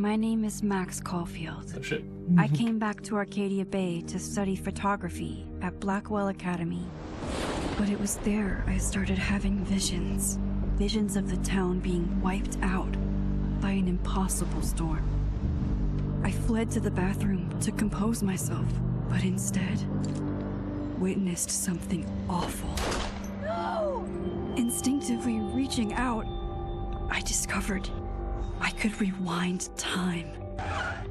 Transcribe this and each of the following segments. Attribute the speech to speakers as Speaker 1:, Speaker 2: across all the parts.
Speaker 1: My name is Max Caulfield.
Speaker 2: Oh shit.
Speaker 1: I came back to Arcadia Bay to study photography at Blackwell Academy. But it was there I started having visions. Visions of the town being wiped out by an impossible storm. I fled to the bathroom to compose myself, but instead witnessed something awful. No! Instinctively reaching out, I discovered I could rewind time.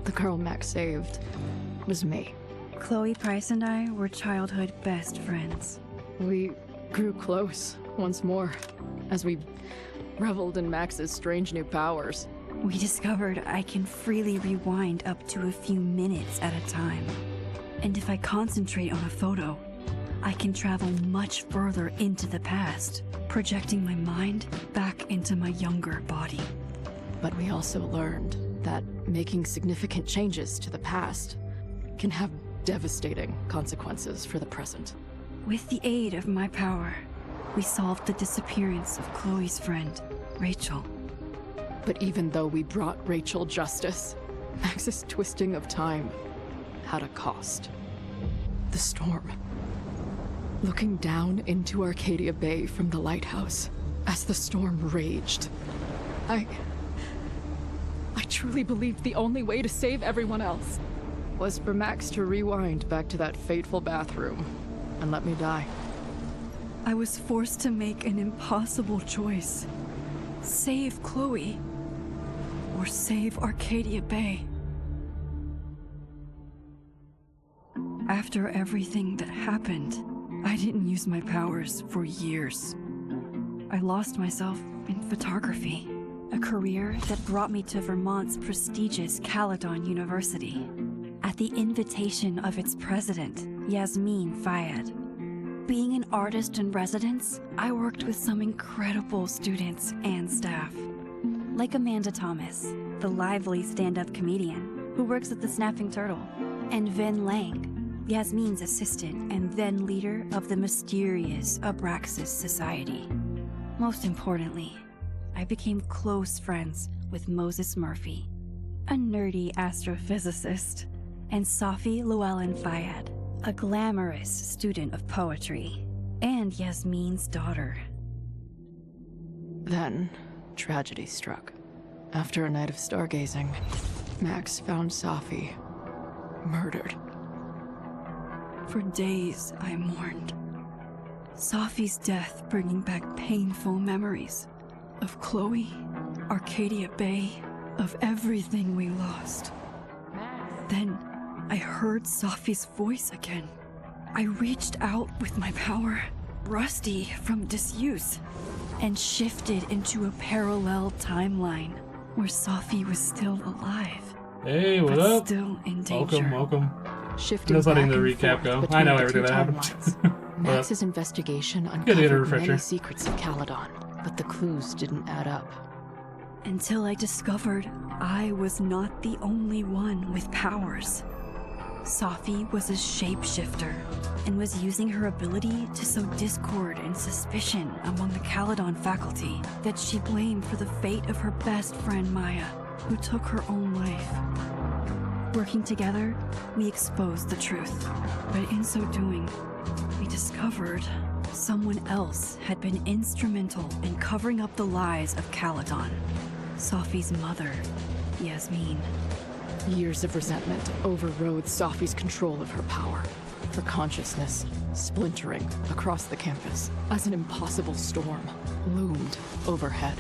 Speaker 3: The girl Max saved was me.
Speaker 1: Chloe Price and I were childhood best friends.
Speaker 3: We grew close once more as we reveled in Max's strange new powers.
Speaker 1: We discovered I can freely rewind up to a few minutes at a time. And if I concentrate on a photo, I can travel much further into the past, projecting my mind back into my younger body.
Speaker 3: But we also learned that making significant changes to the past can have devastating consequences for the present.
Speaker 1: With the aid of my power, we solved the disappearance of Chloe's friend, Rachel.
Speaker 3: But even though we brought Rachel justice, Max's twisting of time had a cost. The storm. Looking down into Arcadia Bay from the lighthouse as the storm raged, I truly believed the only way to save everyone else was for Max to rewind back to that fateful bathroom and let me die.
Speaker 1: I was forced to make an impossible choice. Save Chloe, or save Arcadia Bay. After everything that happened, I didn't use my powers for years. I lost myself in photography, a career that brought me to Vermont's prestigious Caledon University, at the invitation of its president, Yasmin Fayed. Being an artist in residence, I worked with some incredible students and staff. Like Amanda Thomas, the lively stand-up comedian who works at the Snapping Turtle, and Ven Lang, Yasmin's assistant and then leader of the mysterious Abraxas Society. Most importantly, I became close friends with Moses Murphy, a nerdy astrophysicist, and Safi Llewellyn Fayed, a glamorous student of poetry, and Yasmin's daughter.
Speaker 3: Then, tragedy struck. After a night of stargazing, Max found Safi murdered.
Speaker 1: For days, I mourned. Safi's death bringing back painful memories of Chloe, Arcadia Bay, of everything we lost. Then, I heard Safi's voice again. I reached out with my power, rusty from disuse, and shifted into a parallel timeline where Safi was still alive,
Speaker 2: Hey, what
Speaker 1: but
Speaker 2: up?
Speaker 1: still in danger.
Speaker 2: Welcome.
Speaker 3: Shifting
Speaker 2: Just letting
Speaker 3: back
Speaker 2: the
Speaker 3: and
Speaker 2: recap
Speaker 3: forth
Speaker 2: go.
Speaker 3: between
Speaker 2: I know
Speaker 3: the
Speaker 2: everything
Speaker 3: two
Speaker 2: that happened.
Speaker 3: timelines. Max's investigation
Speaker 2: Good to get a
Speaker 3: uncovered
Speaker 2: refresher.
Speaker 3: many secrets of Caledon, but the clues didn't add up.
Speaker 1: Until I discovered I was not the only one with powers. Safi was a shapeshifter and was using her ability to sow discord and suspicion among the Caledon faculty that she blamed for the fate of her best friend Maya, who took her own life. Working together, we exposed the truth, but in so doing, we discovered someone else had been instrumental in covering up the lies of Caledon. Safi's mother, Yasmin.
Speaker 3: Years of resentment overrode Safi's control of her power. Her consciousness splintering across the campus as an impossible storm loomed overhead.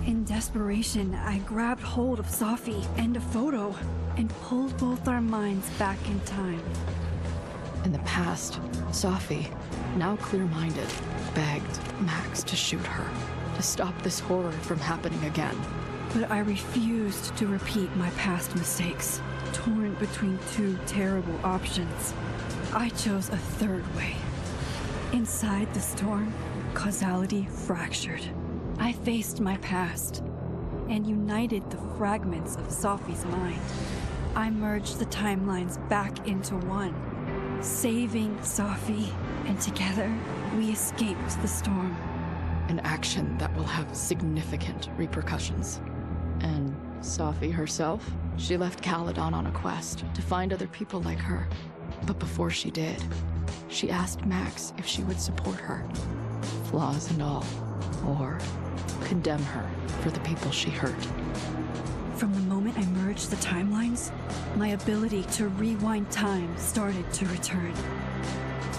Speaker 1: In desperation, I grabbed hold of Safi and a photo and pulled both our minds back in time.
Speaker 3: In the past, Safi, now clear-minded, begged Max to shoot her, to stop this horror from happening again.
Speaker 1: But I refused to repeat my past mistakes, torn between two terrible options. I chose a third way. Inside the storm, causality fractured. I faced my past and united the fragments of Safi's mind. I merged the timelines back into one, saving Safi, and together we escaped the storm.
Speaker 3: An action that will have significant repercussions. And Safi herself, she left Caledon on a quest to find other people like her. But before she did, she asked Max if she would support her, flaws and all, or condemn her for the people she hurt.
Speaker 1: From the moment I merged the timelines, my ability to rewind time started to return.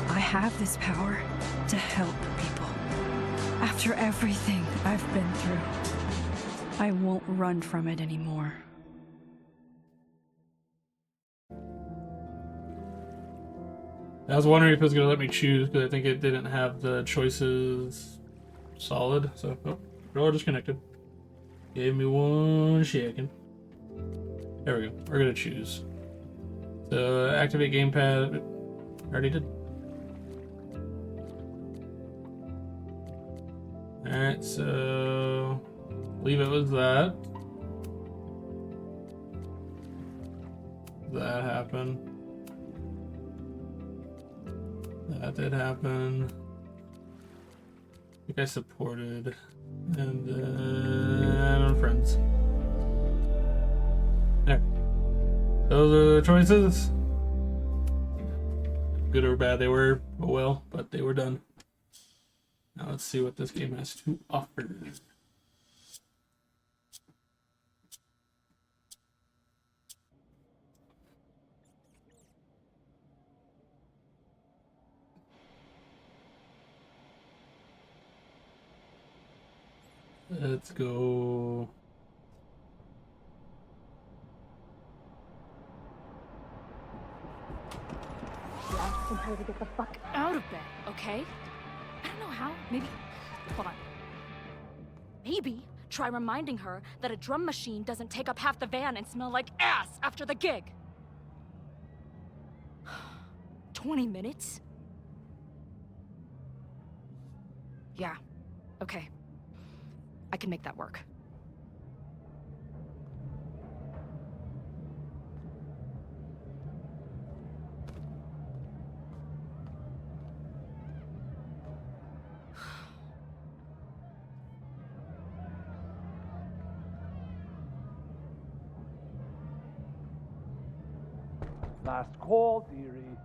Speaker 1: I have this power to help people. After everything I've been through, I won't run from it anymore.
Speaker 2: I was wondering if it was going to let me choose, because I think it didn't have the choices solid. So, oh, controller disconnected. Gave me 1 second. There we go. We're going to choose. So, activate gamepad. Already did. Alright, so... I believe it was that. That happened. That did happen. I think I supported. And then friends. There. Those are the choices. Good or bad they were, oh well, but they were done. Now let's see what this game has to offer. Let's go.
Speaker 4: Tell her to get the fuck out of bed, okay? I don't know how. Maybe. Hold on. Maybe try reminding her that a drum machine doesn't take up half the van and smell like ass after the gig. 20 minutes? Yeah. Okay. I can make that work.
Speaker 5: Last call, dearie.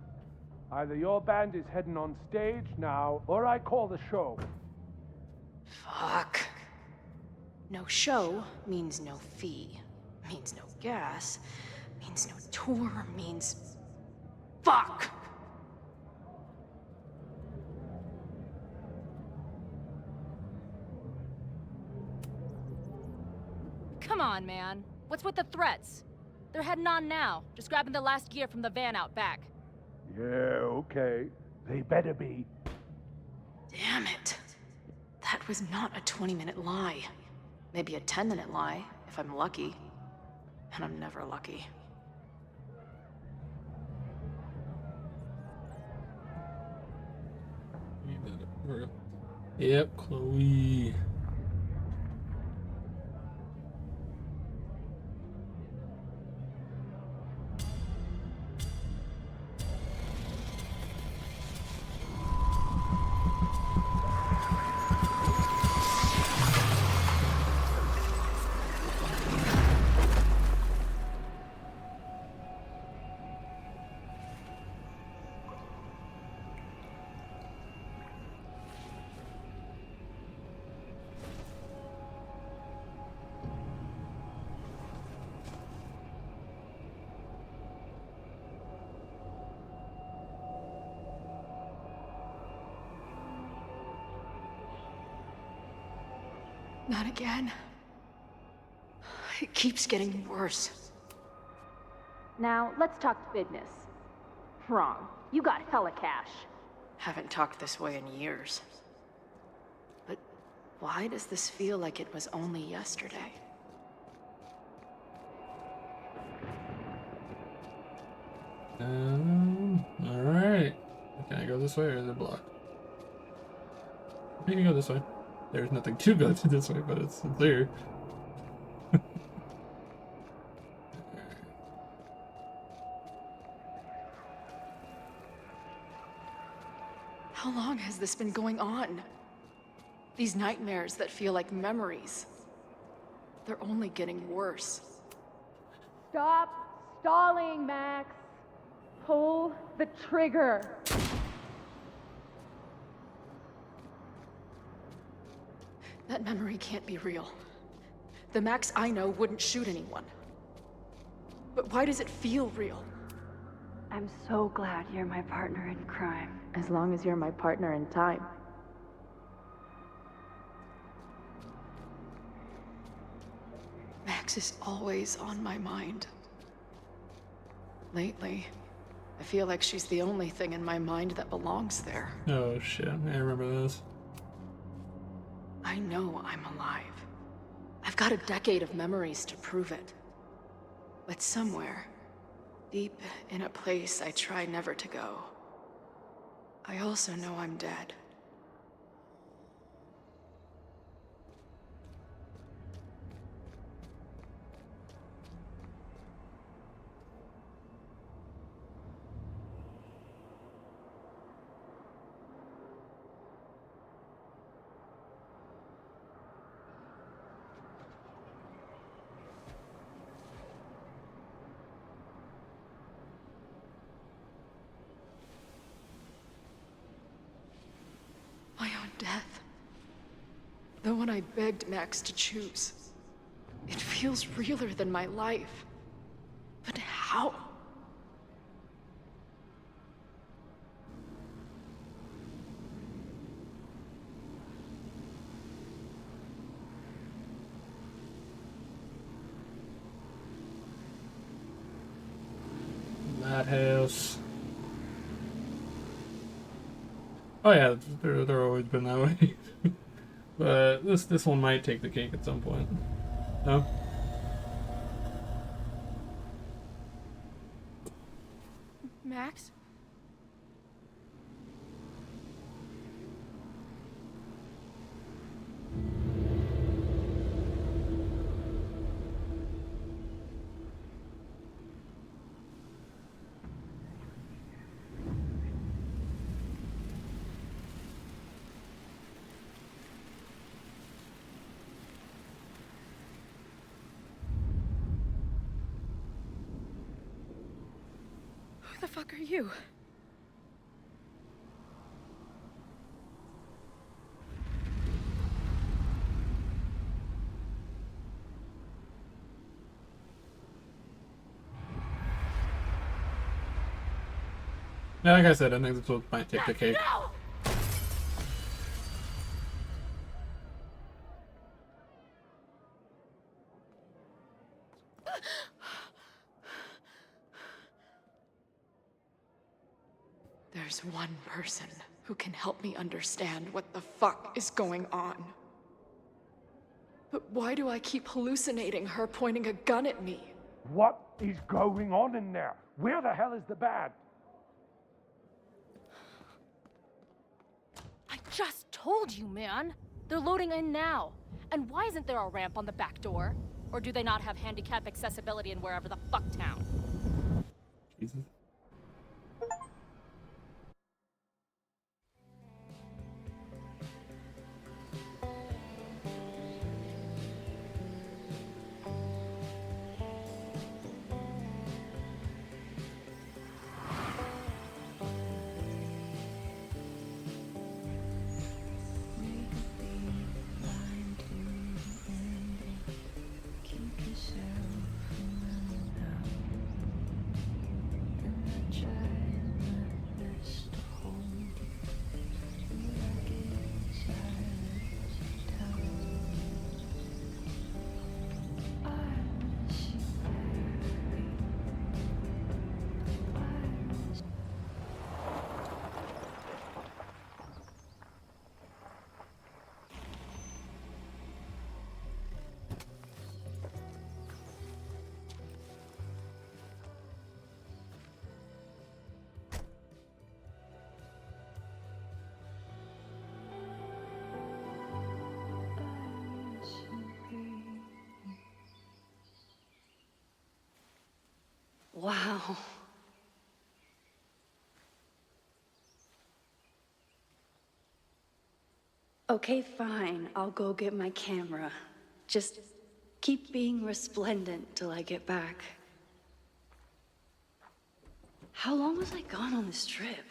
Speaker 5: Either your band is heading on stage now, or I call the show.
Speaker 4: Fuck. No show means no fee. Means no gas. Means no tour. Means... Fuck! Come on, man. What's with the threats? They're heading on now, just grabbing the last gear from the van out back.
Speaker 5: Yeah, okay. They better be.
Speaker 4: Damn it. That was not a 20-minute lie. Maybe a 10-minute lie, if I'm lucky. And I'm never lucky.
Speaker 2: Yep, Chloe.
Speaker 4: Not again. It keeps getting worse.
Speaker 6: Now, let's talk business. Wrong. You got hella cash.
Speaker 4: Haven't talked this way in years. But why does this feel like it was only yesterday?
Speaker 2: Alright. Can I go this way or is it blocked? You can go this way. There's nothing to go to this way, but it's there.
Speaker 4: How long has this been going on? These nightmares that feel like memories. They're only getting worse.
Speaker 6: Stop stalling, Max. Pull the trigger.
Speaker 3: That memory can't be real. The Max I know wouldn't shoot anyone. But why does it feel real?
Speaker 1: I'm so glad you're my partner in crime.
Speaker 6: As long as you're my partner in time.
Speaker 3: Max is always on my mind. Lately, I feel like she's the only thing in my mind that belongs there.
Speaker 2: Oh shit, I remember this.
Speaker 3: I know I'm alive. I've got a decade of memories to prove it. But somewhere, deep in a place I try never to go, I also know I'm dead. My own death. The one I begged Max to choose. It feels realer than my life. But how?
Speaker 2: Madhouse. Oh yeah, they're always been that way. But this one might take the cake at some point. No?
Speaker 4: Max? Who the fuck are you?
Speaker 2: Yeah, like I said, I think this one might take the cake.
Speaker 4: No!
Speaker 3: There's one person who can help me understand what the fuck is going on. But why do I keep hallucinating her pointing a gun at me?
Speaker 5: What is going on in there? Where the hell is the bad?
Speaker 4: I just told you, man. They're loading in now. And why isn't there a ramp on the back door? Or do they not have handicap accessibility in wherever the fuck town?
Speaker 2: Jesus.
Speaker 1: Wow. Okay, fine. I'll go get my camera. Just keep being resplendent till I get back. How long was I gone on this trip?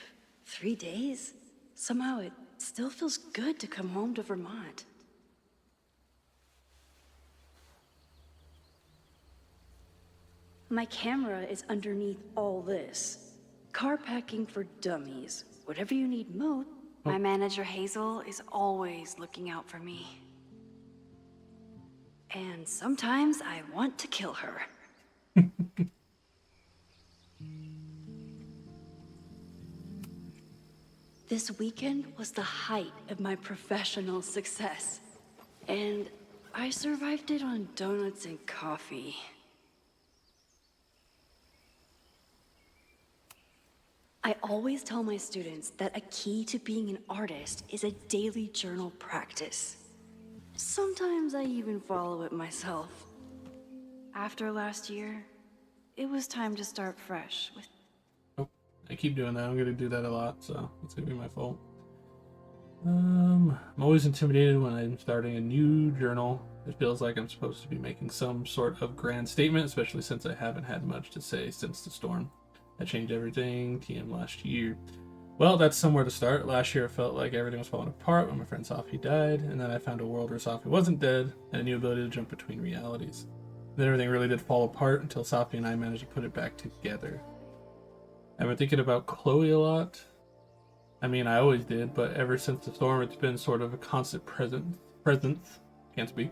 Speaker 1: 3 days? Somehow it still feels good to come home to Vermont. My camera is underneath all this. Car packing for dummies. Whatever you need most. My manager Hazel is always looking out for me. And sometimes I want to kill her. This weekend was the height of my professional success. And I survived it on donuts and coffee. I always tell my students that a key to being an artist is a daily journal practice. Sometimes I even follow it myself. After last year, it was time to start fresh with...
Speaker 2: I keep doing that. I'm gonna do that a lot, so it's gonna be my fault. I'm always intimidated when I'm starting a new journal. It feels like I'm supposed to be making some sort of grand statement, especially since I haven't had much to say since the storm. I changed everything, TM last year. Well, that's somewhere to start. Last year, it felt like everything was falling apart when my friend Sophie died, and then I found a world where Sophie wasn't dead, and a new ability to jump between realities. Then everything really did fall apart until Sophie and I managed to put it back together. I've been thinking about Chloe a lot. I mean, I always did, but ever since the storm, it's been sort of a constant presence. Can't speak.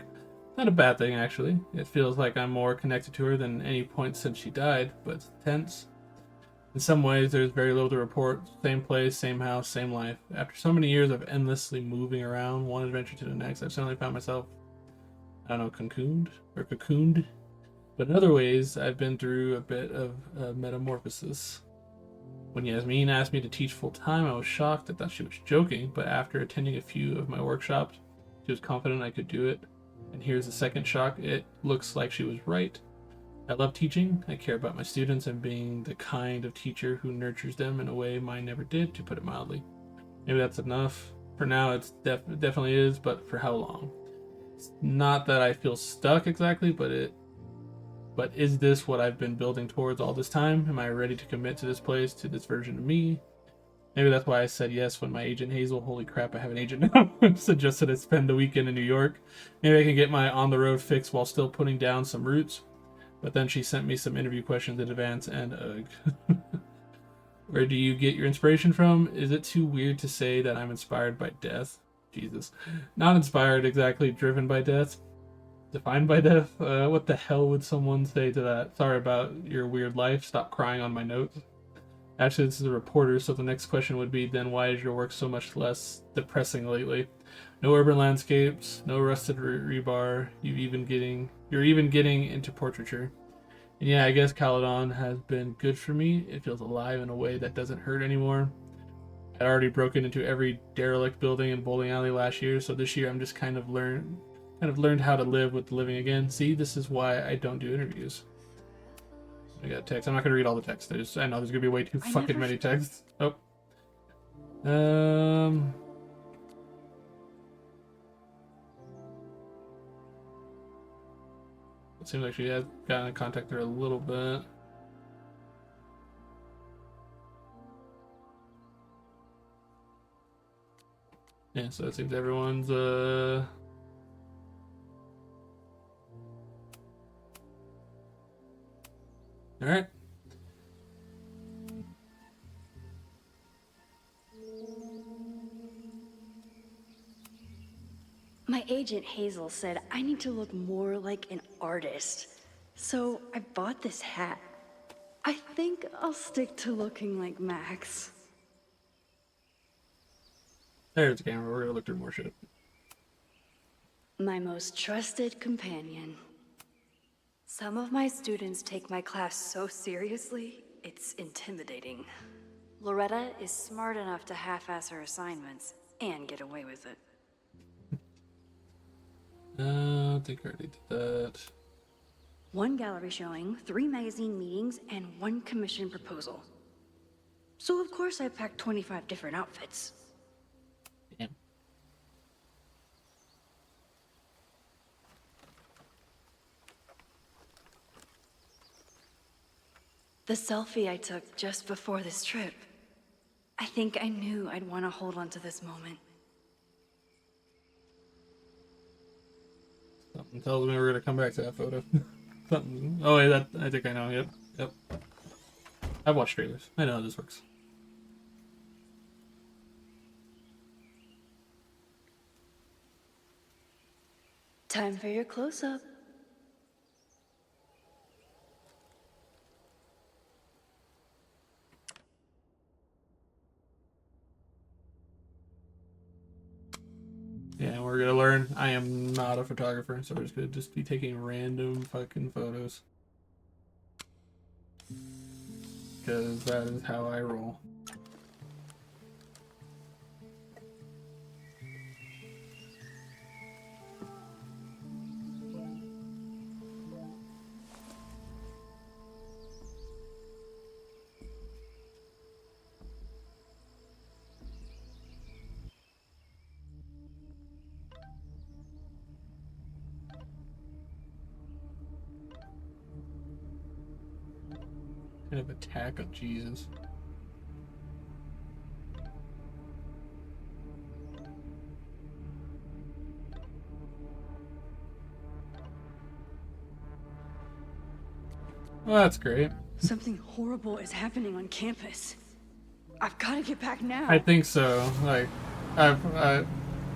Speaker 2: Not a bad thing, actually. It feels like I'm more connected to her than any point since she died, but it's tense. In some ways, there's very little to report. Same place, same house, same life. After so many years of endlessly moving around, one adventure to the next, I've suddenly found myself, I don't know, cocooned. But in other ways, I've been through a bit of a metamorphosis. When Yasmin asked me to teach full-time, I was shocked. I thought she was joking, but after attending a few of my workshops, she was confident I could do it. And here's the second shock. It looks like she was right. I love teaching. I care about my students and being the kind of teacher who nurtures them in a way mine never did, to put it mildly. Maybe that's enough. For now, it definitely is, but for how long? It's not that I feel stuck exactly, but is this what I've been building towards all this time? Am I ready to commit to this place, to this version of me? Maybe that's why I said yes when my agent Hazel, holy crap, I have an agent now, suggested I spend the weekend in New York. Maybe I can get my on-the-road fix while still putting down some roots. But then she sent me some interview questions in advance, and ugh. Where do you get your inspiration from? Is it too weird to say that I'm inspired by death? Jesus. Not inspired exactly, driven by death. Defined by death? What the hell would someone say to that? Sorry about your weird life. Stop crying on my notes. Actually, this is a reporter, so the next question would be, then why is your work so much less depressing lately? No urban landscapes, no rusted rebar. You're even getting into portraiture. And yeah, I guess Caledon has been good for me. It feels alive in a way that doesn't hurt anymore. I'd already broken into every derelict building in bowling alley last year, so this year I'm just kind of learned how to live with living again. See, this is why I don't do interviews. I got text. I'm not gonna read all the text. I know there's gonna be way too fucking many texts. Oh. It seems like she has gotten in contact there a little bit. Yeah, so it seems everyone's Alright.
Speaker 1: My agent Hazel said I need to look more like an artist. So I bought this hat. I think I'll stick to looking like Max.
Speaker 2: There's the camera. We're gonna look through more shit.
Speaker 1: My most trusted companion. Some of my students take my class so seriously, it's intimidating. Loretta is smart enough to half-ass her assignments and get away with it.
Speaker 2: I think I already did that.
Speaker 1: 1 gallery showing, 3 magazine meetings, and 1 commission proposal. So of course I packed 25 different outfits.
Speaker 2: Damn.
Speaker 1: The selfie I took just before this trip. I think I knew I'd want to hold on to this moment.
Speaker 2: Something tells me we're gonna come back to that photo. Something. Oh, yeah, that I think I know. Yep, yep. I've watched trailers. I know how this works.
Speaker 1: Time for your close-up.
Speaker 2: Yeah, we're gonna learn. I am not a photographer, so we're just gonna be taking random fucking photos. Because that is how I roll. Kind of attack of Jesus. Well, that's great.
Speaker 1: Something horrible is happening on campus. I've got to get back now.
Speaker 2: I think so. Like, I've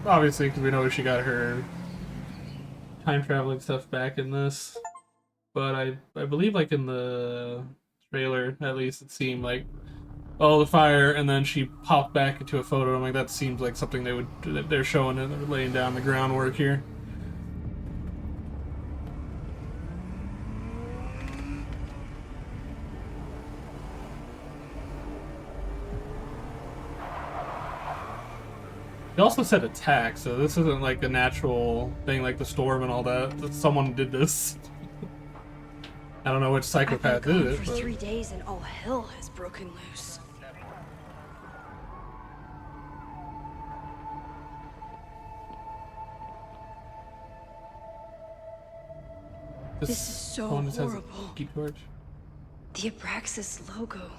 Speaker 2: obviously, because we know she got her time traveling stuff back in this, but I believe like in the trailer, at least it seemed like, oh, the fire, and then she popped back into a photo. I'm like, that seems like something they're showing and they're laying down the groundwork here. He also said attack, so this isn't like a natural thing like the storm and all that. Someone did this. I don't know which psychopath did it.
Speaker 1: For 3 days and all hell has broken loose. This is so
Speaker 2: one just has a
Speaker 1: horrible.
Speaker 2: key torch.
Speaker 1: The Abraxas logo.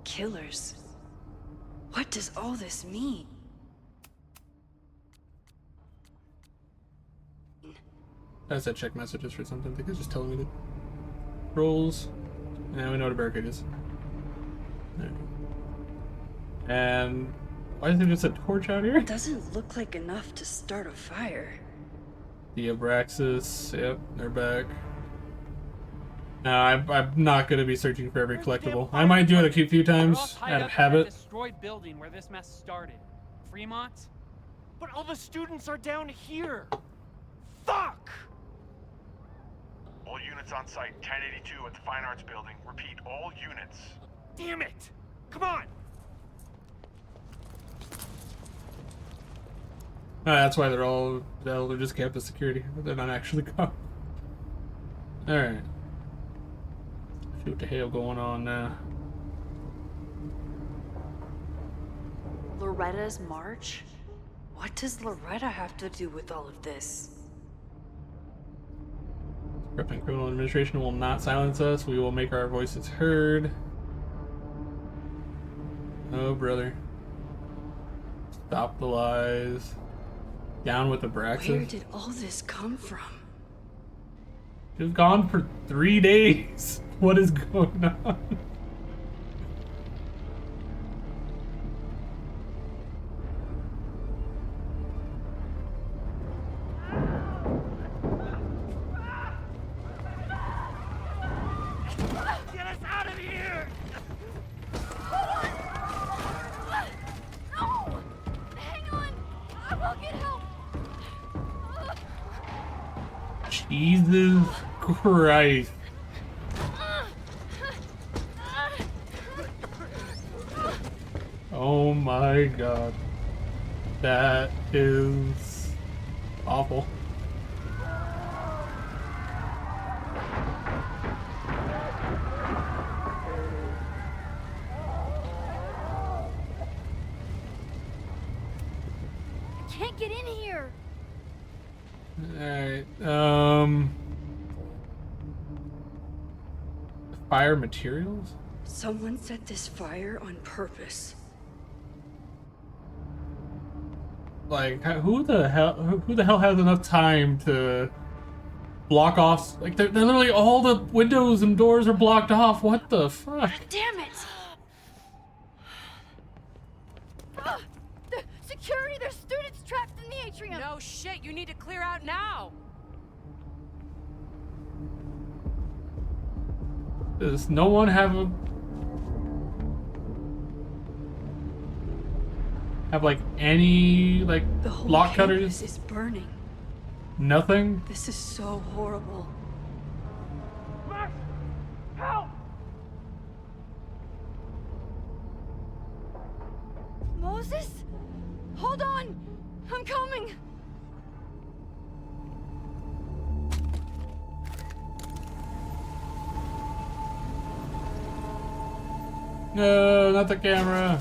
Speaker 1: Killers. What does all this mean?
Speaker 2: I said check messages for something. I think it's just telling me to rolls. Yeah, we know what a barricade is. There. And why is there just a torch out here?
Speaker 1: It doesn't look like enough to start a fire.
Speaker 2: The Abraxas. Yep, they're back. No, I'm not going to be searching for every collectible. I might do it a few times out of habit.
Speaker 7: Destroyed building where this mess started. Fremont? But all the students are down here. Fuck!
Speaker 8: All units on site, 1082 at the Fine Arts Building. Repeat, all units.
Speaker 7: Damn it! Come on!
Speaker 2: That's why they're just campus security. They're not actually cops. Alright. See what the hell going on now.
Speaker 1: Loretta's march? What does Loretta have to do with all of this?
Speaker 2: Corrupting criminal administration will not silence us. We will make our voices heard. Oh, brother. Stop the lies. Down with the Abraxas.
Speaker 1: Where did all this come from?
Speaker 2: She was gone for 3 days. What is going on?
Speaker 7: Get us out of here!
Speaker 4: No! Hang on! I will get help!
Speaker 2: Jesus Christ. Oh my god. That is awful.
Speaker 4: I can't get in here!
Speaker 2: Alright, fire materials?
Speaker 1: Someone set this fire on purpose.
Speaker 2: Like, who the hell has enough time to block off? Like, they're literally all the windows and doors are blocked off. What the fuck?
Speaker 4: Damn it! The security, there's students trapped in the atrium.
Speaker 9: No shit, you need to clear out now.
Speaker 2: Does no one have like any like
Speaker 1: The whole
Speaker 2: block
Speaker 1: campus
Speaker 2: cutters?
Speaker 1: is burning.
Speaker 2: Nothing?
Speaker 1: This is so horrible.
Speaker 5: Max! Help!
Speaker 4: Moses? Hold on! I'm coming!
Speaker 2: No, not the camera.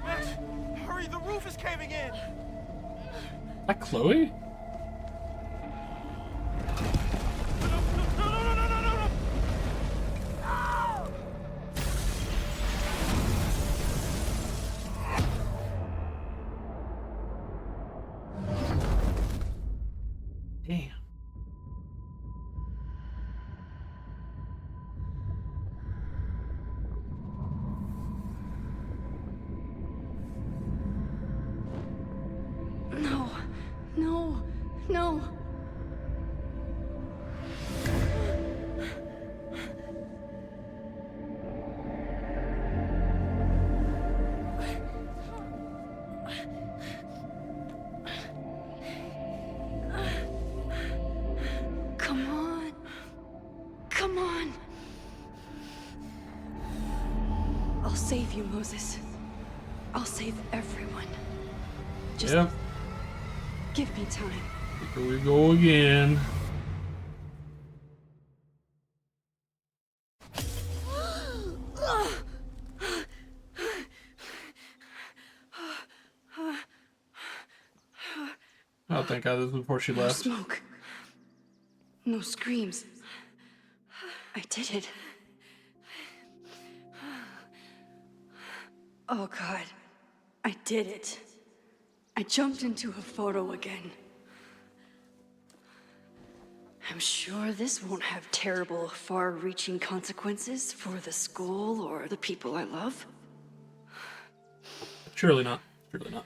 Speaker 8: Max, hurry, the roof is caving in.
Speaker 2: Is that Chloe?
Speaker 8: No.
Speaker 2: Damn.
Speaker 1: No, no, no. Come on. Come on. I'll save you, Moses. I'll save everyone. Just
Speaker 2: Yep.
Speaker 1: give me time.
Speaker 2: Here we go again. Oh, thank God, this was before she
Speaker 1: No
Speaker 2: left.
Speaker 1: smoke. No screams. I did it. Oh God, I did it. I jumped into a photo again. I'm sure this won't have terrible, far-reaching consequences for the school or the people I love.
Speaker 2: Surely not. Surely not.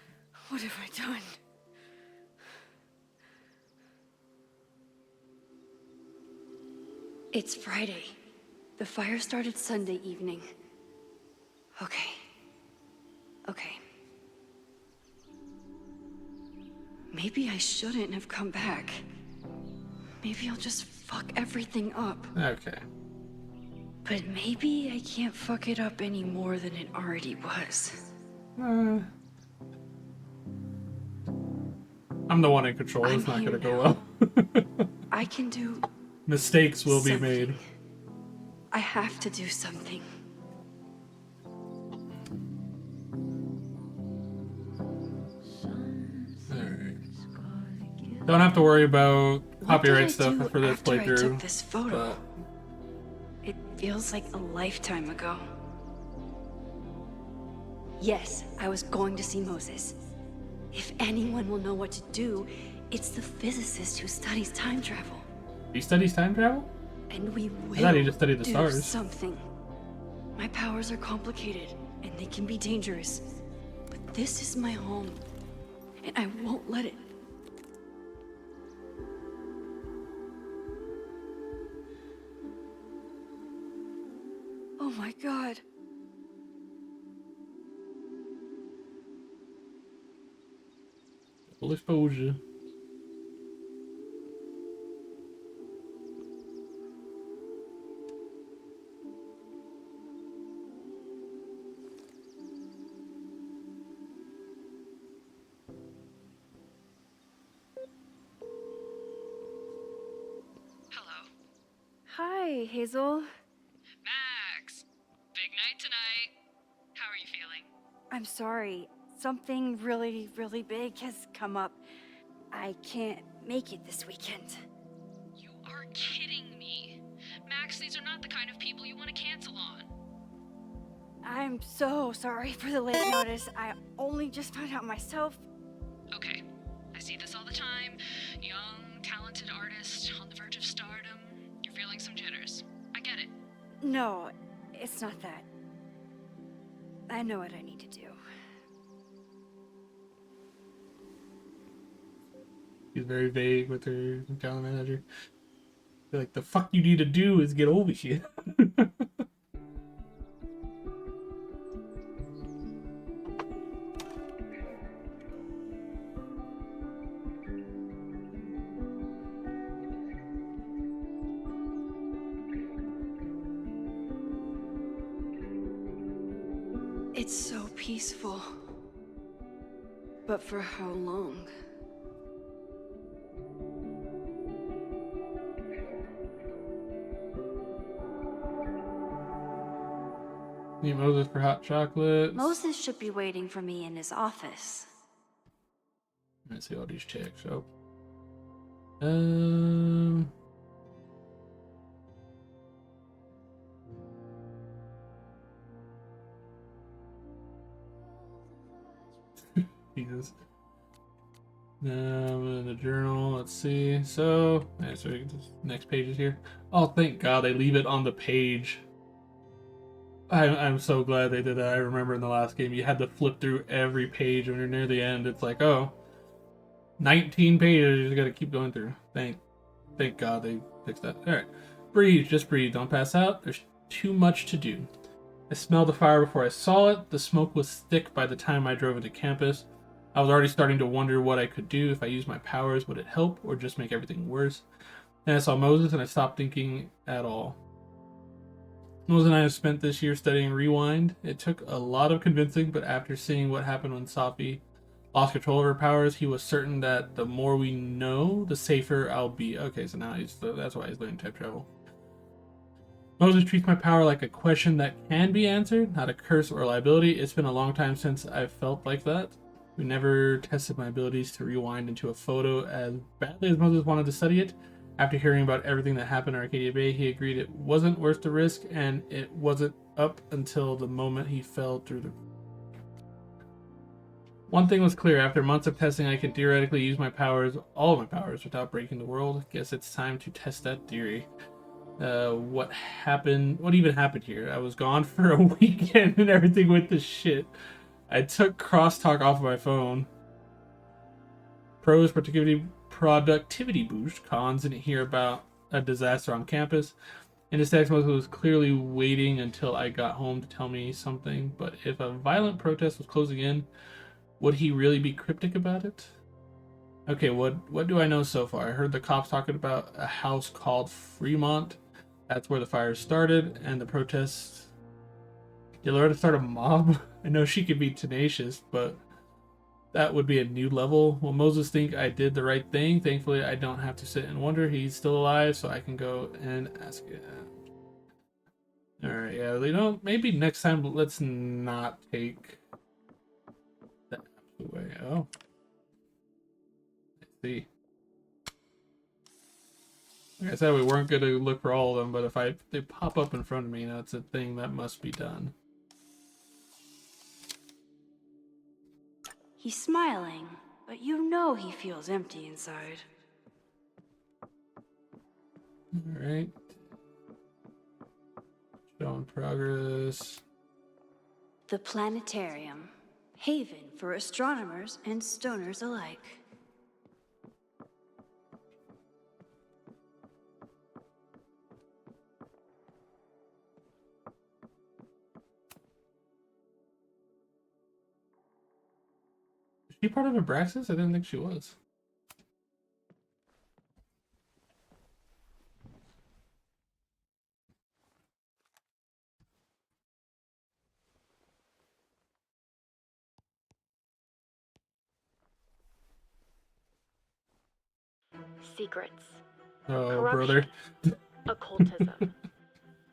Speaker 1: What have I done? It's Friday. The fire started Sunday evening. Okay. Okay. Maybe I shouldn't have come back. Maybe I'll just fuck everything up.
Speaker 2: Okay.
Speaker 1: But maybe I can't fuck it up any more than it already was.
Speaker 2: I'm the one in control. It's not
Speaker 1: I'm
Speaker 2: gonna
Speaker 1: here
Speaker 2: go well.
Speaker 1: I can do
Speaker 2: Mistakes will be
Speaker 1: something.
Speaker 2: made.
Speaker 1: I have to do something.
Speaker 2: Alright. Don't have to worry about
Speaker 1: What did I
Speaker 2: copyright stuff
Speaker 1: do
Speaker 2: for this
Speaker 1: after I
Speaker 2: playthrough.
Speaker 1: took this photo?
Speaker 2: but-
Speaker 1: It feels like a lifetime ago. Yes, I was going to see Moses. If anyone will know what to do, it's the physicist who studies time travel.
Speaker 2: He studies time travel?
Speaker 1: And we will
Speaker 2: thought he just studied the
Speaker 1: do
Speaker 2: stars.
Speaker 1: something. My powers are complicated, and they can be dangerous. But this is my home, and I won't let it. Oh my God.
Speaker 2: Full exposure.
Speaker 4: Hi, Hazel.
Speaker 9: Max, big night tonight. How are you feeling?
Speaker 4: I'm sorry. Something really, really big has come up. I can't make it this weekend.
Speaker 9: You are kidding me. Max, these are not the kind of people you want to cancel on.
Speaker 10: I'm so sorry for the late notice. I only just found out myself.
Speaker 9: Okay, I see this all the time. Young, talented artist on the verge of stardom. You're feeling some jitters. I get it.
Speaker 10: No, it's not that. I know what I need to do.
Speaker 2: She's very vague with her talent manager. They're like, the fuck you need to do is get over here.
Speaker 1: It's so peaceful. But for how long?
Speaker 2: Need Moses for hot chocolate.
Speaker 10: Moses should be waiting for me in his office.
Speaker 2: Let's see all these checks. Oh. Jesus. Now in the journal, let's see. So, yeah, so next page is here. Oh, thank God they leave it on the page. I'm so glad they did that. I remember in the last game you had to flip through every page when you're near the end. It's like, oh, 19 pages. You just got to keep going through. Thank God they fixed that. All right, breathe, just breathe. Don't pass out. There's too much to do. I smelled the fire before I saw it. The smoke was thick by the time I drove into campus. I was already starting to wonder what I could do. If I used my powers, would it help or just make everything worse? Then I saw Moses and I stopped thinking at all. Moses and I have spent this year studying Rewind. It took a lot of convincing, but after seeing what happened when Safi lost control of her powers, he was certain that the more we know, the safer I'll be. Okay, so now that's why he's learning type travel. Moses treats my power like a question that can be answered, not a curse or a liability. It's been a long time since I've felt like that. We never tested my abilities to rewind into a photo as badly as Moses wanted to study it. After hearing about everything that happened in Arcadia Bay, he agreed it wasn't worth the risk, and it wasn't up until the moment he fell through the... One thing was clear. After months of testing, I could theoretically use my powers, all of my powers, without breaking the world. Guess it's time to test that theory. What even happened here? I was gone for a weekend and everything went to shit. I took crosstalk off of my phone. Pros, productivity boost. Cons, didn't hear about a disaster on campus. In his text, Moses was clearly waiting until I got home to tell me something, but if a violent protest was closing in, would he really be cryptic about it? Okay, what do I know so far? I heard the cops talking about a house called Fremont. That's where the fire started, and the protests... Did Loretta start a mob? I know she could be tenacious, but that would be a new level. Will Moses think I did the right thing? Thankfully, I don't have to sit and wonder. He's still alive, so I can go and ask it. Alright, yeah, maybe next time let's not take that away. Oh. I see. Like I said, we weren't going to look for all of them, but if they pop up in front of me, that's a thing that must be done.
Speaker 10: He's smiling, but you know he feels empty inside.
Speaker 2: Alright. Showing progress.
Speaker 10: The planetarium. Haven for astronomers and stoners alike.
Speaker 2: Is she part of Abraxas? I didn't think she was.
Speaker 11: Secrets.
Speaker 2: Oh,
Speaker 11: Corruption.
Speaker 2: brother.
Speaker 11: Occultism.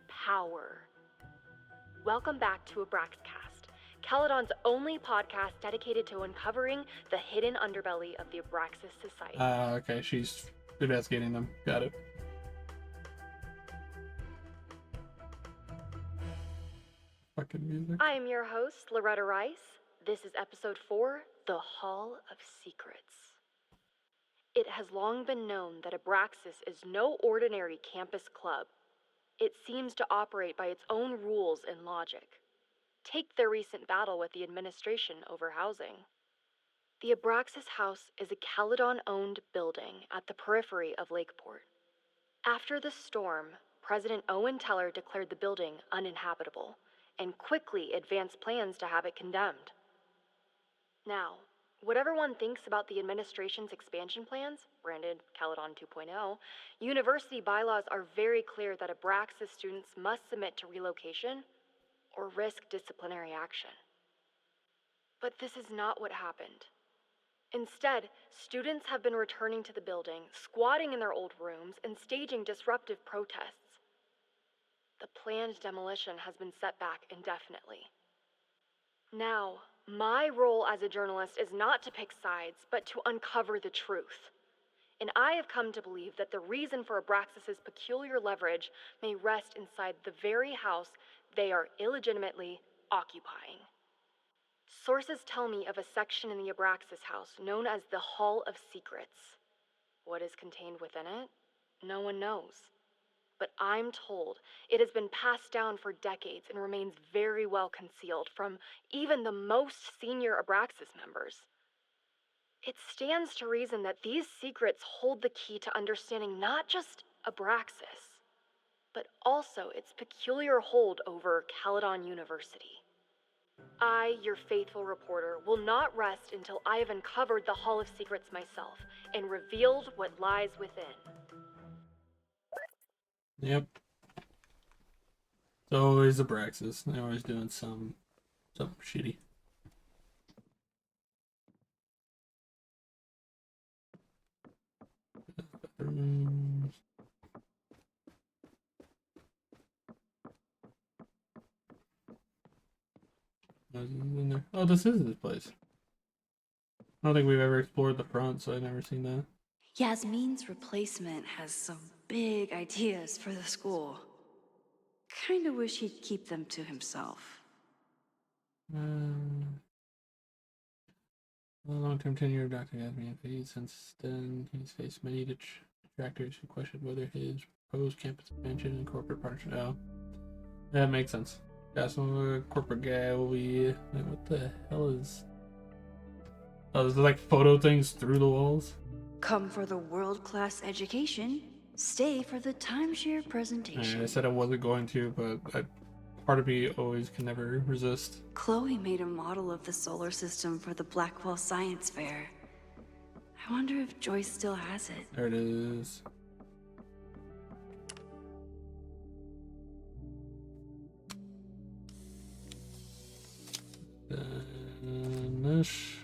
Speaker 11: Power. Welcome back to Abraxcast, Caledon's only podcast dedicated to uncovering the hidden underbelly of the Abraxas Society.
Speaker 2: Okay, she's investigating them. Got it. fucking music.
Speaker 11: I am your host, Loretta Rice. This is episode 4, The Hall of Secrets. It has long been known that Abraxas is no ordinary campus club. It seems to operate by its own rules and logic. Take their recent battle with the administration over housing. The Abraxas House is a Caledon-owned building at the periphery of Lakeport. After the storm, President Owen Teller declared the building uninhabitable and quickly advanced plans to have it condemned. Now, whatever one thinks about the administration's expansion plans, branded Caledon 2.0, university bylaws are very clear that Abraxas students must submit to relocation or risk disciplinary action. But this is not what happened. Instead, students have been returning to the building, squatting in their old rooms, and staging disruptive protests. The planned demolition has been set back indefinitely. Now, my role as a journalist is not to pick sides, but to uncover the truth. And I have come to believe that the reason for Abraxas's peculiar leverage may rest inside the very house they are illegitimately occupying. Sources tell me of a section in the Abraxas house known as the Hall of Secrets. What is contained within it? No one knows. But I'm told it has been passed down for decades and remains very well concealed from even the most senior Abraxas members. It stands to reason that these secrets hold the key to understanding not just Abraxas, but also its peculiar hold over Caledon University. I, your faithful reporter, will not rest until I have uncovered the Hall of Secrets myself and revealed what lies within.
Speaker 2: Yep. It's always Abraxas. They're always doing something shitty. Bathrooms. In there. Oh, this is his place. I don't think we've ever explored the front, so I've never seen that.
Speaker 1: Yasmin's replacement has some big ideas for the school. Kinda wish he'd keep them to himself.
Speaker 2: Long-term tenure of Dr. Yasmin Fade. Since then, he's faced many detractors who questioned whether his proposed campus expansion and corporate partnership. Oh, that makes sense. Got some corporate guy will be like, what the hell is? Oh, there's like photo things through the walls.
Speaker 1: Come for the world-class education, stay for the timeshare presentation.
Speaker 2: I said I wasn't going to, but part of me always can never resist.
Speaker 1: Chloe made a model of the solar system for the Blackwell Science Fair. I wonder if Joyce still has it.
Speaker 2: There it is. Danish.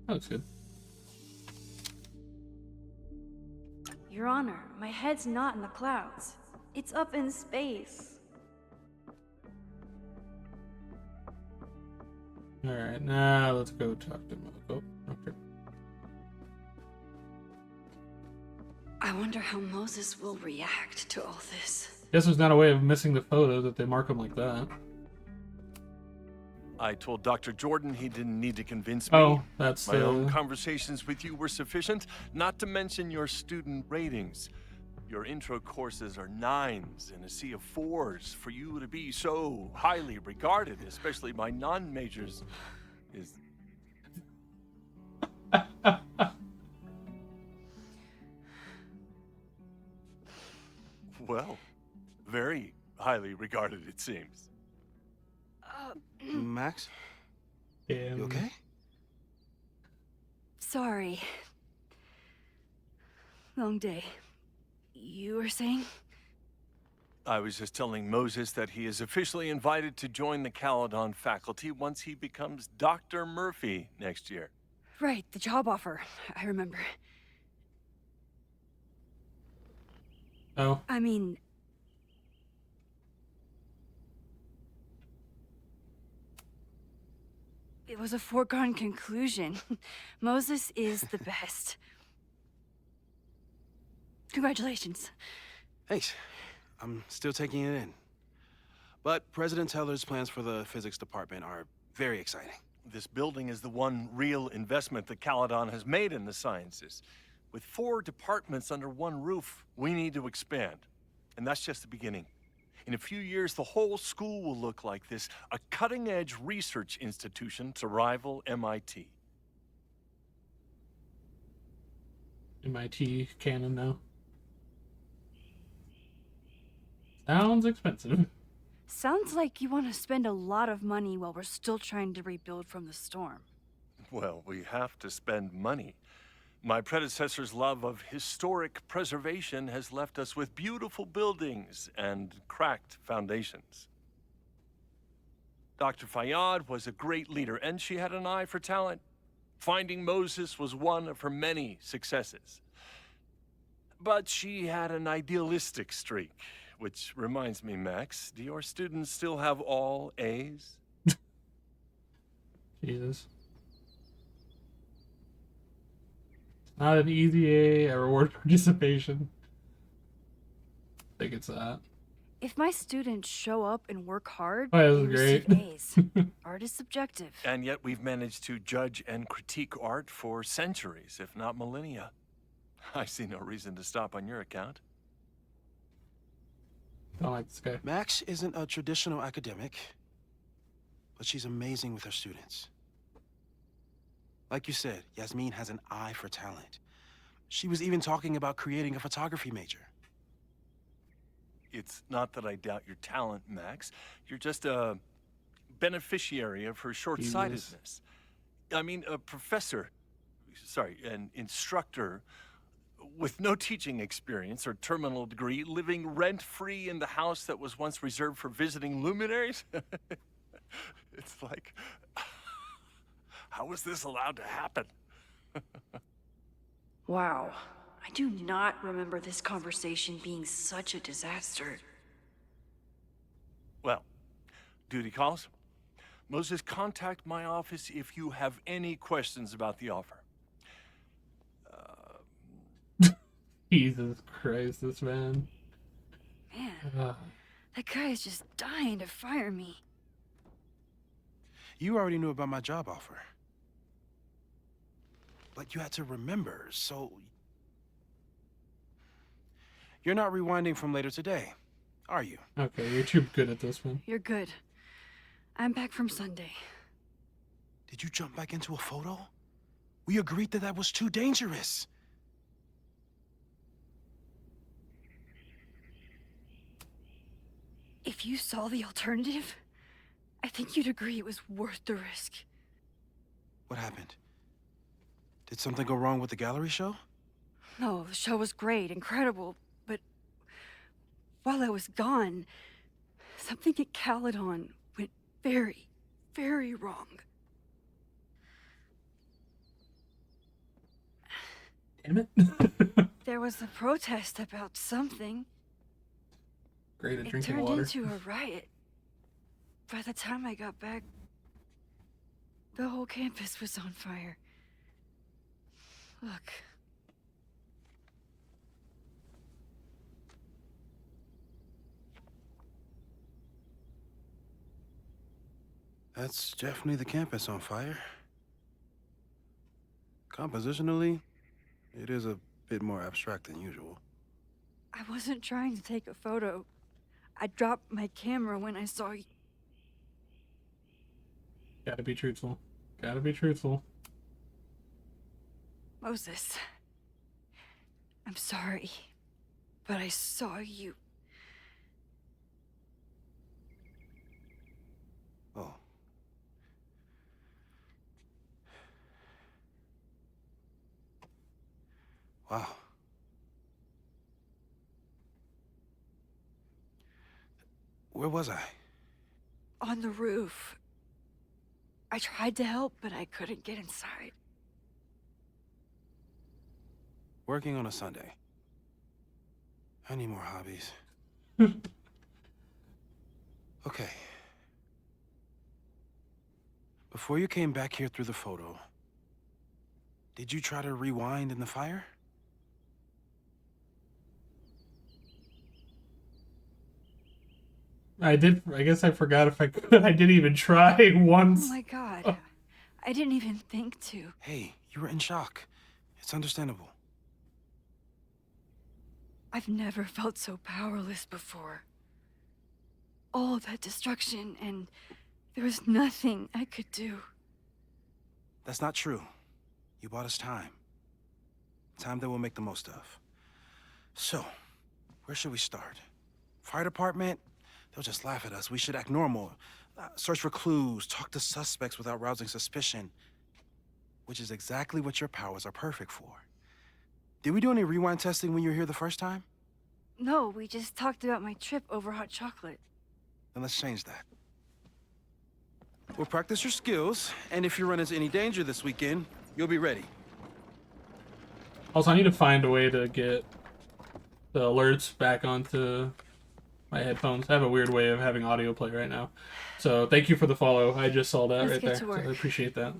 Speaker 2: That looks good.
Speaker 10: Your Honor, my head's not in the clouds. It's up in space.
Speaker 2: Alright, now let's go talk to Moko. Okay.
Speaker 1: I wonder how Moses will react to all this.
Speaker 2: Guess there's not a way of missing the photo that they mark them like that.
Speaker 12: I told Dr. Jordan he didn't need to convince me.
Speaker 2: Oh, that's
Speaker 12: my own conversations with you were sufficient, not to mention your student ratings. Your intro courses are 9s in a sea of 4s. For you to be so highly regarded, especially by non-majors, is... Well, very highly regarded, it seems.
Speaker 13: Max? You okay?
Speaker 10: Sorry. Long day. You were saying?
Speaker 12: I was just telling Moses that he is officially invited to join the Caledon faculty once he becomes Dr. Murphy next year.
Speaker 10: Right, the job offer. I remember.
Speaker 2: Oh.
Speaker 10: I mean... It was a foregone conclusion. Moses is the best. Congratulations.
Speaker 13: Thanks. I'm still taking it in. But President Teller's plans for the physics department are very exciting.
Speaker 12: This building is the one real investment that Caledon has made in the sciences. With 4 departments under one roof, we need to expand. And that's just the beginning. In a few years, the whole school will look like this, a cutting-edge research institution to rival MIT.
Speaker 2: MIT canon now. Sounds expensive.
Speaker 10: Sounds like you want to spend a lot of money while we're still trying to rebuild from the storm.
Speaker 12: Well, we have to spend money. My predecessor's love of historic preservation has left us with beautiful buildings and cracked foundations. Dr. Fayyad was a great leader, and she had an eye for talent. Finding Moses was one of her many successes. But she had an idealistic streak, which reminds me, Max, do your students still have all A's?
Speaker 2: Jesus. Not an easy A reward participation. I think it's that.
Speaker 10: If my students show up and work hard,
Speaker 2: Oh,
Speaker 10: they
Speaker 2: that was great.
Speaker 10: receive A's. Art is subjective.
Speaker 12: And yet we've managed to judge and critique art for centuries, if not millennia. I see no reason to stop on your account.
Speaker 2: Don't like this guy.
Speaker 13: Max isn't a traditional academic, but she's amazing with her students. Like you said, Yasmin has an eye for talent. She was even talking about creating a photography major.
Speaker 12: It's not that I doubt your talent, Max. You're just a beneficiary of her short-sightedness. I mean, a professor, an instructor with no teaching experience or terminal degree, living rent-free in the house that was once reserved for visiting luminaries? It's like, how was this allowed to happen?
Speaker 14: Wow. I do not remember this conversation being such a disaster.
Speaker 12: Well, duty calls. Moses, contact my office if you have any questions about the offer.
Speaker 2: Jesus Christ, this man.
Speaker 10: Man, that guy is just dying to fire me.
Speaker 13: You already knew about my job offer. But you had to remember, so... You're not rewinding from later today, are you?
Speaker 2: Okay, you're too good at this one.
Speaker 10: You're good. I'm back from Sunday.
Speaker 13: Did you jump back into a photo? We agreed that that was too dangerous.
Speaker 10: If you saw the alternative, I think you'd agree it was worth the risk.
Speaker 13: What happened? Did something go wrong with the gallery show?
Speaker 10: No, the show was great, incredible, but while I was gone, something at Caledon went very, very wrong.
Speaker 2: Damn it.
Speaker 10: There was a protest about something.
Speaker 2: Great at
Speaker 10: It
Speaker 2: drinking
Speaker 10: turned
Speaker 2: water.
Speaker 10: into a riot. By the time I got back, the whole campus was on fire. Look.
Speaker 13: That's definitely the campus on fire. Compositionally, it is a bit more abstract than usual.
Speaker 10: I wasn't trying to take a photo. I dropped my camera when I saw you.
Speaker 2: Gotta be truthful. Gotta be truthful.
Speaker 10: Moses, I'm sorry, but I saw you.
Speaker 13: Oh. Wow. Where was I?
Speaker 10: On the roof. I tried to help, but I couldn't get inside.
Speaker 13: Working on a Sunday. I need more hobbies. Okay. Before you came back here through the photo, did you try to rewind in the fire?
Speaker 2: I did. I guess I forgot if I could. I didn't even try once.
Speaker 10: Oh my god. I didn't even think to.
Speaker 13: Hey, you were in shock. It's understandable.
Speaker 10: I've never felt so powerless before. All that destruction, and there was nothing I could do.
Speaker 13: That's not true. You bought us time. Time that we'll make the most of. So, where should we start? Fire department? They'll just laugh at us. We should act normal. Search for clues, talk to suspects without rousing suspicion. Which is exactly what your powers are perfect for. Did we do any rewind testing when you were here the first time?
Speaker 10: No, we just talked about my trip over hot chocolate.
Speaker 13: Then let's change that. We'll practice your skills, and if you run into any danger this weekend, you'll be ready.
Speaker 2: Also, I need to find a way to get the alerts back onto my headphones. I have a weird way of having audio play right now. So thank you for the follow. I just saw that
Speaker 10: Let's
Speaker 2: right
Speaker 10: get
Speaker 2: there.
Speaker 10: to work.
Speaker 2: So I appreciate that.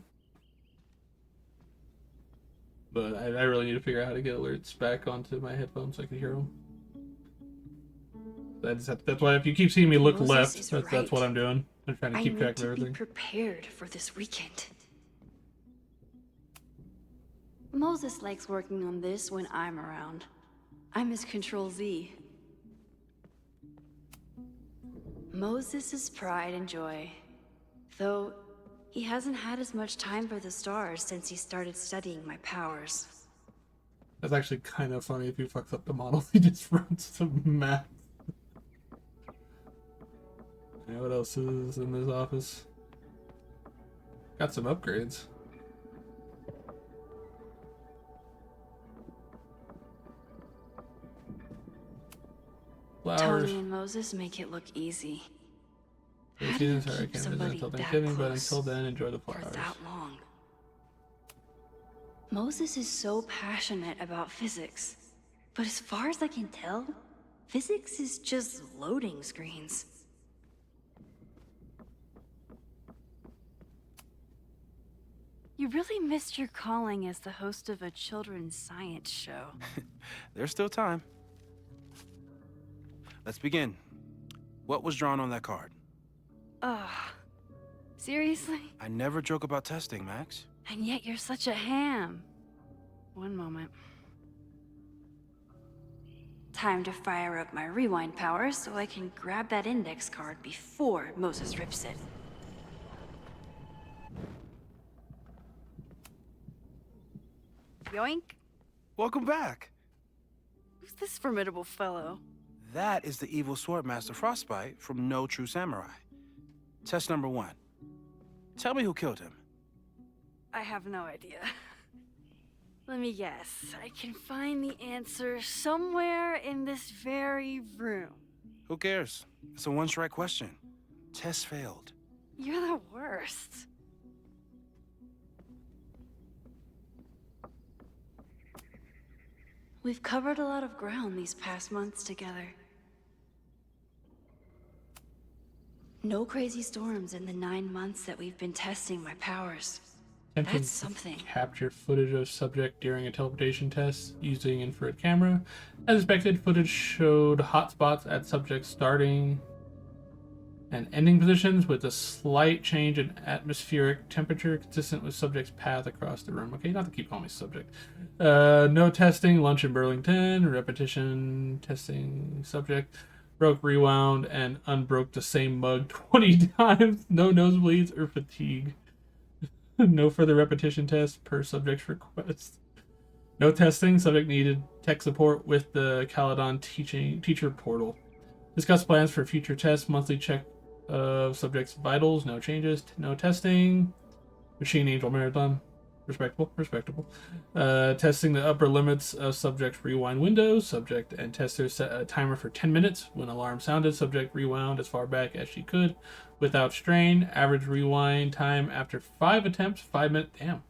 Speaker 2: But I really need to figure out how to get alerts back onto my headphones so I can hear them. That's why if you keep seeing me look
Speaker 14: Moses is
Speaker 2: left, that's what
Speaker 14: right.
Speaker 2: I'm doing. I'm trying to keep track of
Speaker 14: I need to be
Speaker 2: everything.
Speaker 14: prepared for this weekend.
Speaker 15: Moses likes working on this when I'm around. I'm his Control-Z. Moses is pride and joy. Though, he hasn't had as much time for the stars since he started studying my powers.
Speaker 2: That's actually kind of funny if you fucks up the model. He just runs some math. Yeah, what else is in this office? Got some upgrades. Flowers.
Speaker 15: Tony and Moses make it look easy.
Speaker 2: Yeah,
Speaker 15: How do you
Speaker 2: sorry, I
Speaker 15: keep
Speaker 2: can't visit
Speaker 15: somebody
Speaker 2: until
Speaker 15: that
Speaker 2: Thanksgiving, but
Speaker 15: close
Speaker 2: until then, enjoy the
Speaker 15: for
Speaker 2: flowers.
Speaker 15: that long? Moses is so passionate about physics, but as far as I can tell, physics is just loading screens.
Speaker 10: You really missed your calling as the host of a children's science show.
Speaker 13: There's still time. Let's begin. What was drawn on that card?
Speaker 10: Ugh. Seriously?
Speaker 13: I never joke about testing, Max.
Speaker 10: And yet you're such a ham. One moment.
Speaker 15: Time to fire up my rewind powers so I can grab that index card before Moses rips it.
Speaker 10: Yoink.
Speaker 13: Welcome back.
Speaker 10: Who's this formidable fellow?
Speaker 13: That is the evil Swordmaster Frostbite from No True Samurai. Test number 1. Tell me who killed him.
Speaker 10: I have no idea. Let me guess. I can find the answer somewhere in this very room.
Speaker 13: Who cares? It's a one-strike question. Test failed.
Speaker 10: You're the worst.
Speaker 15: We've covered a lot of ground these past months together. No crazy storms in the 9 months that we've been testing my powers.
Speaker 2: Attempting
Speaker 15: That's something.
Speaker 2: to capture footage of subject during a teleportation test using infrared camera. As expected, footage showed hotspots at subject starting and ending positions with a slight change in atmospheric temperature consistent with subject's path across the room. Okay, not to keep calling me subject. No testing, lunch in Burlington, repetition, testing subject. Broke, rewound, and unbroke the same mug 20 times. No nosebleeds or fatigue. No further repetition tests per subject's request. No testing. Subject needed tech support with the Caledon teacher portal. Discuss plans for future tests. Monthly check of subject's vitals. No changes. No testing. Machine Angel Marathon. Respectable. Testing the upper limits of subject rewind windows. Subject and tester set a timer for 10 minutes. When alarm sounded, subject rewound as far back as she could without strain. Average rewind time after 5 attempts, 5 minutes, damn,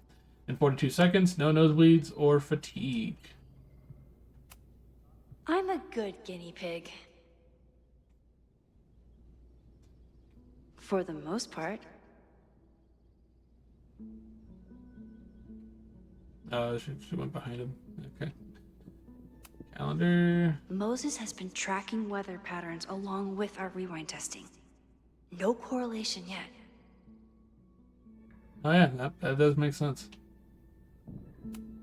Speaker 2: and 42 seconds. No nosebleeds or fatigue.
Speaker 15: I'm a good guinea pig. For the most part.
Speaker 2: She went behind him. Okay. Calendar.
Speaker 15: Moses has been tracking weather patterns along with our rewind testing. No correlation yet.
Speaker 2: Oh yeah, that does make sense.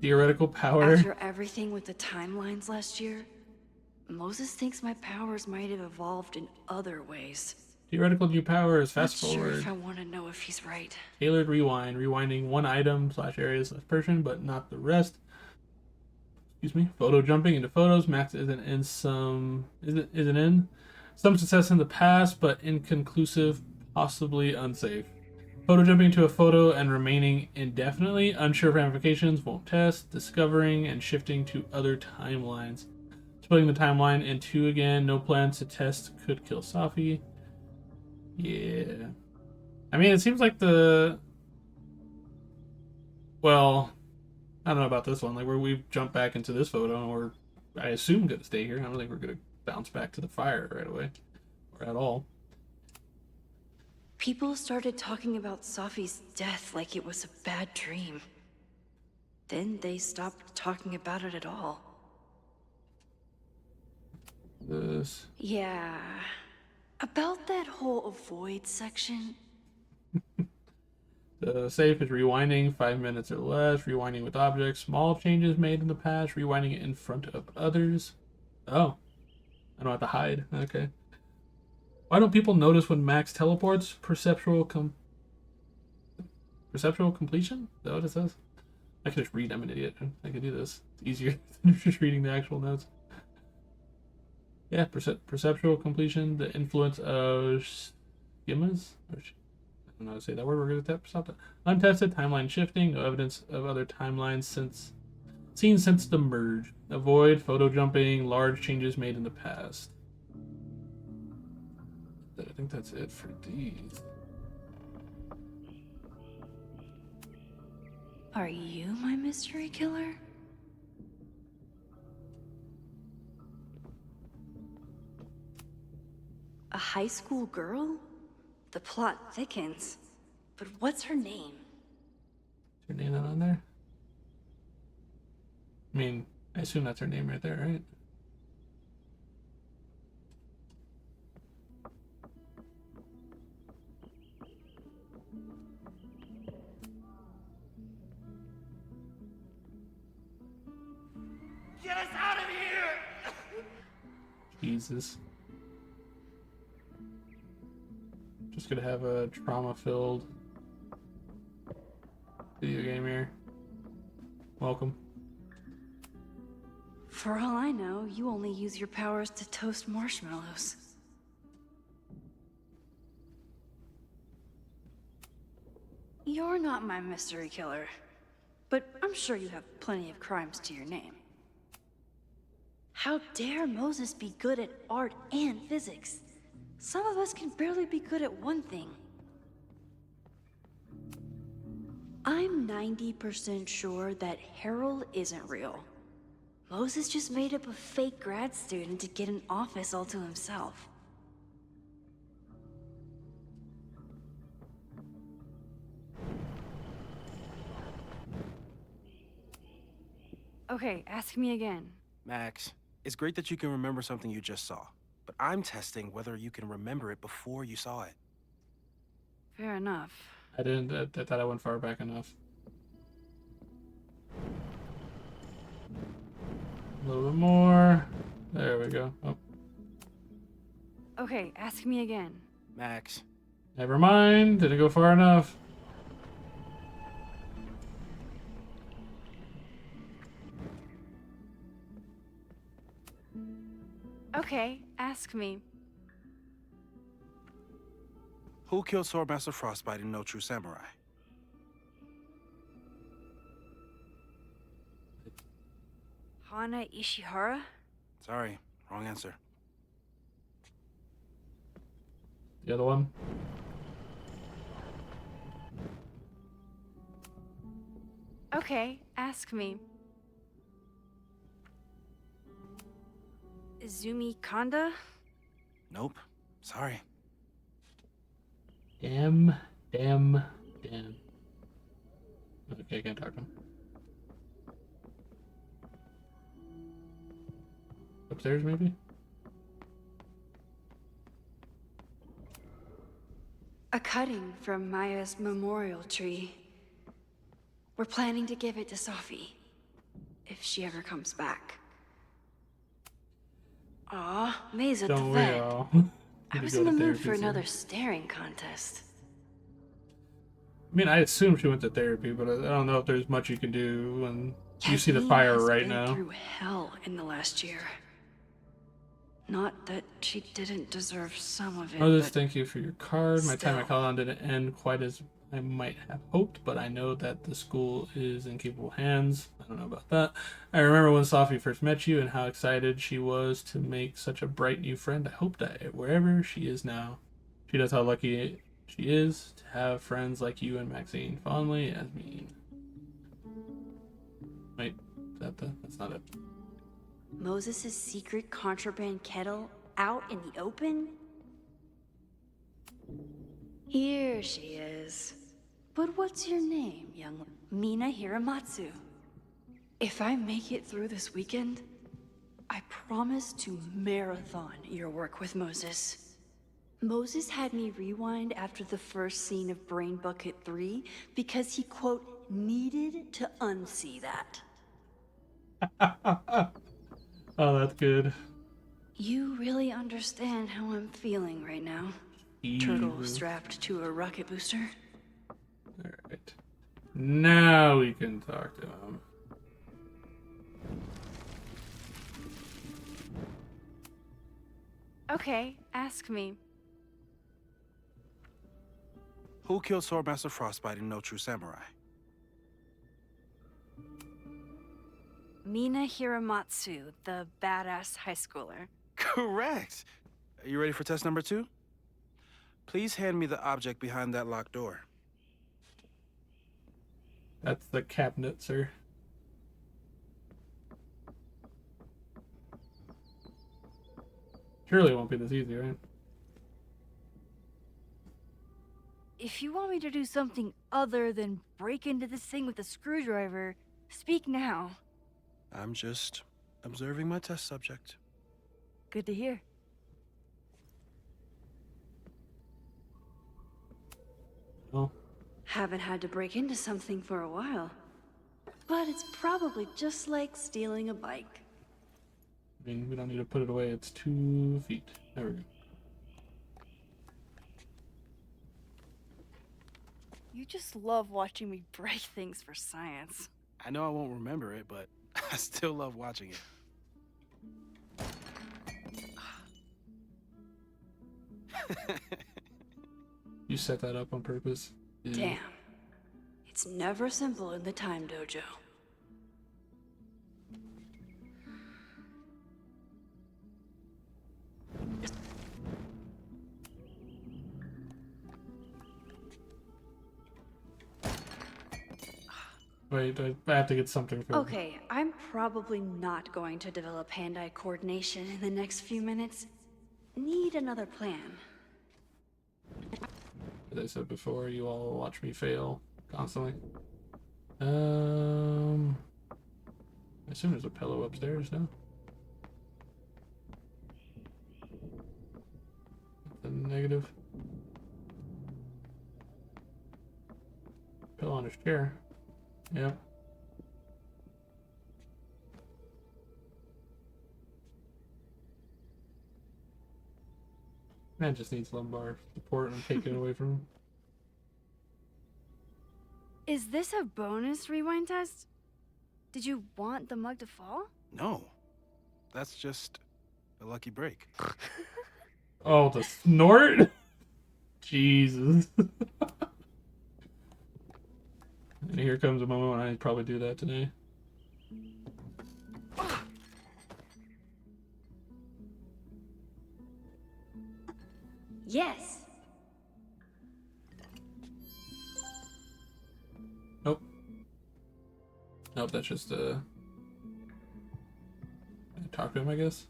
Speaker 2: Theoretical power.
Speaker 15: After everything with the timelines last year, Moses thinks my powers might have evolved in other ways.
Speaker 2: Theoretical new power is fast
Speaker 15: Not sure
Speaker 2: forward.
Speaker 15: if I want to know if he's right.
Speaker 2: Tailored rewind, rewinding one item / area / person, but not the rest. Excuse me. Photo jumping into photos. Max isn't in some success in the past, but inconclusive, possibly unsafe. Photo jumping to a photo and remaining indefinitely. Unsure of ramifications, won't test. Discovering and shifting to other timelines. Splitting the timeline in two again. No plans to test. Could kill Safi. Yeah. I mean, it seems like well, I don't know about this one. Like, where we've jumped back into this photo and we're, I assume, going to stay here. I don't think we're going to bounce back to the fire right away. Or at all.
Speaker 15: People started talking about Safi's death like it was a bad dream. Then they stopped talking about it at all.
Speaker 2: This.
Speaker 15: Yeah. About that whole avoid section.
Speaker 2: The safe is rewinding 5 minutes or less. Rewinding with objects. Small changes made in the past. Rewinding it in front of others. Oh. I don't have to hide. Okay. Why don't people notice when Max teleports? Perceptual completion? Is that what it says? I could just read. I'm an idiot. I could do this. It's easier than just reading the actual notes. Yeah, perceptual completion. The influence of schemas. I don't know how to say that word. We're going to stop that. Untested timeline shifting. No evidence of other timelines seen since the merge. Avoid photo jumping. Large changes made in the past. I think that's it for these.
Speaker 15: Are you my mystery killer? A high school girl? The plot thickens. But what's her name?
Speaker 2: Is her name not on there? I mean, I assume that's her name right there, right?
Speaker 7: Get us out of here!
Speaker 2: Jesus. Just gonna have a trauma-filled video game here. Welcome.
Speaker 15: For all I know, you only use your powers to toast marshmallows. You're not my mystery killer, but I'm sure you have plenty of crimes to your name. How dare Moses be good at art and physics? Some of us can barely be good at one thing. I'm 90% sure that Harold isn't real. Moses just made up a fake grad student to get an office all to himself.
Speaker 10: Okay, ask me again.
Speaker 13: Max, it's great that you can remember something you just saw, but I'm testing whether you can remember it before you saw it.
Speaker 10: Fair enough.
Speaker 2: I didn't. I thought I went far back enough. A little bit more. There we go. Oh.
Speaker 10: Okay, ask me again.
Speaker 13: Max.
Speaker 2: Never mind. Didn't go far enough.
Speaker 10: Okay, ask me.
Speaker 13: Who killed Swordmaster Frostbite in No True Samurai?
Speaker 10: Hana Ishihara?
Speaker 13: Sorry, wrong answer.
Speaker 2: The other one.
Speaker 10: Okay, ask me. Izumi Kanda?
Speaker 13: Nope. Sorry.
Speaker 2: Damn. Okay, I can't talk to him. Upstairs, maybe?
Speaker 10: A cutting from Maya's memorial tree. We're planning to give it to Sophie, if she ever comes back. Aw, May's at the
Speaker 2: Don't we
Speaker 10: vet.
Speaker 2: all?
Speaker 10: I was in the mood for another staring contest.
Speaker 2: I mean, I assume she went to therapy, but I don't know if there's much you can do when you see the fire right now.
Speaker 10: Through hell in the last year. Not that she didn't deserve some of it.
Speaker 2: Moses,
Speaker 10: but
Speaker 2: thank you for your card. My time at
Speaker 10: still.
Speaker 2: Caladon didn't end quite as I might have hoped, but I know that the school is in capable hands. I don't know about that. I remember when Sophie first met you and how excited she was to make such a bright new friend. I hope that wherever she is now, she knows how lucky she is to have friends like you and Maxine. Fondly, Yasmin. Wait, that's not it.
Speaker 15: Moses' secret contraband kettle out in the open? Here she is. But what's your name, young Mina Hiramatsu?
Speaker 10: if I make it through this weekend, I promise to marathon your work with Moses.
Speaker 15: Moses had me rewind after the first scene of Brain Bucket 3 because he, quote, needed to unsee that.
Speaker 2: Oh, that's good.
Speaker 15: You really understand how I'm feeling right now. Turtle strapped to a rocket booster.
Speaker 2: Alright. Now we can talk to him.
Speaker 10: Okay, ask me.
Speaker 13: Who killed Swordmaster Frostbite in No True Samurai?
Speaker 10: Mina Hiramatsu, the badass high schooler.
Speaker 13: Correct! Are you ready for test number 2? Please hand me the object behind that locked door.
Speaker 2: That's the cabinet, sir. Surely it won't be this easy, right?
Speaker 10: If you want me to do something other than break into this thing with a screwdriver, speak now.
Speaker 13: I'm just observing my test subject.
Speaker 10: Good to hear.
Speaker 2: Well,
Speaker 15: Haven't had to break into something for a while. But it's probably just like stealing a bike.
Speaker 2: I mean, we don't need to put it away. It's 2 feet. There we go.
Speaker 10: You just love watching me break things for science.
Speaker 13: I know I won't remember it, but I still love watching it.
Speaker 2: You set that up on purpose. Yeah.
Speaker 15: Damn. It's never simple in the Time Dojo.
Speaker 2: Wait, I have to get something for
Speaker 15: Okay, I'm probably not going to develop hand-eye coordination in the next few minutes. Need another plan.
Speaker 2: As I said before, you all watch me fail constantly. I assume there's a pillow upstairs now. The negative. Pillow on his chair. Yep. Man just needs lumbar support and take it away from him.
Speaker 10: Is this a bonus rewind test? Did you want the mug to fall?
Speaker 13: No. That's just a lucky break.
Speaker 2: Oh, the snort? Jesus. And here comes a moment when I probably do that today.
Speaker 15: Yes.
Speaker 2: Nope. Nope, that's just talk to him, I guess.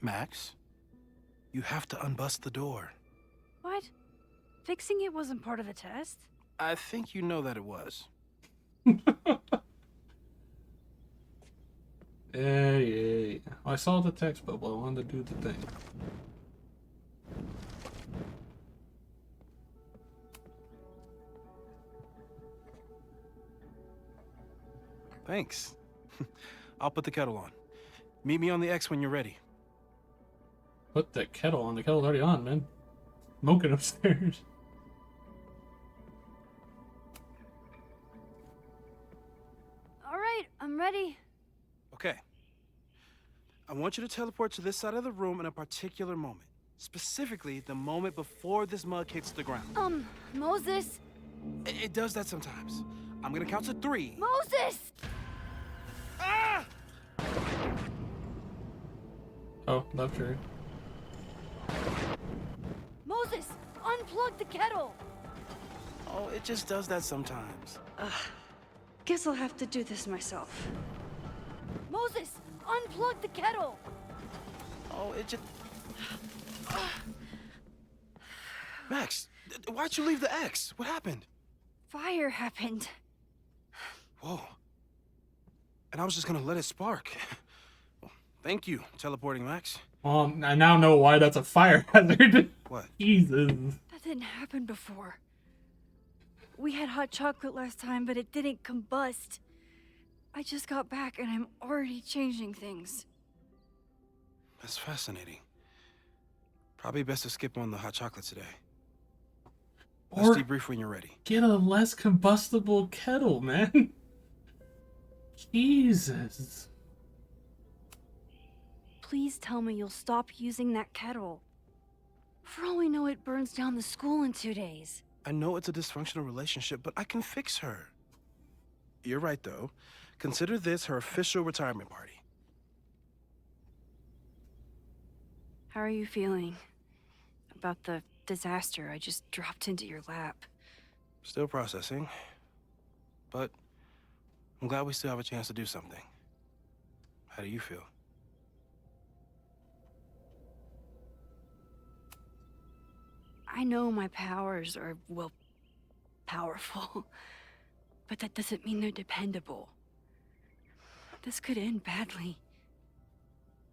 Speaker 13: Max, you have to unbust the door.
Speaker 10: What? Fixing it wasn't part of the test?
Speaker 13: I think you know that it was.
Speaker 2: Yeah. I saw the text bubble. I wanted to do the thing.
Speaker 13: Thanks. I'll put the kettle on. Meet me on the X when you're ready.
Speaker 2: Put the kettle on. The kettle's already on, man. Smoking upstairs.
Speaker 15: All right, I'm ready.
Speaker 13: Okay. I want you to teleport to this side of the room in a particular moment. Specifically, the moment before this mug hits the ground.
Speaker 15: Moses?
Speaker 13: It does that sometimes. I'm gonna count to 3.
Speaker 15: Moses!
Speaker 13: Ah!
Speaker 2: Oh, left her.
Speaker 15: Moses, unplug the kettle!
Speaker 13: Oh, it just does that sometimes.
Speaker 15: Guess I'll have to do this myself. Moses, unplug the kettle!
Speaker 13: Oh, it just... Max, why'd you leave the X? What happened?
Speaker 15: Fire happened.
Speaker 13: Whoa. And I was just gonna let it spark. Well, thank you, teleporting Max.
Speaker 2: I now know why that's a fire hazard.
Speaker 13: What?
Speaker 2: Jesus.
Speaker 15: That didn't happen before. We had hot chocolate last time, but it didn't combust. I just got back and I'm already changing things.
Speaker 13: That's fascinating. Probably best to skip on the hot chocolate today. Let's
Speaker 2: Or
Speaker 13: debrief when you're ready.
Speaker 2: get a less combustible kettle, man. Jesus.
Speaker 15: Please tell me you'll stop using that kettle. For all we know, it burns down the school in 2 days.
Speaker 13: I know it's a dysfunctional relationship, but I can fix her. You're right, though. Consider this her official retirement party.
Speaker 15: How are you feeling about the disaster I just dropped into your lap?
Speaker 13: Still processing. But I'm glad we still have a chance to do something. How do you feel?
Speaker 15: I know my powers are, well, powerful. But that doesn't mean they're dependable. This could end badly.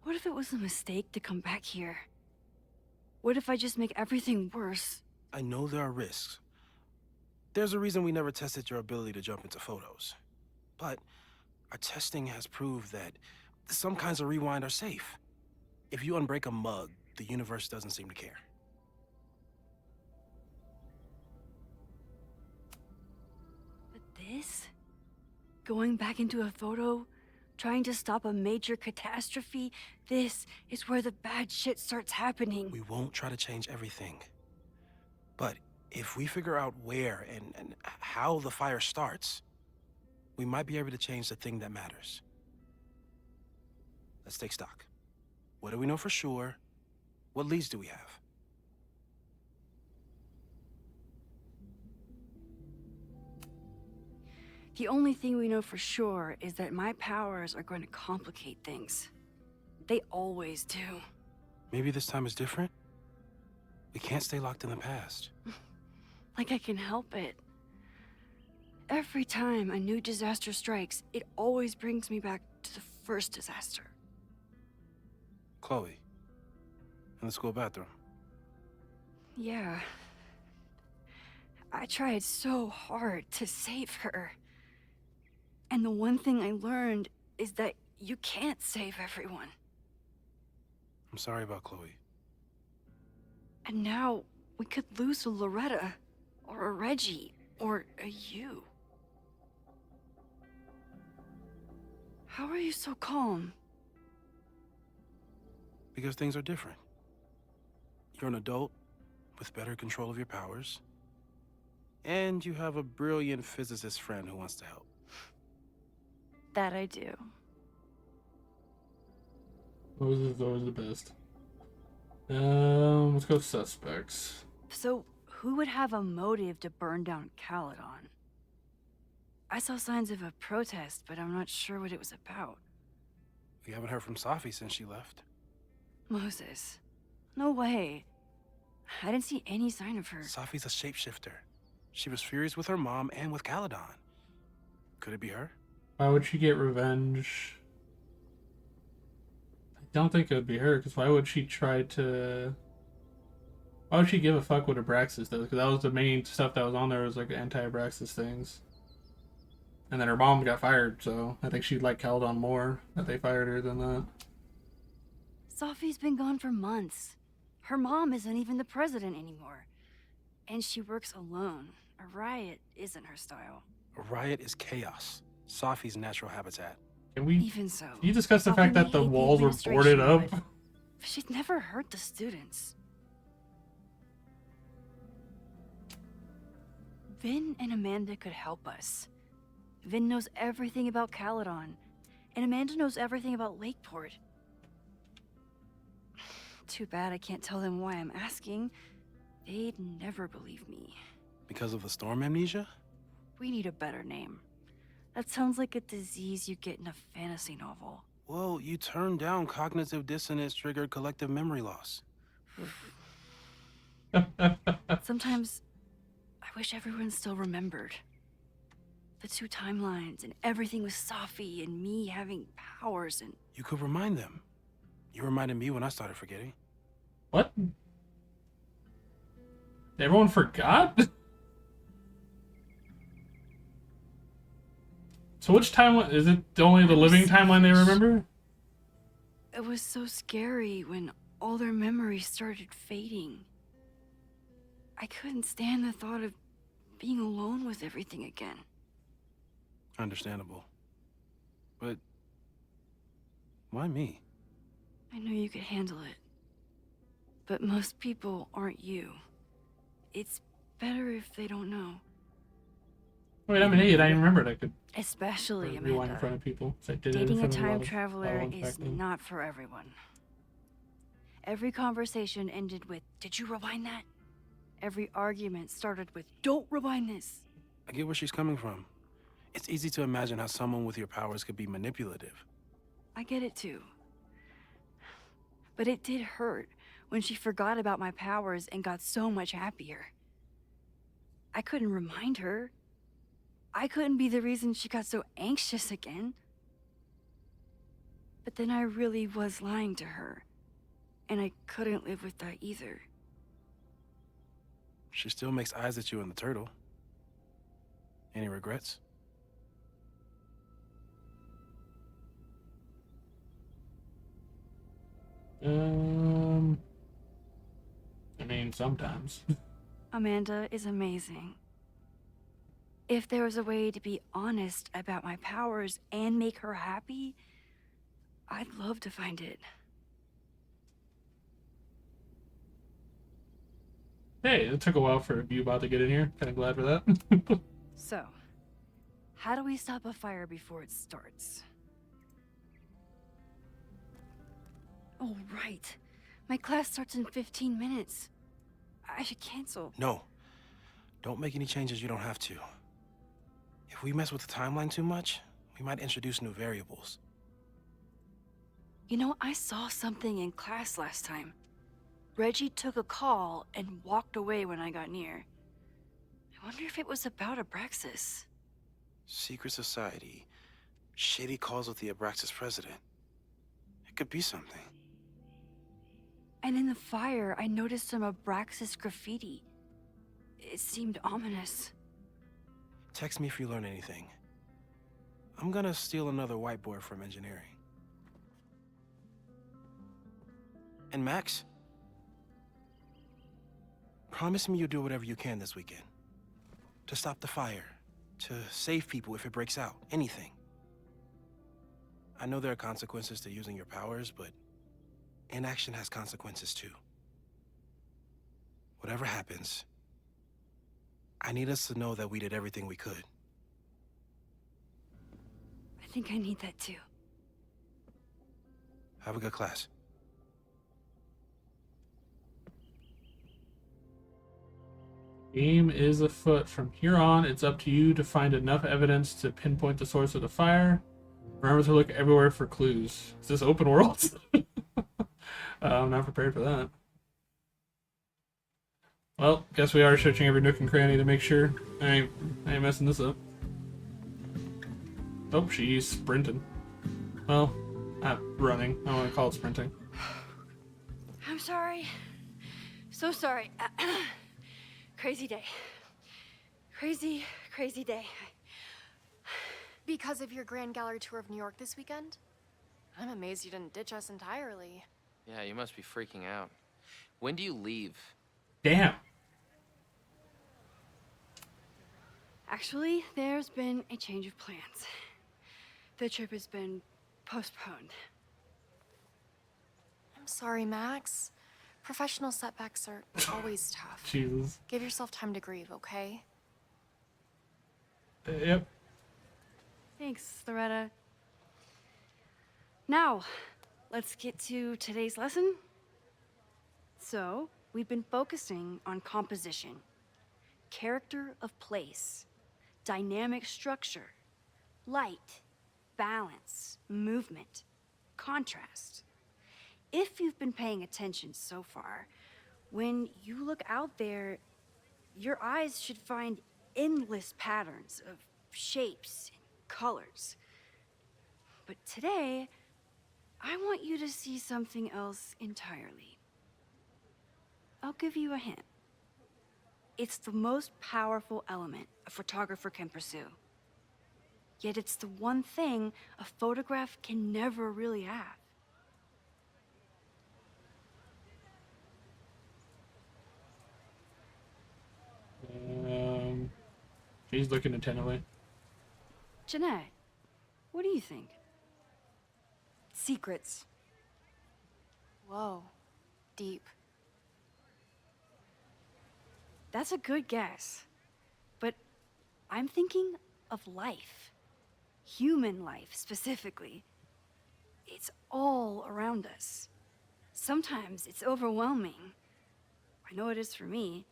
Speaker 15: What if it was a mistake to come back here? What if I just make everything worse?
Speaker 13: I know there are risks. There's a reason we never tested your ability to jump into photos. But our testing has proved that some kinds of rewind are safe. If you unbreak a mug, the universe doesn't seem to care.
Speaker 15: But this? Going back into a photo? Trying to stop a major catastrophe? This is where the bad shit starts happening.
Speaker 13: We won't try to change everything. But if we figure out where and how the fire starts, we might be able to change the thing that matters. Let's take stock. What do we know for sure? What leads do we have?
Speaker 15: The only thing we know for sure is that my powers are going to complicate things. They always do.
Speaker 13: Maybe this time is different? We can't stay locked in the past.
Speaker 15: Like I can help it. Every time a new disaster strikes, it always brings me back to the first disaster.
Speaker 13: Chloe, in the school bathroom.
Speaker 15: Yeah. I tried so hard to save her. And the one thing I learned is that you can't save everyone.
Speaker 13: I'm sorry about Chloe.
Speaker 15: And now we could lose a Loretta, or a Reggie, or a you. How are you so calm?
Speaker 13: Because things are different. You're an adult with better control of your powers. And you have a brilliant physicist friend who wants to help.
Speaker 15: That I do.
Speaker 2: Moses is always the best. Let's go suspects.
Speaker 15: So, who would have a motive to burn down Caledon? I saw signs of a protest, but I'm not sure what it was about.
Speaker 13: We haven't heard from Safi since she left.
Speaker 15: Moses. No way. I didn't see any sign of her.
Speaker 13: Safi's a shapeshifter. She was furious with her mom and with Caledon. Could it be her?
Speaker 2: Why would she get revenge? I don't think it would be her, because why would she try to... Why would she give a fuck what Abraxas does? Because that was the main stuff that was on there, was like anti-Abraxas things. And then her mom got fired, so I think she'd like Caledon more that they fired her than that.
Speaker 10: Sophie's been gone for months. Her mom isn't even the president anymore. And she works alone. A riot isn't her style.
Speaker 13: A riot is chaos. Sophie's natural habitat.
Speaker 2: Can we...
Speaker 10: Even so,
Speaker 2: Can you discuss the
Speaker 10: Sophie
Speaker 2: fact
Speaker 10: may
Speaker 2: that the
Speaker 10: hate
Speaker 2: walls were boarded
Speaker 10: administration,
Speaker 2: up?
Speaker 10: but she'd never hurt the students. Vin and Amanda could help us. Vin knows everything about Caledon, and Amanda knows everything about Lakeport. Too bad I can't tell them why I'm asking. They'd never believe me.
Speaker 13: Because of the storm amnesia?
Speaker 10: We need a better name. That sounds like a disease you get in a fantasy novel.
Speaker 13: Well, you turned down cognitive dissonance triggered collective memory loss.
Speaker 10: Sometimes I wish everyone still remembered. The two timelines and everything with Sophie and me having powers and...
Speaker 13: You could remind them. You reminded me when I started forgetting.
Speaker 2: What? Everyone forgot? So which timeline? Is it only the living timeline they remember?
Speaker 10: It was so scary when all their memories started fading. I couldn't stand the thought of being alone with everything again.
Speaker 13: Understandable. But why me?
Speaker 10: I know you could handle it. But most people aren't you. It's better if they don't know.
Speaker 2: Wait, I'm an idiot. I didn't remember I could
Speaker 10: Especially
Speaker 2: rewind in front
Speaker 10: Amanda.
Speaker 2: of people. So I did it in
Speaker 10: Dating a
Speaker 2: front of
Speaker 10: time
Speaker 2: lot of
Speaker 10: traveler
Speaker 2: ones
Speaker 10: is
Speaker 2: back then.
Speaker 10: not for everyone. Every conversation ended with, "Did you rewind that?" Every argument started with, "Don't rewind this."
Speaker 13: I get where she's coming from. It's easy to imagine how someone with your powers could be manipulative.
Speaker 10: I get it too. But it did hurt when she forgot about my powers and got so much happier. I couldn't remind her. I couldn't be the reason she got so anxious again. But then I really was lying to her, and I couldn't live with that either.
Speaker 13: She still makes eyes at you and the turtle. Any regrets?
Speaker 2: I mean, sometimes.
Speaker 10: Amanda is amazing. If there was a way to be honest about my powers and make her happy, I'd love to find it.
Speaker 2: Hey, it took a while for you about to get in here. Kind of glad for that.
Speaker 10: So, how do we stop a fire before it starts? Oh, right. My class starts in 15 minutes. I should cancel.
Speaker 13: No. Don't make any changes you don't have to. If we mess with the timeline too much, we might introduce new variables.
Speaker 10: You know, I saw something in class last time. Reggie took a call and walked away when I got near. I wonder if it was about Abraxas.
Speaker 13: Secret society. Shady calls with the Abraxas president. It could be something.
Speaker 10: And in the fire, I noticed some Abraxas graffiti. It seemed ominous.
Speaker 13: Text me if you learn anything. I'm gonna steal another whiteboard from engineering. And Max? Promise me you'll do whatever you can this weekend. To stop the fire. To save people if it breaks out. Anything. I know there are consequences to using your powers, but inaction has consequences too. Whatever happens, I need us to know that we did everything we could.
Speaker 10: I think I need that too.
Speaker 13: Have a good class.
Speaker 2: Game is afoot. From here on, it's up to you to find enough evidence to pinpoint the source of the fire. Remember to look everywhere for clues. Is this open world? I'm not prepared for that. Well, guess we are searching every nook and cranny to make sure I ain't messing this up. Oh, she's sprinting. Well, not running. I don't want to call it sprinting.
Speaker 10: I'm sorry. So sorry. Crazy day. Crazy, crazy day.
Speaker 11: Because of your Grand Gallery tour of New York this weekend? I'm amazed you didn't ditch us entirely.
Speaker 16: Yeah, you must be freaking out. When do you leave?
Speaker 2: Damn.
Speaker 10: Actually, there's been a change of plans. The trip has been postponed.
Speaker 11: I'm sorry, Max. Professional setbacks are always tough.
Speaker 2: Jesus.
Speaker 11: Give yourself time to grieve, okay?
Speaker 2: Yep.
Speaker 10: Thanks, Loretta. Now, let's get to today's lesson. So, we've been focusing on composition, character of place, dynamic structure, light, balance, movement, contrast. If you've been paying attention so far, when you look out there, your eyes should find endless patterns of shapes and colors. But today, I want you to see something else entirely. I'll give you a hint. It's the most powerful element a photographer can pursue. Yet it's the one thing a photograph can never really have.
Speaker 2: She's looking attentively.
Speaker 10: Jeanette, what do you think? Secrets.
Speaker 11: Whoa. Deep.
Speaker 10: That's a good guess. But I'm thinking of life. Human life, specifically. It's all around us. Sometimes it's overwhelming. I know it is for me.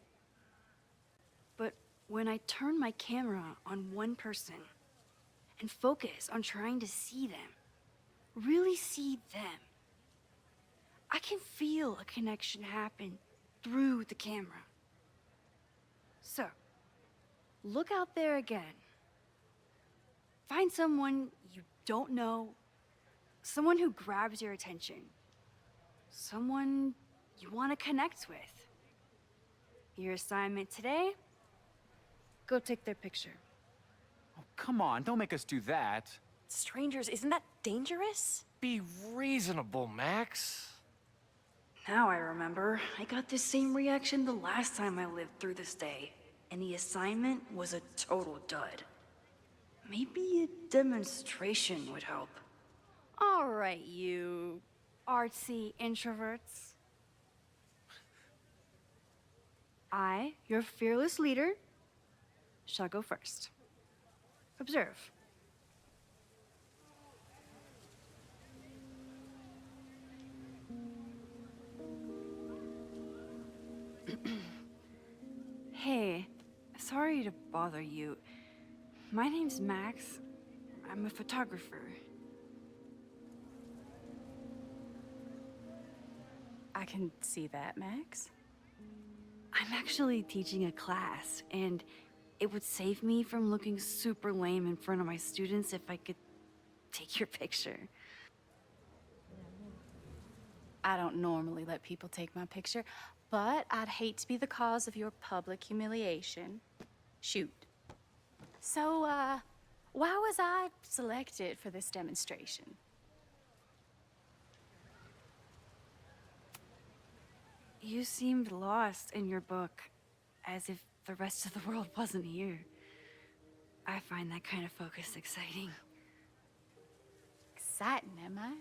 Speaker 10: But when I turn my camera on one person and focus on trying to see them, really see them, I can feel a connection happen through the camera. So, look out there again. Find someone you don't know, someone who grabs your attention, someone you want to connect with. Your assignment today? Go take their picture.
Speaker 7: Oh, come on, don't make us do that.
Speaker 11: Strangers, isn't that dangerous?
Speaker 7: Be reasonable, Max.
Speaker 10: Now I remember. I got the same reaction the last time I lived through this day, and the assignment was a total dud. Maybe a demonstration would help. All right, you artsy introverts. I, your fearless leader, shall go first. Observe. Hey, sorry to bother you. My name's Max. I'm a photographer.
Speaker 4: I can see that, Max.
Speaker 10: I'm actually teaching a class, and it would save me from looking super lame in front of my students if I could take your picture.
Speaker 4: I don't normally let people take my picture, but I'd hate to be the cause of your public humiliation. Shoot. So, why was I selected for this demonstration?
Speaker 10: You seemed lost in your book, as if the rest of the world wasn't here. I find that kind of focus exciting.
Speaker 4: Exciting, am I?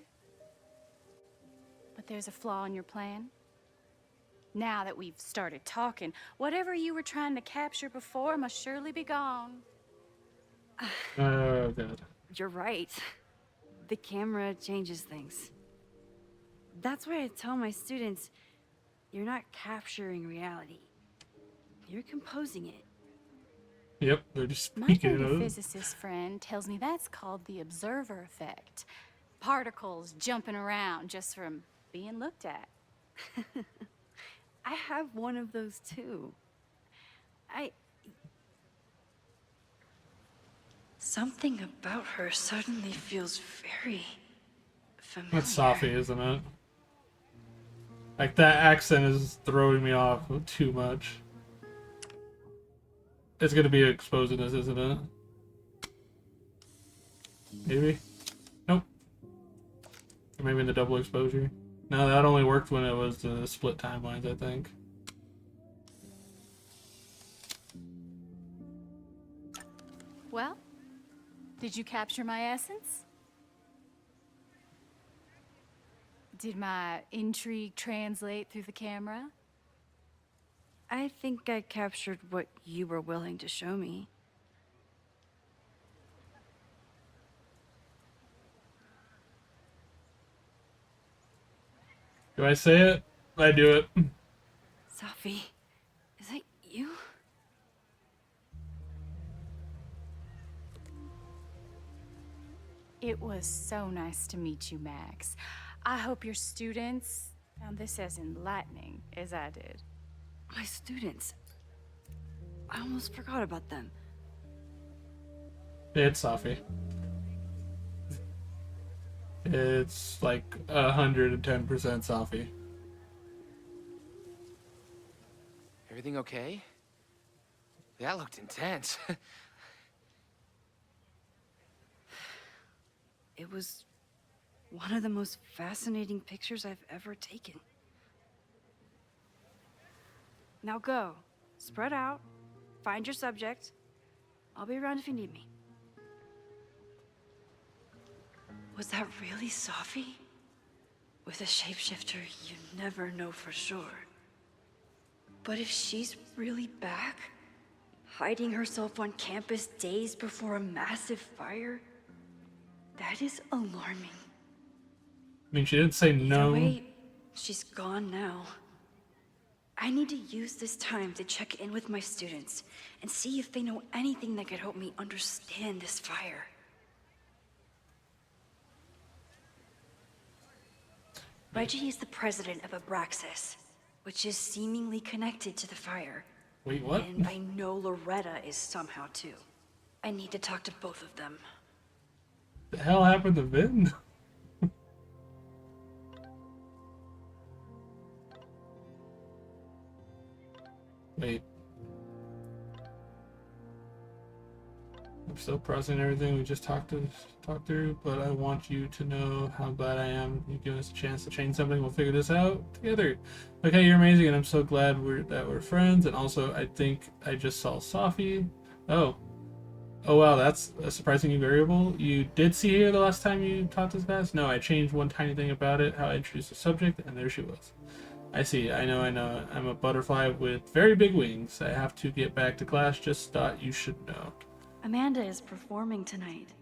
Speaker 4: But there's a flaw in your plan. Now that we've started talking, whatever you were trying to capture before must surely be gone.
Speaker 2: Oh, God.
Speaker 10: You're right. The camera changes things. That's why I tell my students, you're not capturing reality. You're composing it.
Speaker 2: Yep, they're just
Speaker 4: My
Speaker 2: speaking it
Speaker 4: nerdy
Speaker 2: out.
Speaker 4: physicist friend tells me that's called the observer effect. Particles jumping around just from being looked at.
Speaker 10: I have one of those too.
Speaker 15: Something about her suddenly feels very familiar.
Speaker 2: That's Safi, isn't it? Like, that accent is throwing me off too much. It's gonna be exposing this, isn't it? Maybe? Nope. Or maybe in the double exposure. No, that only worked when it was the split timelines, I think.
Speaker 17: Well, did you capture my essence? Did my intrigue translate through the camera?
Speaker 10: I think I captured what you were willing to show me.
Speaker 2: Do I say it? I do it.
Speaker 10: Safi, is that you?
Speaker 17: It was so nice to meet you, Max. I hope your students found this as enlightening as I did.
Speaker 10: My students. I almost forgot about them.
Speaker 2: It's Safi. It's like 110% Safi.
Speaker 16: Everything okay? That looked intense.
Speaker 10: It was one of the most fascinating pictures I've ever taken. Now go. Spread out. Find your subject. I'll be around if you need me. Was that really Safi? With a shapeshifter, you never know for sure. But if she's really back, hiding herself on campus days before a massive fire, that is alarming.
Speaker 2: I mean, she didn't say no.
Speaker 10: Wait, she's gone now. I need to use this time to check in with my students and see if they know anything that could help me understand this fire. Reggie is the president of Abraxas, which is seemingly connected to the fire.
Speaker 2: Wait, what?
Speaker 10: And I know Loretta is somehow too. I need to talk to both of them.
Speaker 2: The hell happened to Vin? Wait. I'm still processing everything we just talked through, but I want you to know how glad I am you've given us a chance to change something. We'll figure this out together. Okay, you're amazing, and I'm so glad we're friends. And also, I think I just saw Safi. Oh wow, that's a surprising new variable. You did see her the last time you taught this class? No, I changed one tiny thing about it, how I introduced the subject, and there she was. I see, I know. I'm a butterfly with very big wings. I have to get back to class, just thought you should know.
Speaker 10: Amanda is performing tonight.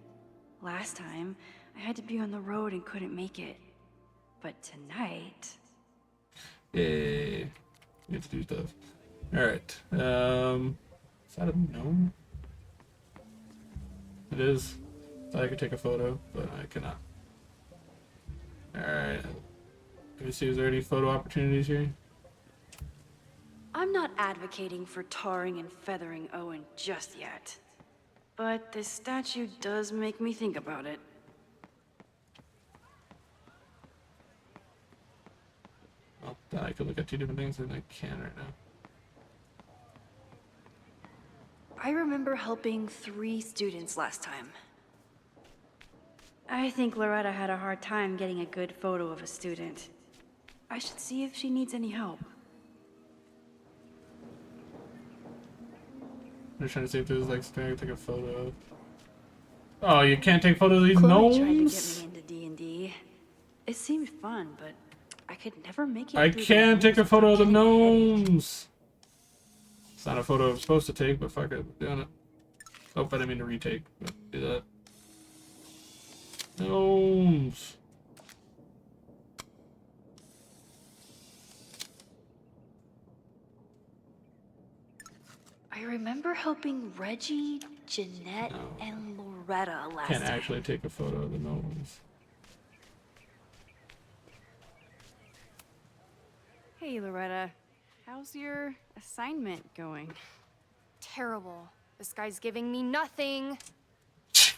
Speaker 10: Last time, I had to be on the road and couldn't make it. But tonight...
Speaker 2: Yay. We get to do stuff. Alright. Is that a gnome? It is. Thought I could take a photo, but I cannot. Alright. Let me see, is there any photo opportunities here?
Speaker 10: I'm not advocating for tarring and feathering Owen just yet. But this statue does make me think about it.
Speaker 2: Well, then I could look at two different things and I can right now.
Speaker 10: I remember helping 3 students last time. I think Loretta had a hard time getting a good photo of a student. I should see if she needs any help.
Speaker 2: I'm just trying to see if there's like something I can take a photo of. Oh, you can't take photos of these
Speaker 10: Chloe
Speaker 2: gnomes?
Speaker 10: tried to get me into D&D. It seemed fun, but I could never make it.
Speaker 2: I can't take a photo of the gnomes! It's not a photo I'm supposed to take, but fuck it, I'm doing it. Oh, but I didn't mean to retake. But do that. Gnomes!
Speaker 10: I remember helping Reggie, Jeanette, and Loretta last
Speaker 2: Can't
Speaker 10: time.
Speaker 2: actually take a photo of the gnomes.
Speaker 10: Hey, Loretta. How's your assignment going?
Speaker 4: Terrible. This guy's giving me nothing.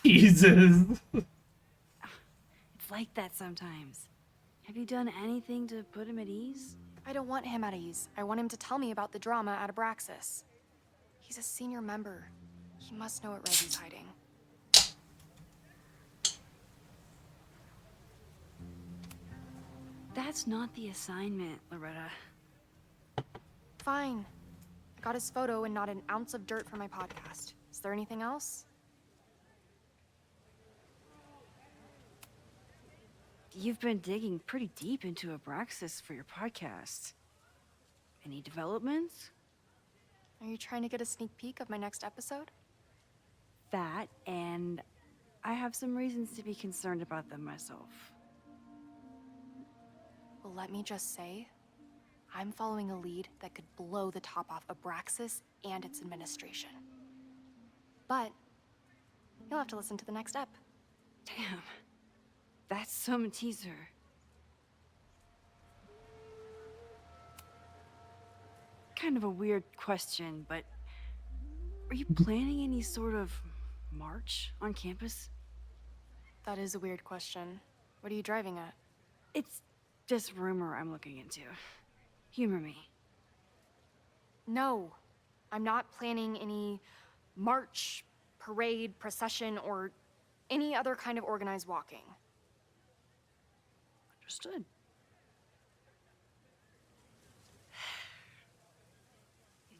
Speaker 2: Jesus.
Speaker 10: It's like that sometimes. Have you done anything to put him at ease?
Speaker 4: I don't want him at ease. I want him to tell me about the drama at Abraxas. He's a senior member. He must know what Reggie's hiding.
Speaker 10: That's not the assignment, Loretta.
Speaker 4: Fine. I got his photo and not an ounce of dirt for my podcast. Is there anything else?
Speaker 10: You've been digging pretty deep into Abraxas for your podcast. Any developments?
Speaker 4: Are you trying to get a sneak peek of my next episode?
Speaker 10: That, and I have some reasons to be concerned about them myself.
Speaker 4: Well, let me just say, I'm following a lead that could blow the top off Abraxas and its administration. But you'll have to listen to the next ep.
Speaker 10: Damn. That's some teaser. Kind of a weird question, but are you planning any sort of march on campus?
Speaker 4: That is a weird question. What are you driving at?
Speaker 10: It's just rumor I'm looking into. Humor me.
Speaker 4: No, I'm not planning any march, parade, procession, or any other kind of organized walking.
Speaker 10: Understood.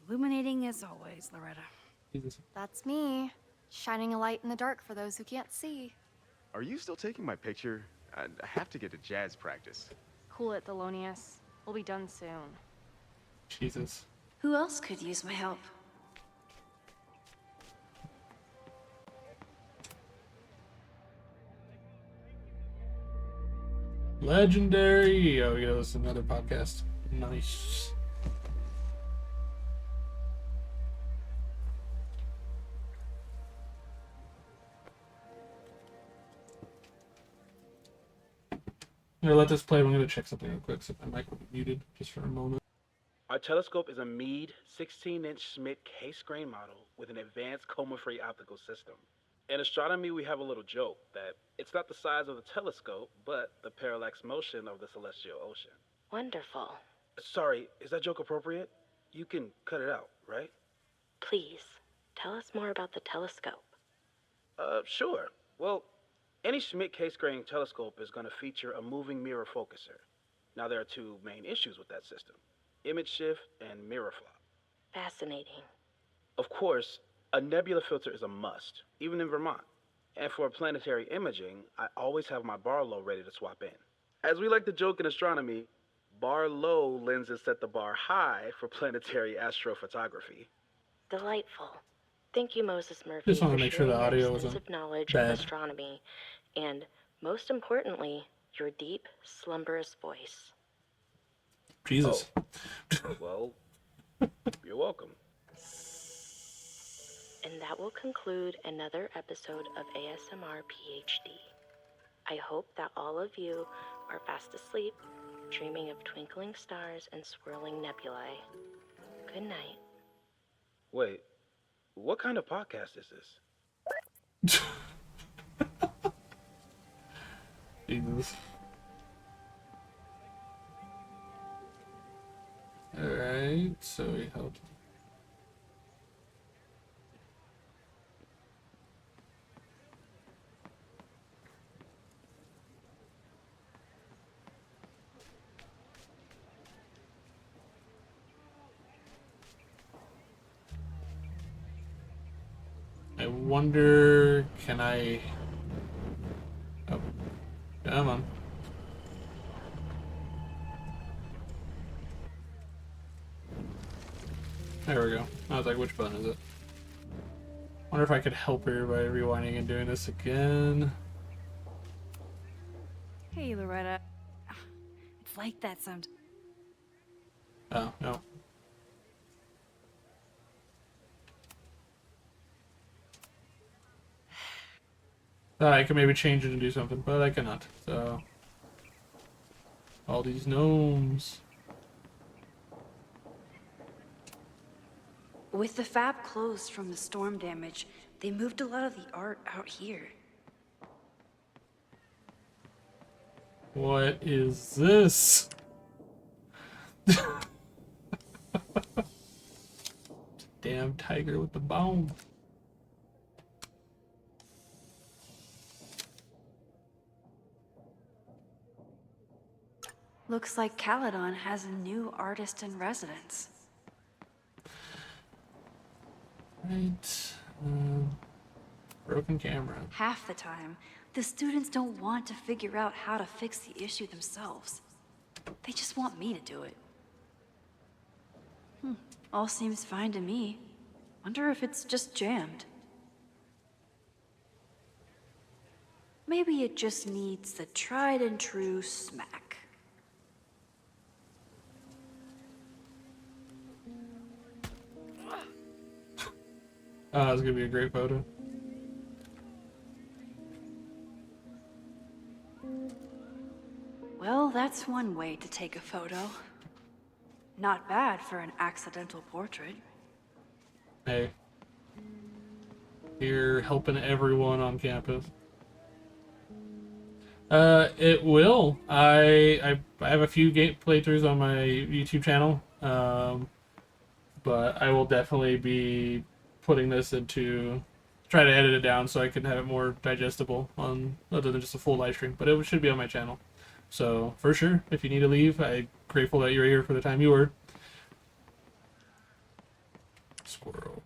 Speaker 10: Illuminating as always, Loretta.
Speaker 4: That's me, shining a light in the dark for those who can't see.
Speaker 18: Are you still taking my picture? I have to get to jazz practice.
Speaker 4: Cool it, Thelonious. We'll be done soon.
Speaker 2: Jesus.
Speaker 15: Who else could use my help?
Speaker 2: Legendary. Oh, we gotta listen to another podcast. Nice. I'm gonna let this play. I'm gonna check something real quick so my mic will be muted just for a moment.
Speaker 13: Our telescope is a Meade 16-inch Schmidt case-grain model with an advanced coma-free optical system. In astronomy, we have a little joke that it's not the size of the telescope, but the parallax motion of the celestial ocean.
Speaker 11: Wonderful.
Speaker 13: Sorry, is that joke appropriate? You can cut it out, right?
Speaker 11: Please, tell us more about the telescope.
Speaker 13: Sure. Well, any Schmidt case-grain telescope is going to feature a moving mirror focuser. Now, there are two main issues with that system: image shift and mirror flop.
Speaker 11: Fascinating.
Speaker 13: Of course, a nebula filter is a must, even in Vermont. And for planetary imaging, I always have my bar low ready to swap in. As we like to joke in astronomy, bar low lenses set the bar high for planetary astrophotography.
Speaker 11: Delightful. Thank you, Moses Murphy,
Speaker 2: Just want
Speaker 11: for
Speaker 2: to make sure the
Speaker 11: sharing
Speaker 2: audio
Speaker 11: your
Speaker 2: wasn't
Speaker 11: extensive knowledge
Speaker 2: bad.
Speaker 11: of astronomy, and most importantly, your deep, slumberous voice.
Speaker 2: Jesus.
Speaker 13: Well, you're welcome.
Speaker 11: And that will conclude another episode of ASMR PhD. I hope that all of you are fast asleep, dreaming of twinkling stars and swirling nebulae. Good night.
Speaker 13: Wait, what kind of podcast is this?
Speaker 2: Jesus. Alright, so we helped. I wonder, can I... Oh, come on. There we go. I was like, which button is it? Wonder if I could help her by rewinding and doing this again.
Speaker 10: Hey, Loretta. It's like that sometimes.
Speaker 2: Oh, no. I could maybe change it and do something, but I cannot. So, all these gnomes.
Speaker 14: With the fab closed from the storm damage, They moved a lot of the art out here.
Speaker 2: What is this? Damn tiger with the bone.
Speaker 14: Looks like Caledon has a new artist in residence.
Speaker 2: Right. Broken camera.
Speaker 14: Half the time, the students don't want to figure out how to fix the issue themselves. They just want me to do it. All seems fine to me. Wonder if it's just jammed. Maybe it just needs the tried and true smack.
Speaker 2: Oh, that's gonna be a great photo.
Speaker 14: Well, that's one way to take a photo. Not bad for an accidental portrait.
Speaker 2: Hey. You're helping everyone on campus. It will. I have a few game playthroughs on my YouTube channel. But I will definitely be putting this into, try to edit it down so I can have it more digestible on other than just a full live stream. But it should be on my channel. So for sure, if you need to leave, I'm grateful that you're here for the time you were. Squirrel.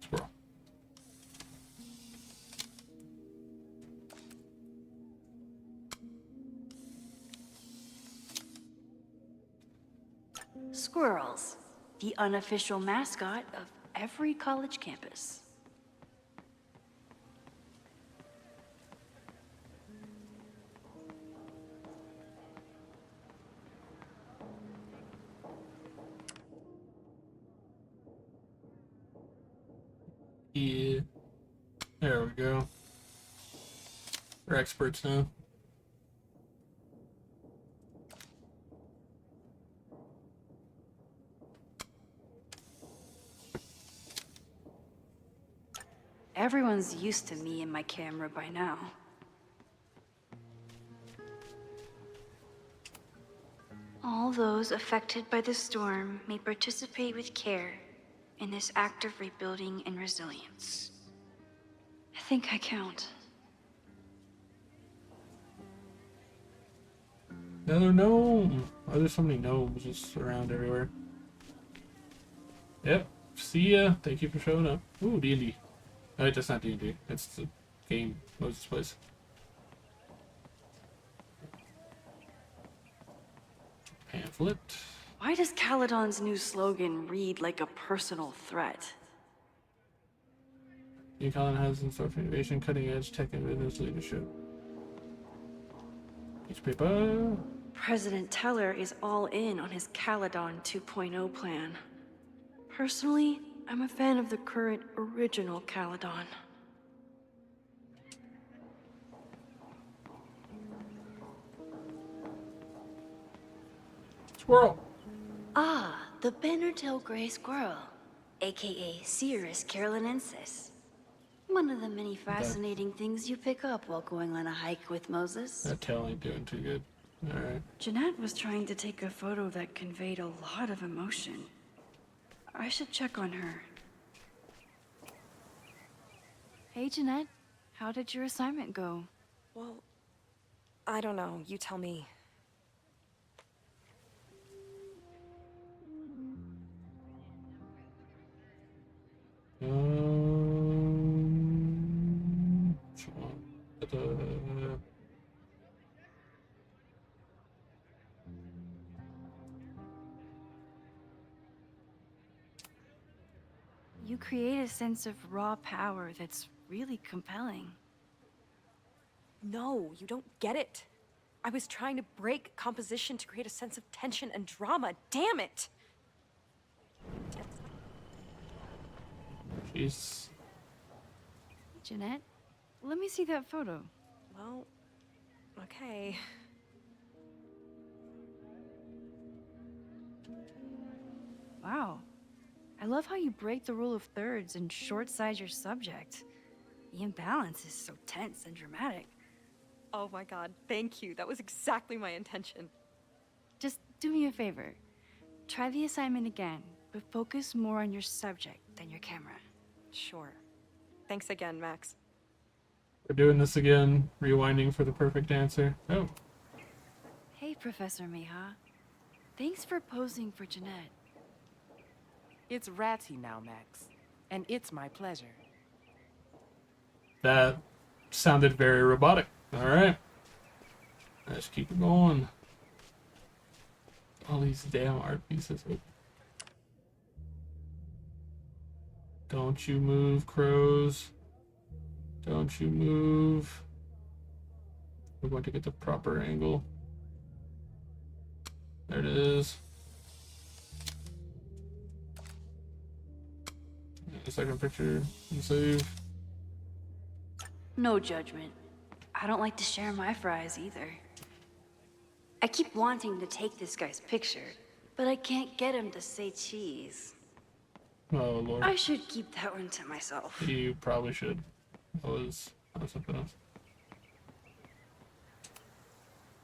Speaker 2: Squirrel.
Speaker 14: Squirrels, the unofficial mascot of every college campus.
Speaker 2: Yeah. There we go. We're experts now.
Speaker 14: Everyone's used to me and my camera by now. All those affected by the storm may participate with care in this act of rebuilding and resilience. I think I count.
Speaker 2: Another gnome. Oh, there's so many gnomes just around everywhere. Yep. See ya. Thank you for showing up. Ooh, D&D. Oh, wait, that's not D&D. That's the game Moses plays. Pamphlet.
Speaker 14: Why does Caledon's new slogan read like a personal threat?
Speaker 2: New Caledon has in store for innovation, cutting edge tech and business leadership. Piece of paper.
Speaker 14: President Teller is all in on his Caledon 2.0 plan. Personally, I'm a fan of the current original Caledon.
Speaker 2: Squirrel.
Speaker 14: Ah, the Bannertail Gray Squirrel, aka Cirrus carolinensis. One of the many fascinating things you pick up while going on a hike with Moses.
Speaker 2: That tail ain't doing too good. Alright.
Speaker 14: Jeanette was trying to take a photo that conveyed a lot of emotion. I should check on her.
Speaker 4: Hey, Jeanette. How did your assignment go?
Speaker 19: Well, I don't know. You tell me.
Speaker 10: You create a sense of raw power that's really compelling.
Speaker 19: No, you don't get it. I was trying to break composition to create a sense of tension and drama. Damn it!
Speaker 2: Jeez.
Speaker 10: Jeanette, let me see that photo.
Speaker 19: Well, okay.
Speaker 10: Wow. I love how you break the rule of thirds and short-size your subject. The imbalance is so tense and dramatic.
Speaker 19: Oh my god, thank you. That was exactly my intention.
Speaker 10: Just do me a favor. Try the assignment again, but focus more on your subject than your camera.
Speaker 19: Sure. Thanks again, Max.
Speaker 2: We're doing this again, rewinding for the perfect answer. Oh.
Speaker 10: Hey, Professor Miha. Thanks for posing for Jeanette.
Speaker 20: It's Ratty now, Max. And it's my pleasure.
Speaker 2: That sounded very robotic. Alright. Let's keep it going. All these damn art pieces. Don't you move, crows. Don't you move. We're going to get the proper angle. There it is. The second picture and save.
Speaker 14: No judgment. I don't like to share my fries either. I keep wanting to take this guy's picture, but I can't get him to say cheese.
Speaker 2: Oh lord.
Speaker 14: I should keep that one to myself.
Speaker 2: You probably should. That was something else.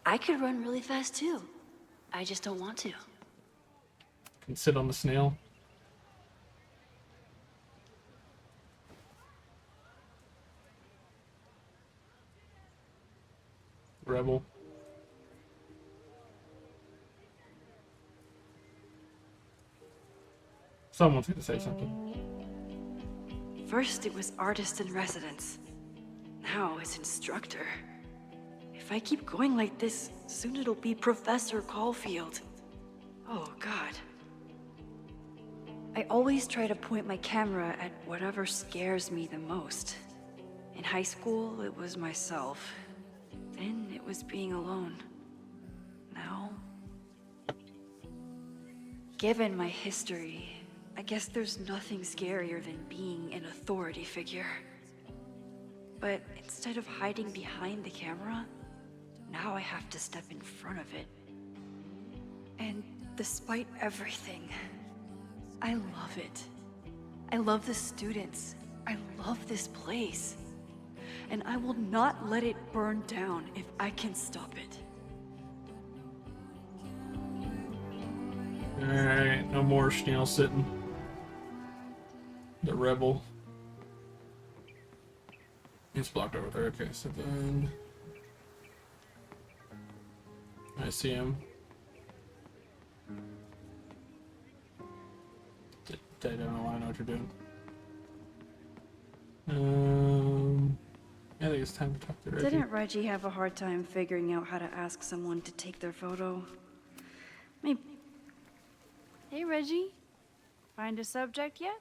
Speaker 14: I could run really fast too. I just don't want to.
Speaker 2: Can sit on the snail. Rebel. Someone's gonna say something.
Speaker 14: First it was artist in residence. Now it's instructor. If I keep going like this, soon it'll be Professor Caulfield. Oh God. I always try to point my camera at whatever scares me the most. In high school, it was myself. Then it was being alone. Now, given my history, I guess there's nothing scarier than being an authority figure. But instead of hiding behind the camera, now I have to step in front of it. And despite everything, I love it. I love the students. I love this place. And I will not let it burn down if I can stop it.
Speaker 2: Alright, no more snail sitting. The rebel. It's blocked over there. Okay, so then I see him. I don't know why I know what you're doing. I think it's time to talk to Reggie.
Speaker 10: Didn't Reggie have a hard time figuring out how to ask someone to take their photo? Maybe. Hey, Reggie. Find a subject yet?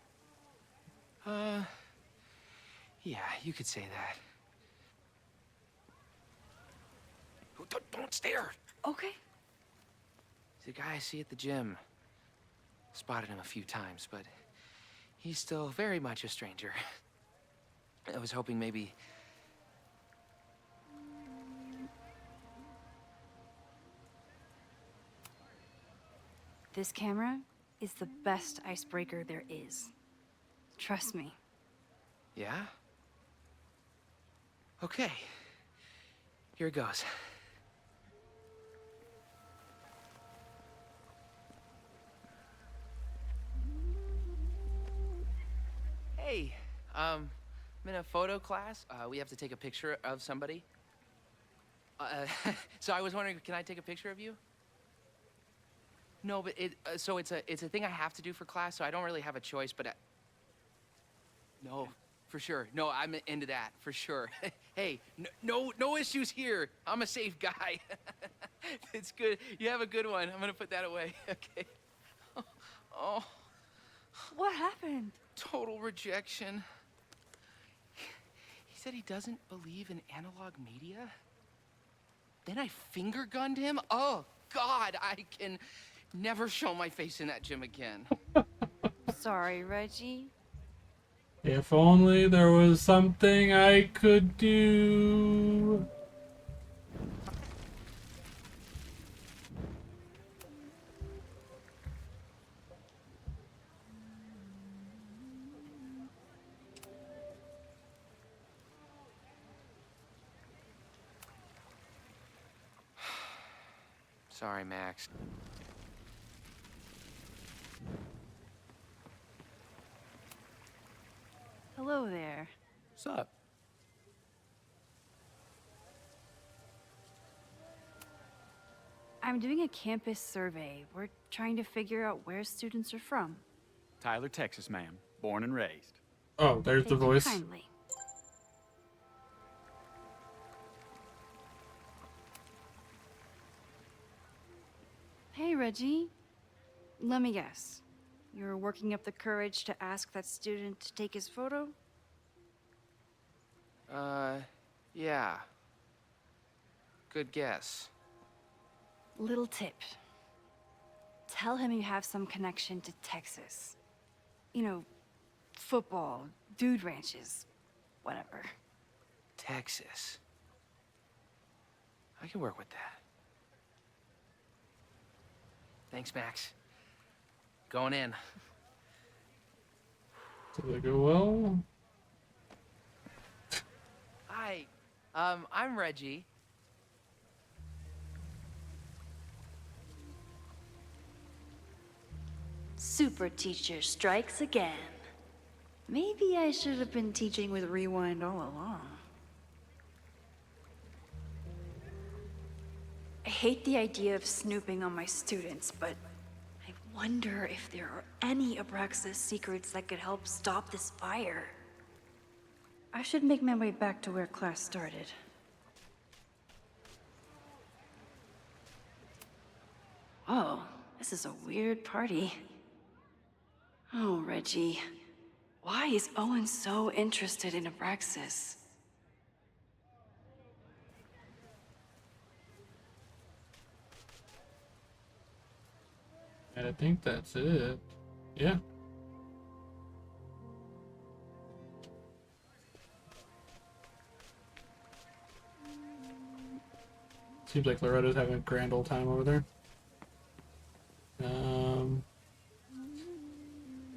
Speaker 16: Yeah, you could say that. Oh, don't stare!
Speaker 10: Okay.
Speaker 16: The guy I see at the gym. Spotted him a few times, but he's still very much a stranger. I was hoping maybe...
Speaker 10: This camera is the best icebreaker there is. Trust me.
Speaker 16: Yeah? Okay. Here it goes. Hey, I'm in a photo class. We have to take a picture of somebody. So I was wondering, can I take a picture of you? No, but so it's a thing I have to do for class, so I don't really have a choice, but no, for sure. No, I'm into that, for sure. Hey, no issues here. I'm a safe guy. It's good. You have a good one. I'm gonna put that away. Okay. Oh.
Speaker 10: What happened?
Speaker 16: Total rejection. He said he doesn't believe in analog media. Then I finger gunned him? Oh, God, I can never show my face in that gym again.
Speaker 10: Sorry, Reggie.
Speaker 2: If only there was something I could do.
Speaker 16: Sorry, Max.
Speaker 10: Hello there.
Speaker 21: What's up?
Speaker 10: I'm doing a campus survey. We're trying to figure out where students are from.
Speaker 21: Tyler, Texas, ma'am. Born and raised.
Speaker 2: Oh, there's the
Speaker 10: Thank you
Speaker 2: voice.
Speaker 10: kindly. Hey, Reggie. Let me guess. You're working up the courage to ask that student to take his photo?
Speaker 16: Yeah. Good guess.
Speaker 10: Little tip. Tell him you have some connection to Texas. You know, football, dude ranches, whatever.
Speaker 16: Texas. I can work with that. Thanks, Max. Going in.
Speaker 2: Did it go well?
Speaker 16: Hi. I'm Reggie.
Speaker 15: Super teacher strikes again. Maybe I should have been teaching with Rewind all along. I hate the idea of snooping on my students, but I wonder if there are any Abraxas secrets that could help stop this fire. I should make my way back to where class started. Oh, this is a weird party. Oh, Reggie. Why is Owen so interested in Abraxas?
Speaker 2: And I think that's it. Yeah. Seems like Loretta's having a grand old time over there.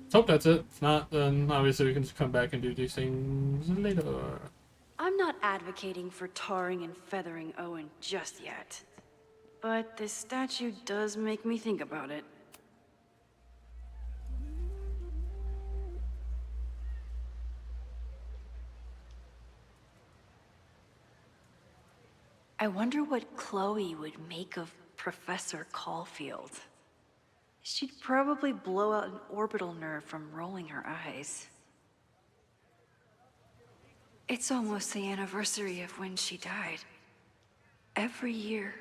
Speaker 2: Let's hope that's it. If not, then obviously we can just come back and do these things later.
Speaker 15: I'm not advocating for tarring and feathering Owen just yet. But this statue does make me think about it. I wonder what Chloe would make of Professor Caulfield. She'd probably blow out an orbital nerve from rolling her eyes. It's almost the anniversary of when she died. Every year,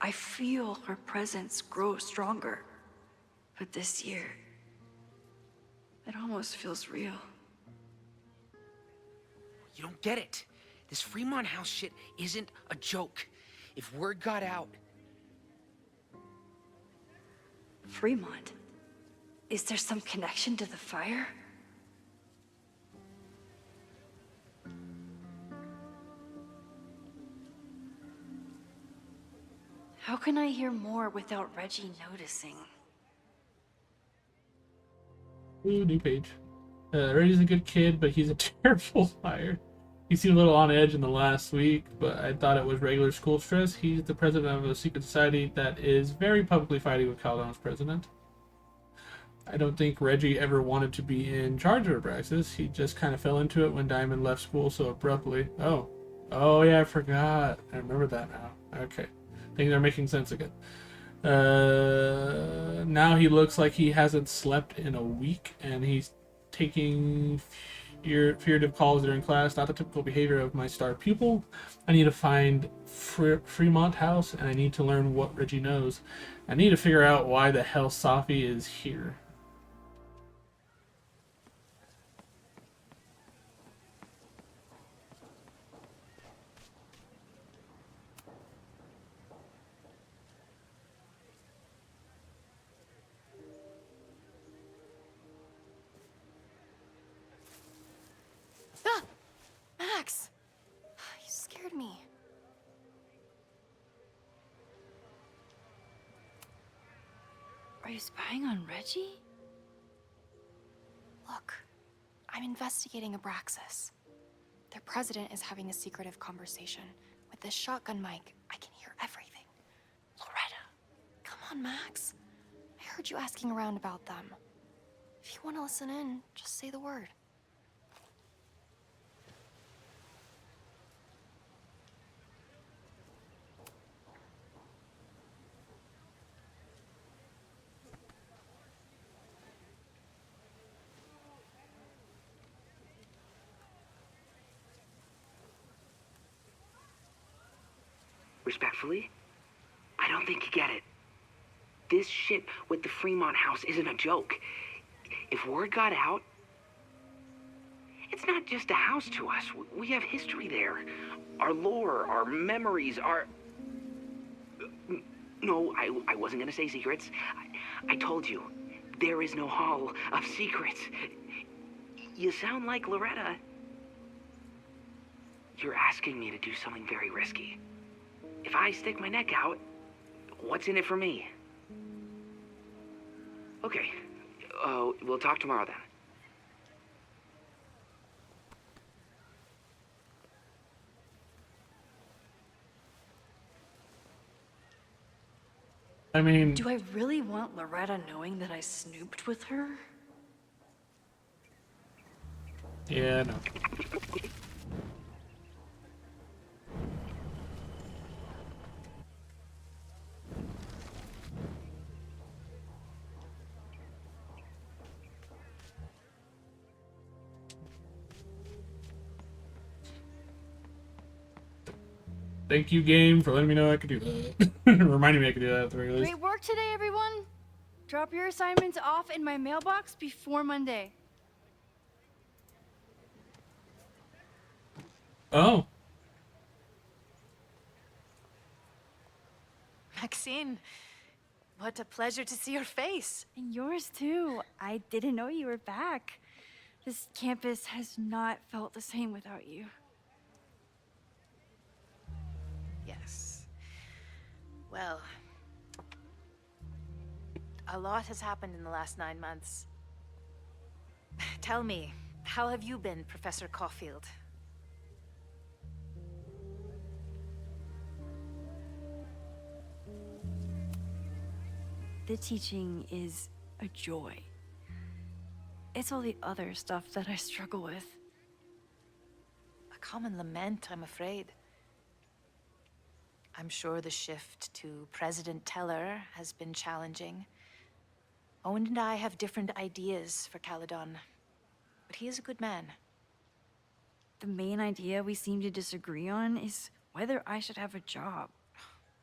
Speaker 15: I feel her presence grow stronger. But this year, it almost feels real.
Speaker 16: You don't get it. This Fremont House shit isn't a joke. If word got out...
Speaker 15: Fremont? Is there some connection to the fire? How can I hear more without Reggie noticing?
Speaker 2: Ooh, new page. Reggie's a good kid, but he's a terrible liar. He seemed a little on edge in the last week, but I thought it was regular school stress. He's the president of a secret society that is very publicly fighting with Calderon's president. I don't think Reggie ever wanted to be in charge of Abraxas. He just kind of fell into it when Diamond left school so abruptly. Oh yeah, I forgot. I remember that now. Okay. Things are making sense again. Now he looks like he hasn't slept in a week, and he's taking furtive calls during class. Not the typical behavior of my star pupil. I need to find Fremont House, and I need to learn what Reggie knows. I need to figure out why the hell Safi is here.
Speaker 4: Max! You scared me.
Speaker 15: Are you spying on Reggie?
Speaker 4: Look, I'm investigating Abraxas. Their president is having a secretive conversation. With this shotgun mic, I can hear everything.
Speaker 15: Loretta,
Speaker 19: on, Max. I heard you asking around about them. If you want to listen in, just say the word.
Speaker 6: Respectfully, I don't think you get it. This shit with the Fremont house isn't a joke. If word got out, it's not just a house to us. We have history there. Our lore, our memories, our... No, I wasn't gonna say secrets. I told you, there is no Hall of Secrets. You sound like Loretta. You're asking me to do something very risky. If I stick my neck out, what's in it for me? Okay. We'll talk tomorrow then.
Speaker 2: I mean...
Speaker 10: Do I really want Loretta knowing that I snooped with her?
Speaker 2: Yeah, no. Thank you, game, for letting me know I could do that. Reminding me I could do that at the very least.
Speaker 14: Great work today, everyone. Drop your assignments off in my mailbox before Monday.
Speaker 2: Oh.
Speaker 22: Maxine, what a pleasure to see your face.
Speaker 14: And yours too. I didn't know you were back. This campus has not felt the same without you.
Speaker 22: Yes. Well, a lot has happened in the last 9 months. Tell me, how have you been, Professor Caulfield?
Speaker 10: The teaching is a joy. It's all the other stuff that I struggle with.
Speaker 22: A common lament, I'm afraid. I'm sure the shift to President Teller has been challenging. Owen and I have different ideas for Caledon, but he is a good man.
Speaker 10: The main idea we seem to disagree on is whether I should have a job.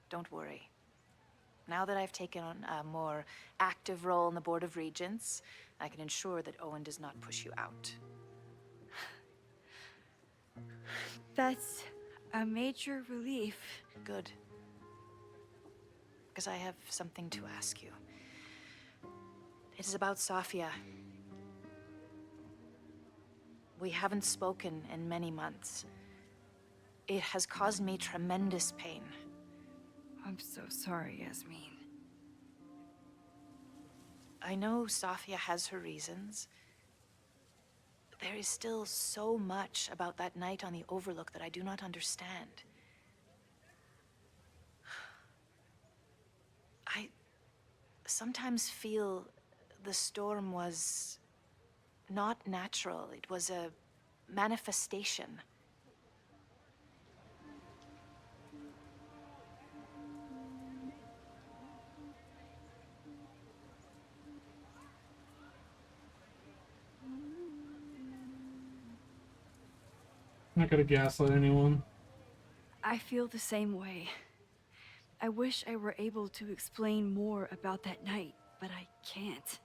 Speaker 22: Don't worry. Now that I've taken on a more active role in the Board of Regents, I can ensure that Owen does not push you out.
Speaker 10: That's a major relief.
Speaker 22: Good. Because I have something to ask you. It is about Safia. We haven't spoken in many months. It has caused me tremendous pain.
Speaker 10: I'm so sorry, Yasmin.
Speaker 22: I know Safia has her reasons. But there is still so much about that night on the Overlook that I do not understand. I sometimes feel the storm was not natural. It was a manifestation.
Speaker 2: I'm not gonna gaslight anyone.
Speaker 10: I feel the same way. I wish I were able to explain more about that night, but I can't.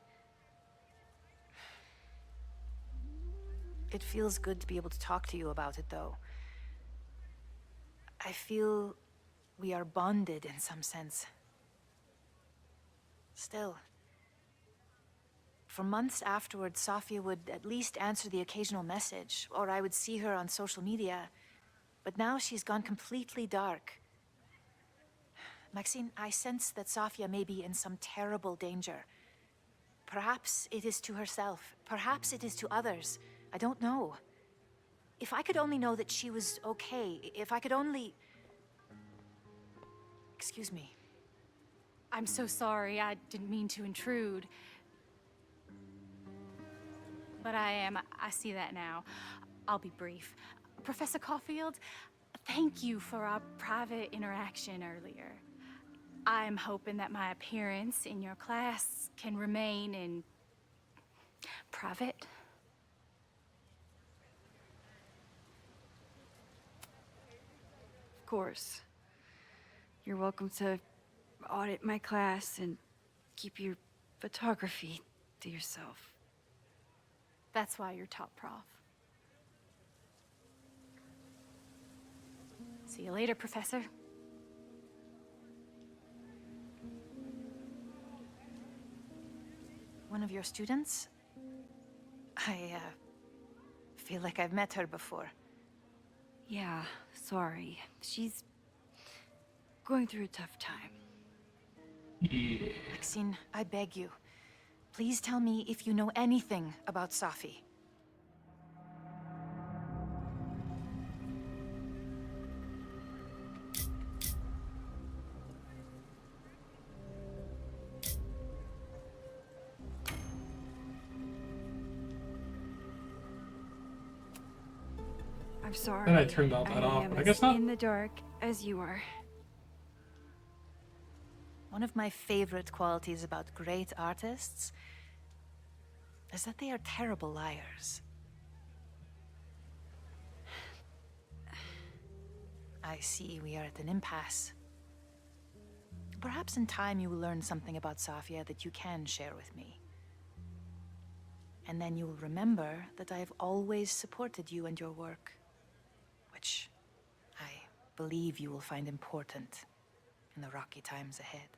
Speaker 22: It feels good to be able to talk to you about it, though. I feel we are bonded in some sense. Still, for months afterwards, Safia would at least answer the occasional message, or I would see her on social media. But now she's gone completely dark. Maxine, I sense that Safia may be in some terrible danger. Perhaps it is to herself. Perhaps it is to others. I don't know. If I could only know that she was okay, if I could only... Excuse me. I
Speaker 17: I'm so sorry. I didn't mean to intrude. But I see that now. I'll be brief. Professor Caulfield, thank you for our private interaction earlier. I'm hoping that my appearance in your class can remain in private.
Speaker 10: Of course. You're welcome to audit my class and keep your photography to yourself.
Speaker 17: That's why you're top prof. See you later, Professor.
Speaker 22: One of your students? I feel like I've met her before.
Speaker 10: Yeah, sorry. She's going through a tough time.
Speaker 2: Yeah.
Speaker 22: Maxine, I beg you. Please tell me if you know anything about Safi.
Speaker 10: I'm sorry.
Speaker 2: Then I turned all that off,
Speaker 10: am
Speaker 2: but I
Speaker 10: as
Speaker 2: guess not.
Speaker 10: in the dark as you are.
Speaker 22: One of my favorite qualities about great artists is that they are terrible liars. I see we are at an impasse. Perhaps in time you will learn something about Safia that you can share with me. And then you will remember that I have always supported you and your work, which I believe you will find important in the rocky times ahead.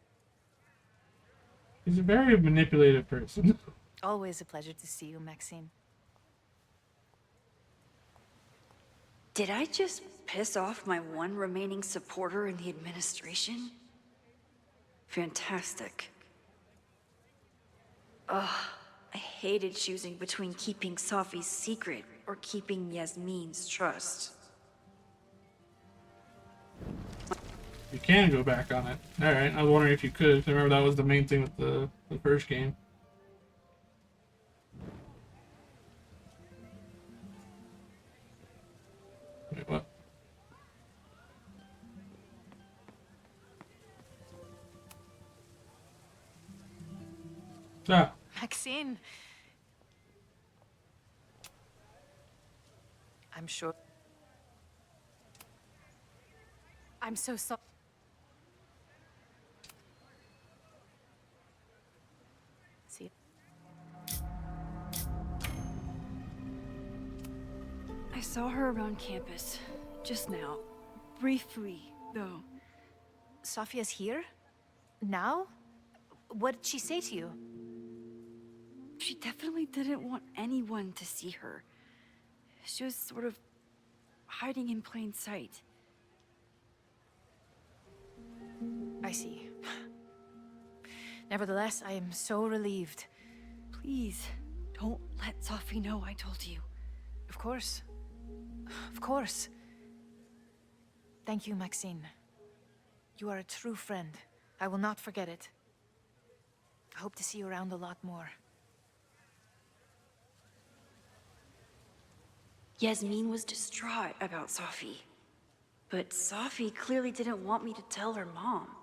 Speaker 2: He's a very manipulative person.
Speaker 22: Always a pleasure to see you, Maxine.
Speaker 10: Did I just piss off my one remaining supporter in the administration? Fantastic. Ugh, I hated choosing between keeping Safi's secret or keeping Yasmin's trust.
Speaker 2: You can go back on it. Alright, I was wondering if you could. 'Cause I remember that was the main thing with the first game. Wait, what? Ah.
Speaker 22: Maxine. I'm sure.
Speaker 17: I'm so sorry. See.
Speaker 10: I saw her around campus, just now. Briefly, though.
Speaker 22: Safia's here? Now? What did she say to you?
Speaker 10: She definitely didn't want anyone to see her. She was sort of hiding in plain sight.
Speaker 22: I see. Nevertheless, I am so relieved.
Speaker 10: Please, don't let Safi know I told you.
Speaker 22: Of course. Of course. Thank you, Maxine. You are a true friend. I will not forget it. I hope to see you around a lot more.
Speaker 10: Yasmin was distraught about Safi. But Safi clearly didn't want me to tell her mom.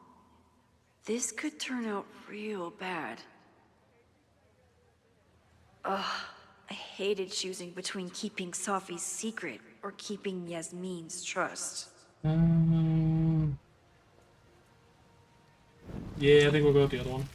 Speaker 10: This could turn out real bad. Ugh, I hated choosing between keeping Safi's secret or keeping Yasmin's trust.
Speaker 2: Yeah, I think we'll go with the other one.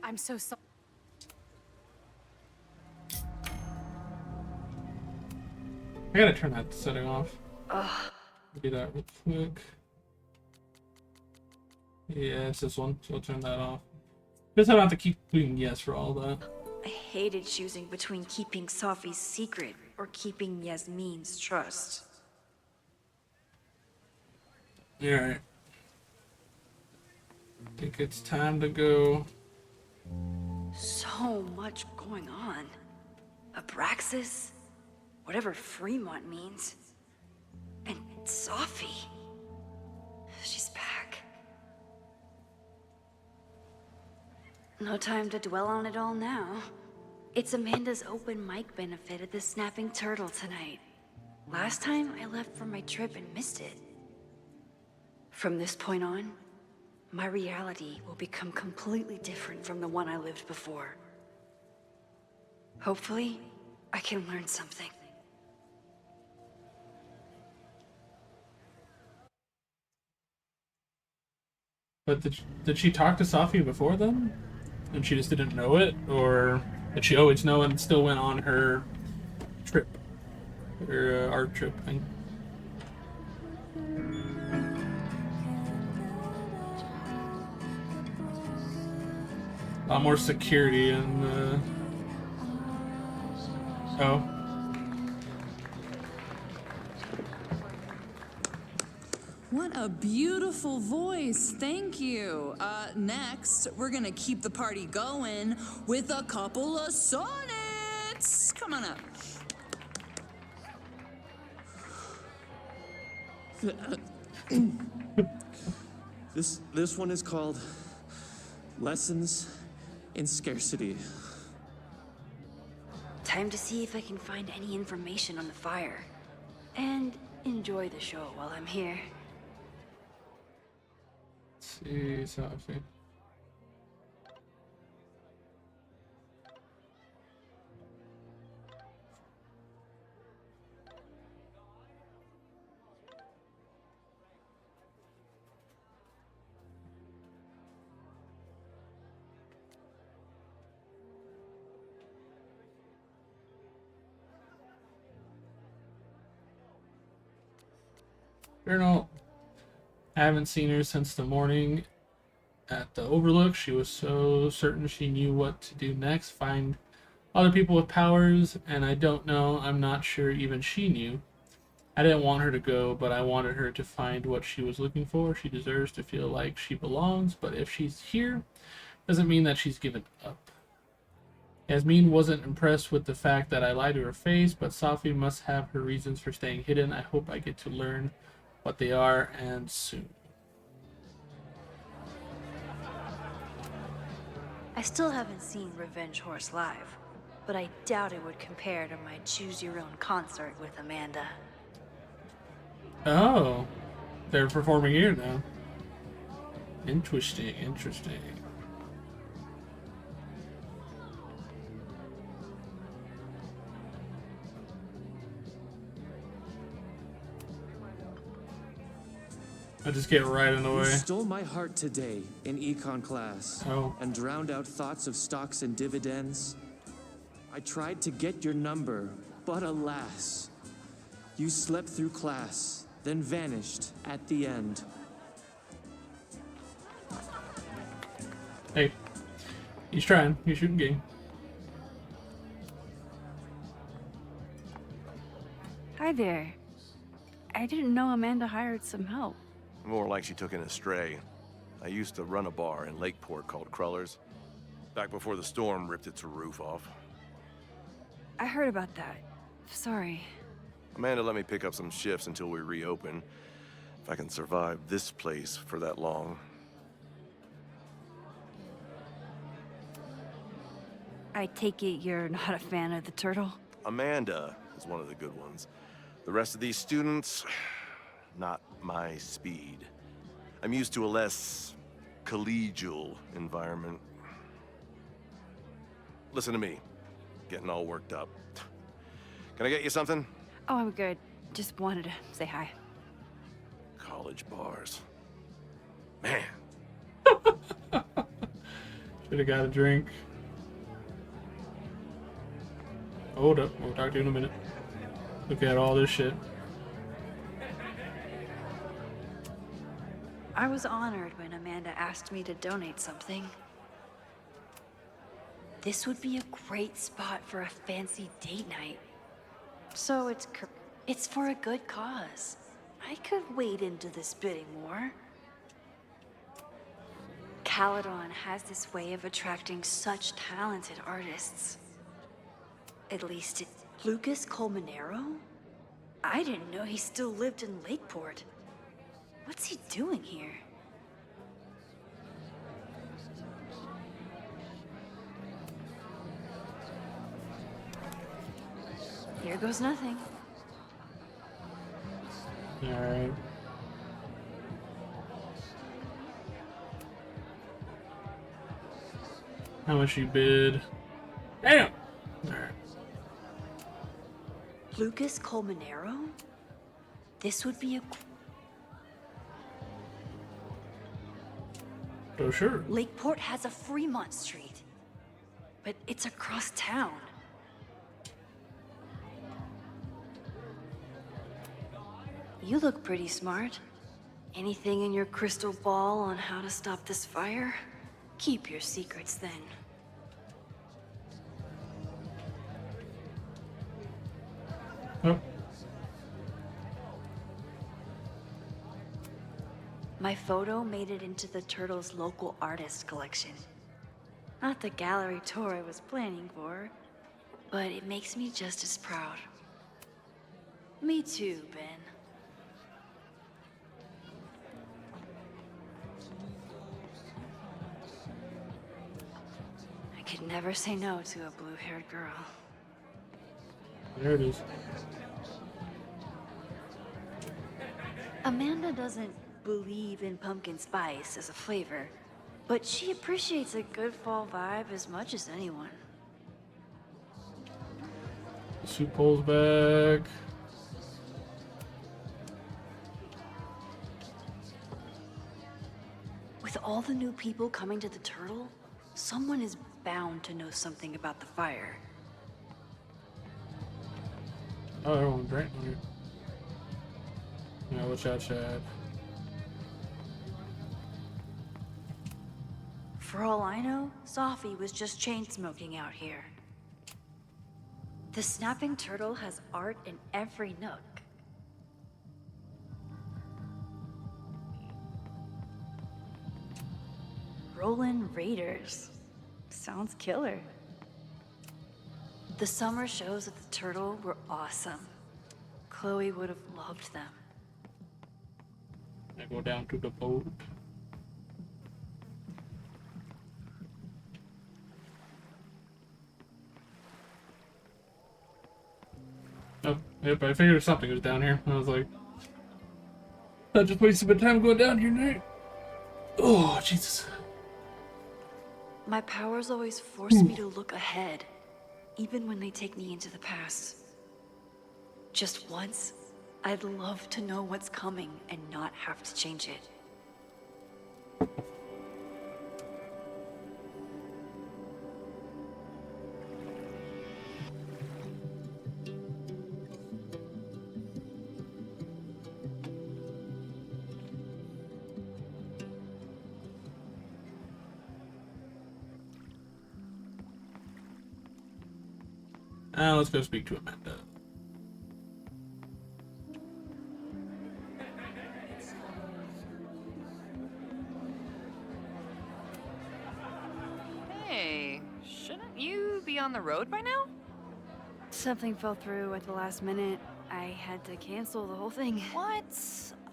Speaker 17: I'm so sorry.
Speaker 2: I gotta turn that setting off.
Speaker 10: Ugh.
Speaker 2: Do that real quick. Yeah, it's this one, so I'll turn that off. Guess I don't have to keep doing yes for all that.
Speaker 10: I hated choosing between keeping Safi's secret or keeping Yasmin's trust.
Speaker 2: Alright. I think it's time to go.
Speaker 10: So much going on. Abraxas, whatever Fremont means, and Sophie. She's back. No time to dwell on it all now. It's Amanda's open mic benefit at the Snapping Turtle tonight. Last time I left for my trip and missed it. From this point on, my reality will become completely different from the one I lived before. Hopefully, I can learn something.
Speaker 2: But did she talk to Sophie before then? And she just didn't know it? Or did she always know and still went on her trip? Her art trip thing? A lot more security and oh.
Speaker 3: What a beautiful voice. Thank you. Next, we're gonna keep the party going with a couple of sonnets. Come on up.
Speaker 5: This one is called Lessons in Scarcity.
Speaker 10: Time to see if I can find any information on the fire. And enjoy the show while I'm here.
Speaker 2: Let's see, Sophie. Journal. I haven't seen her since the morning at the Overlook. She was so certain she knew what to do next. Find other people with powers, and I don't know. I'm not sure even she knew. I didn't want her to go, but I wanted her to find what she was looking for. She deserves to feel like she belongs, but if she's here, doesn't mean that she's given up. Yasmin wasn't impressed with the fact that I lied to her face, but Sophie must have her reasons for staying hidden. I hope I get to learn what they are, and soon.
Speaker 10: I still haven't seen Revenge Horse live, but I doubt it would compare to my Choose Your Own concert with Amanda.
Speaker 2: Oh, they're performing here now. Interesting, interesting. I just get right in the way.
Speaker 5: You stole my heart today in econ class.
Speaker 2: Oh.
Speaker 5: And drowned out thoughts of stocks and dividends. I tried to get your number, but alas, you slept through class, then vanished at the end.
Speaker 2: Hey, he's trying. He's shooting game.
Speaker 10: Hi there. I didn't know Amanda hired some help.
Speaker 23: More like she took in a stray. I used to run a bar in Lakeport called Crullers, back before the storm ripped its roof off.
Speaker 10: I heard about that. Sorry.
Speaker 23: Amanda let me pick up some shifts until we reopen. If I can survive this place for that long.
Speaker 10: I take it you're not a fan of the turtle?
Speaker 23: Amanda is one of the good ones. The rest of these students, not my speed. I'm used to a less collegial environment. Listen to me, getting all worked up. Can I get you something?
Speaker 10: Oh, I'm good. Just wanted to say hi.
Speaker 23: College bars. Man.
Speaker 2: Should have got a drink. Hold up, we'll talk to you in a minute. Look at all this shit.
Speaker 10: I was honored when Amanda asked me to donate something. This would be a great spot for a fancy date night. So it's for a good cause. I could wade into this bidding war.
Speaker 14: Caledon has this way of attracting such talented artists. At least it... Lucas Colmenero? I didn't know he still lived in Lakeport. What's he doing here? Here goes nothing.
Speaker 2: Alright. How much you bid? Damn! Alright.
Speaker 14: Lucas Colmenero? This would be a...
Speaker 2: Oh, sure.
Speaker 14: Lakeport has a Fremont Street, but it's across town. You look pretty smart. Anything in your crystal ball on how to stop this fire? Keep your secrets then.
Speaker 2: Oh.
Speaker 14: My photo made it into the Turtles' local artist collection. Not the gallery tour I was planning for, but it makes me just as proud. Me too, Ben. I could never say no to a blue-haired girl.
Speaker 2: There it is.
Speaker 14: Amanda doesn't believe in pumpkin spice as a flavor, but she appreciates a good fall vibe as much as anyone.
Speaker 2: Soup pole's back.
Speaker 14: With all the new people coming to the Turtle, someone is bound to know something about the fire.
Speaker 2: Oh, everyone drank on it. Yeah, watch out, Chad.
Speaker 14: For all I know, Sophie was just chain smoking out here. The Snapping Turtle has art in every nook. Rollin' Raiders. Sounds killer. The summer shows at the Turtle were awesome. Chloe would have loved them.
Speaker 2: I go down to the boat. Oh, yep, I figured something was down here. I was like, I just wasted my time going down here, Nate. Oh, Jesus.
Speaker 14: My powers always force me to look ahead, even when they take me into the past. Just once, I'd love to know what's coming and not have to change it.
Speaker 2: Let's go speak to Amanda.
Speaker 10: Hey, shouldn't you be on the road by now? Something fell through at the last minute. I had to cancel the whole thing. What?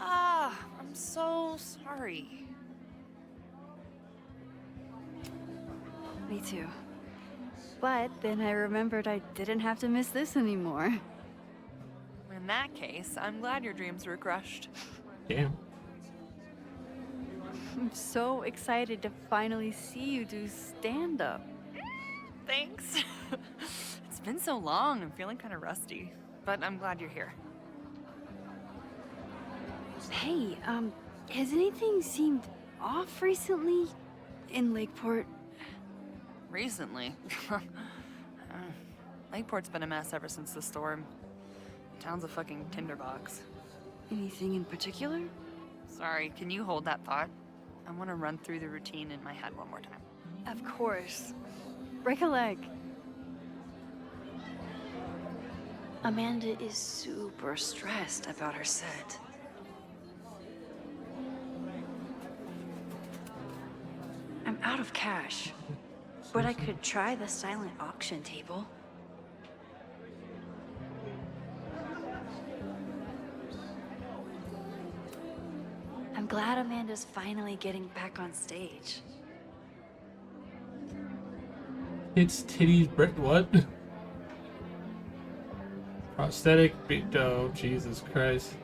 Speaker 10: I'm so sorry. Me too. But then I remembered I didn't have to miss this anymore.
Speaker 1: In that case, I'm glad your dreams were crushed.
Speaker 2: Damn.
Speaker 10: I'm so excited to finally see you do stand-up.
Speaker 1: Thanks. It's been so long, I'm feeling kind of rusty. But I'm glad you're here.
Speaker 14: Hey, has anything seemed off recently in Lakeport?
Speaker 1: Recently? Lakeport's been a mess ever since the storm. Town's a fucking tinderbox.
Speaker 14: Anything in particular?
Speaker 1: Sorry, can you hold that thought? I want to run through the routine in my head one more time.
Speaker 10: Of course. Break a leg.
Speaker 14: Amanda is super stressed about her set. out of cash, but I could try the silent auction table. I'm glad Amanda's finally getting back on stage.
Speaker 2: It's titties, what? Prosthetic beat. Oh, Jesus Christ.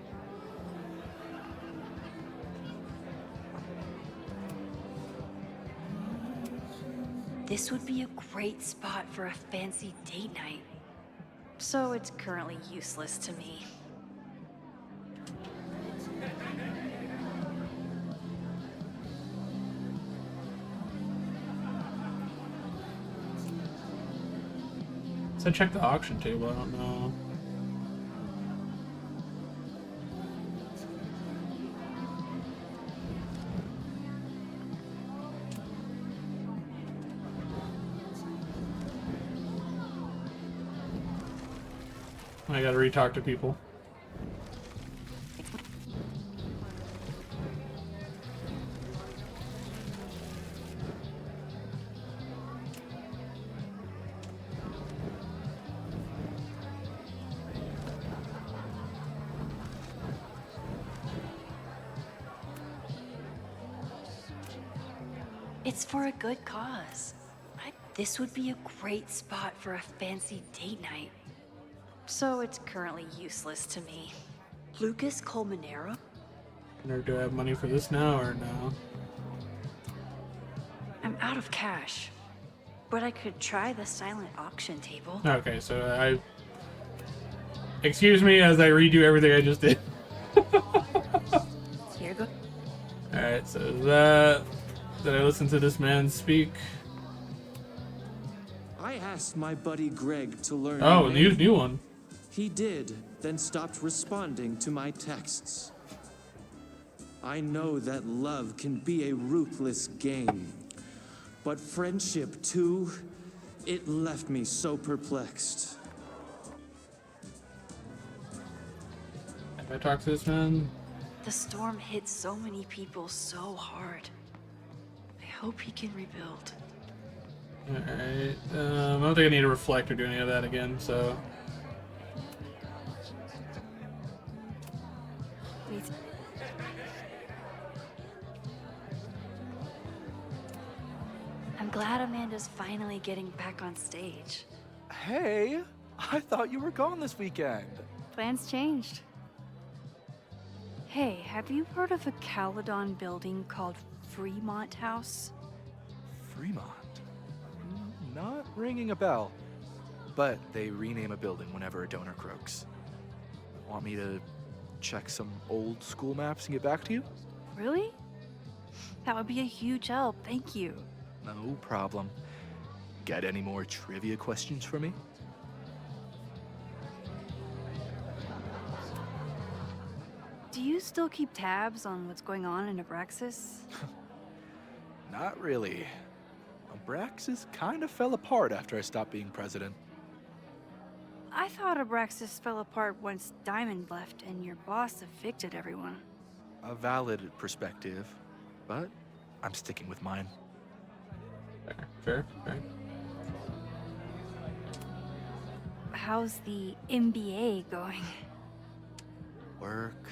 Speaker 14: This would be a great spot for a fancy date night. So it's currently useless to me.
Speaker 2: So check the auction table, I don't know. I gotta re-talk to people.
Speaker 14: It's for a good cause. This would be a great spot for a fancy date night. So it's currently useless to me. Lucas Colmenero?
Speaker 2: Or do I have money for this now or no?
Speaker 14: I'm out of cash, but I could try the silent auction table.
Speaker 2: Okay, so I... Excuse me as I redo everything I just did.
Speaker 14: Here go.
Speaker 2: Alright, so that... Did I listen to this man speak?
Speaker 5: I asked my buddy Greg to learn.
Speaker 2: Oh, new one.
Speaker 5: He did, then stopped responding to my texts. I know that love can be a ruthless game, but friendship too, it left me so perplexed.
Speaker 2: Have I talked to this man?
Speaker 14: The storm hit so many people so hard. I hope he can rebuild.
Speaker 2: Alright, I don't think I need to reflect or do any of that again, so...
Speaker 14: I'm glad Amanda's finally getting back on stage.
Speaker 8: Hey, I thought you were gone this weekend.
Speaker 10: Plans changed. Hey, have you heard of a Caledon building called Fremont House?
Speaker 8: Fremont? Not ringing a bell. But they rename a building whenever a donor croaks. Want me to check some old school maps and get back to you?
Speaker 10: Really? That would be a huge help, thank you.
Speaker 8: No problem. Got any more trivia questions for me?
Speaker 10: Do you still keep tabs on what's going on in Abraxas?
Speaker 8: Not really. Abraxas kind of fell apart after I stopped being president.
Speaker 10: I thought Abraxas fell apart once Diamond left and your boss evicted everyone.
Speaker 8: A valid perspective, but I'm sticking with mine.
Speaker 2: Fair.
Speaker 10: How's the MBA going?
Speaker 8: Work,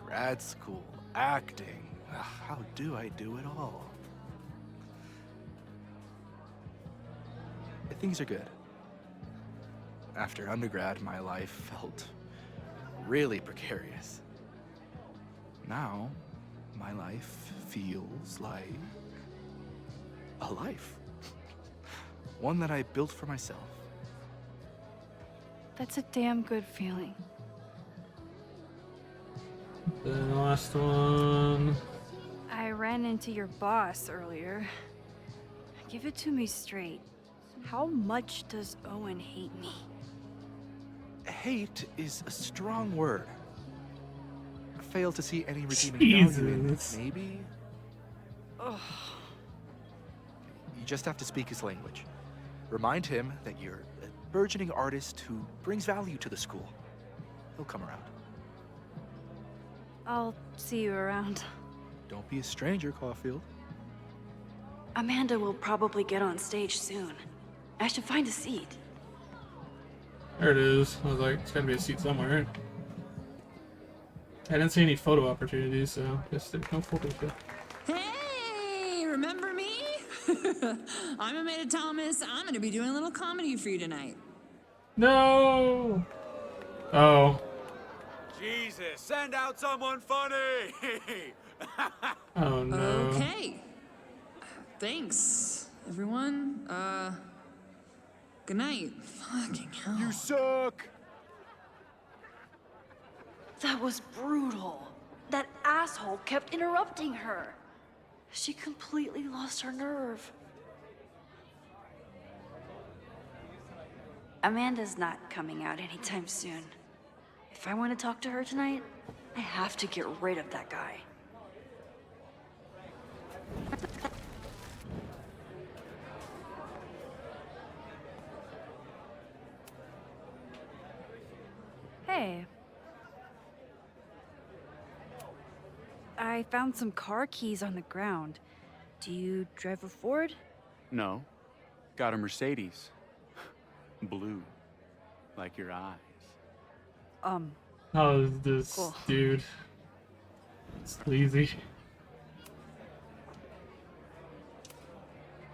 Speaker 8: grad school, acting. How do I do it all? Things are good. After undergrad, my life felt really precarious. Now, my life feels like a life. One that I built for myself.
Speaker 10: That's a damn good feeling.
Speaker 2: The last one.
Speaker 10: I ran into your boss earlier. Give it to me straight. How much does Owen hate me?
Speaker 8: Hate is a strong word. I fail to see any redeeming value in it. Maybe?
Speaker 10: Ugh.
Speaker 8: You just have to speak his language. Remind him that you're a burgeoning artist who brings value to the school. He'll come around.
Speaker 10: I'll see you around.
Speaker 8: Don't be a stranger, Caulfield.
Speaker 14: Amanda will probably get on stage soon. I should find a seat.
Speaker 2: There it is. I was like, it's gotta be a seat somewhere, right? I didn't see any photo opportunities, so I guess there's no photos there.
Speaker 3: Hey, remember me? I'm Amanda Thomas. I'm gonna be doing a little comedy for you tonight.
Speaker 2: No! Oh.
Speaker 7: Jesus, send out someone funny!
Speaker 2: Oh no.
Speaker 3: Okay. Thanks, everyone. Good night. Fucking hell.
Speaker 7: You suck!
Speaker 14: That was brutal. That asshole kept interrupting her. She completely lost her nerve. Amanda's not coming out anytime soon. If I want to talk to her tonight, I have to get rid of that guy. Hey. I found some car keys on the ground. Do you drive a Ford?
Speaker 21: No. Got a Mercedes. Blue. Like your eyes.
Speaker 2: How is this
Speaker 14: Cool.
Speaker 2: dude? Sleazy.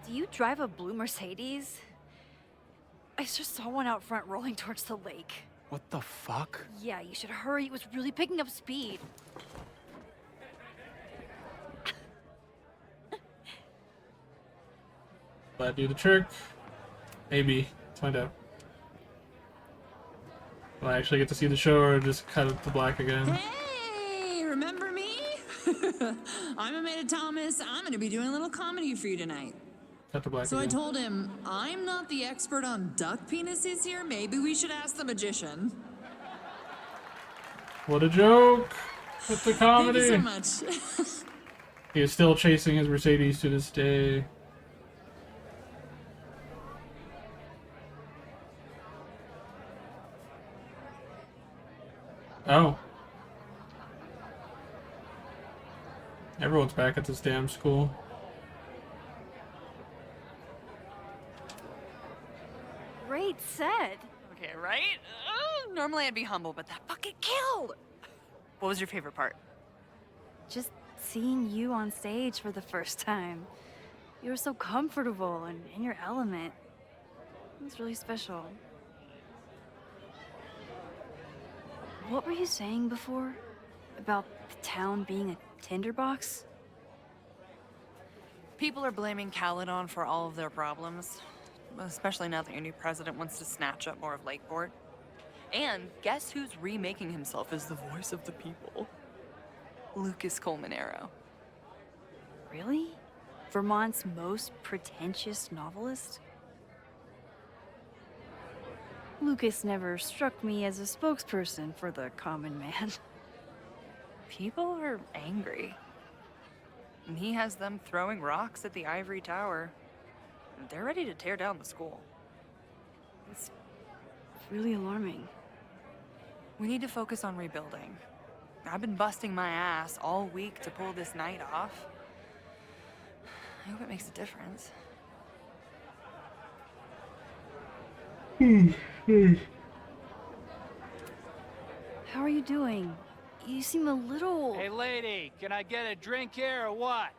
Speaker 14: Do you drive a blue Mercedes? I just saw one out front rolling towards the lake.
Speaker 21: What the fuck?
Speaker 14: Yeah, you should hurry. It was really picking up speed.
Speaker 2: Will that do the trick? Maybe. Let's find out. Will I actually get to see the show or just cut it to black again?
Speaker 3: Hey, remember me? I'm Amanda Thomas. I'm gonna be doing a little comedy for you tonight.
Speaker 2: Cut to black
Speaker 3: So I
Speaker 2: again.
Speaker 3: told him, I'm not the expert on duck penises here. Maybe we should ask the magician.
Speaker 2: What a joke! With the comedy!
Speaker 3: Thank you so much.
Speaker 2: He is still chasing his Mercedes to this day. Oh. Everyone's back at this damn school.
Speaker 14: Great set.
Speaker 1: Okay, right? Normally I'd be humble, but that fucking killed! What was your favorite part?
Speaker 14: Just seeing you on stage for the first time. You were so comfortable and in your element. It was really special. What were you saying before? About the town being a tinderbox?
Speaker 1: People are blaming Caledon for all of their problems. Especially now that your new president wants to snatch up more of Lakeport. And guess who's remaking himself as the voice of the people? Lucas Colmenero.
Speaker 14: Really? Vermont's most pretentious novelist? Lucas never struck me as a spokesperson for the common man.
Speaker 1: People are angry. And he has them throwing rocks at the Ivory Tower. They're ready to tear down the school.
Speaker 14: It's really alarming.
Speaker 1: We need to focus on rebuilding. I've been busting my ass all week to pull this night off. I hope it makes a difference.
Speaker 14: How are you doing? You seem a little...
Speaker 9: Hey, lady, can I get a drink here or what?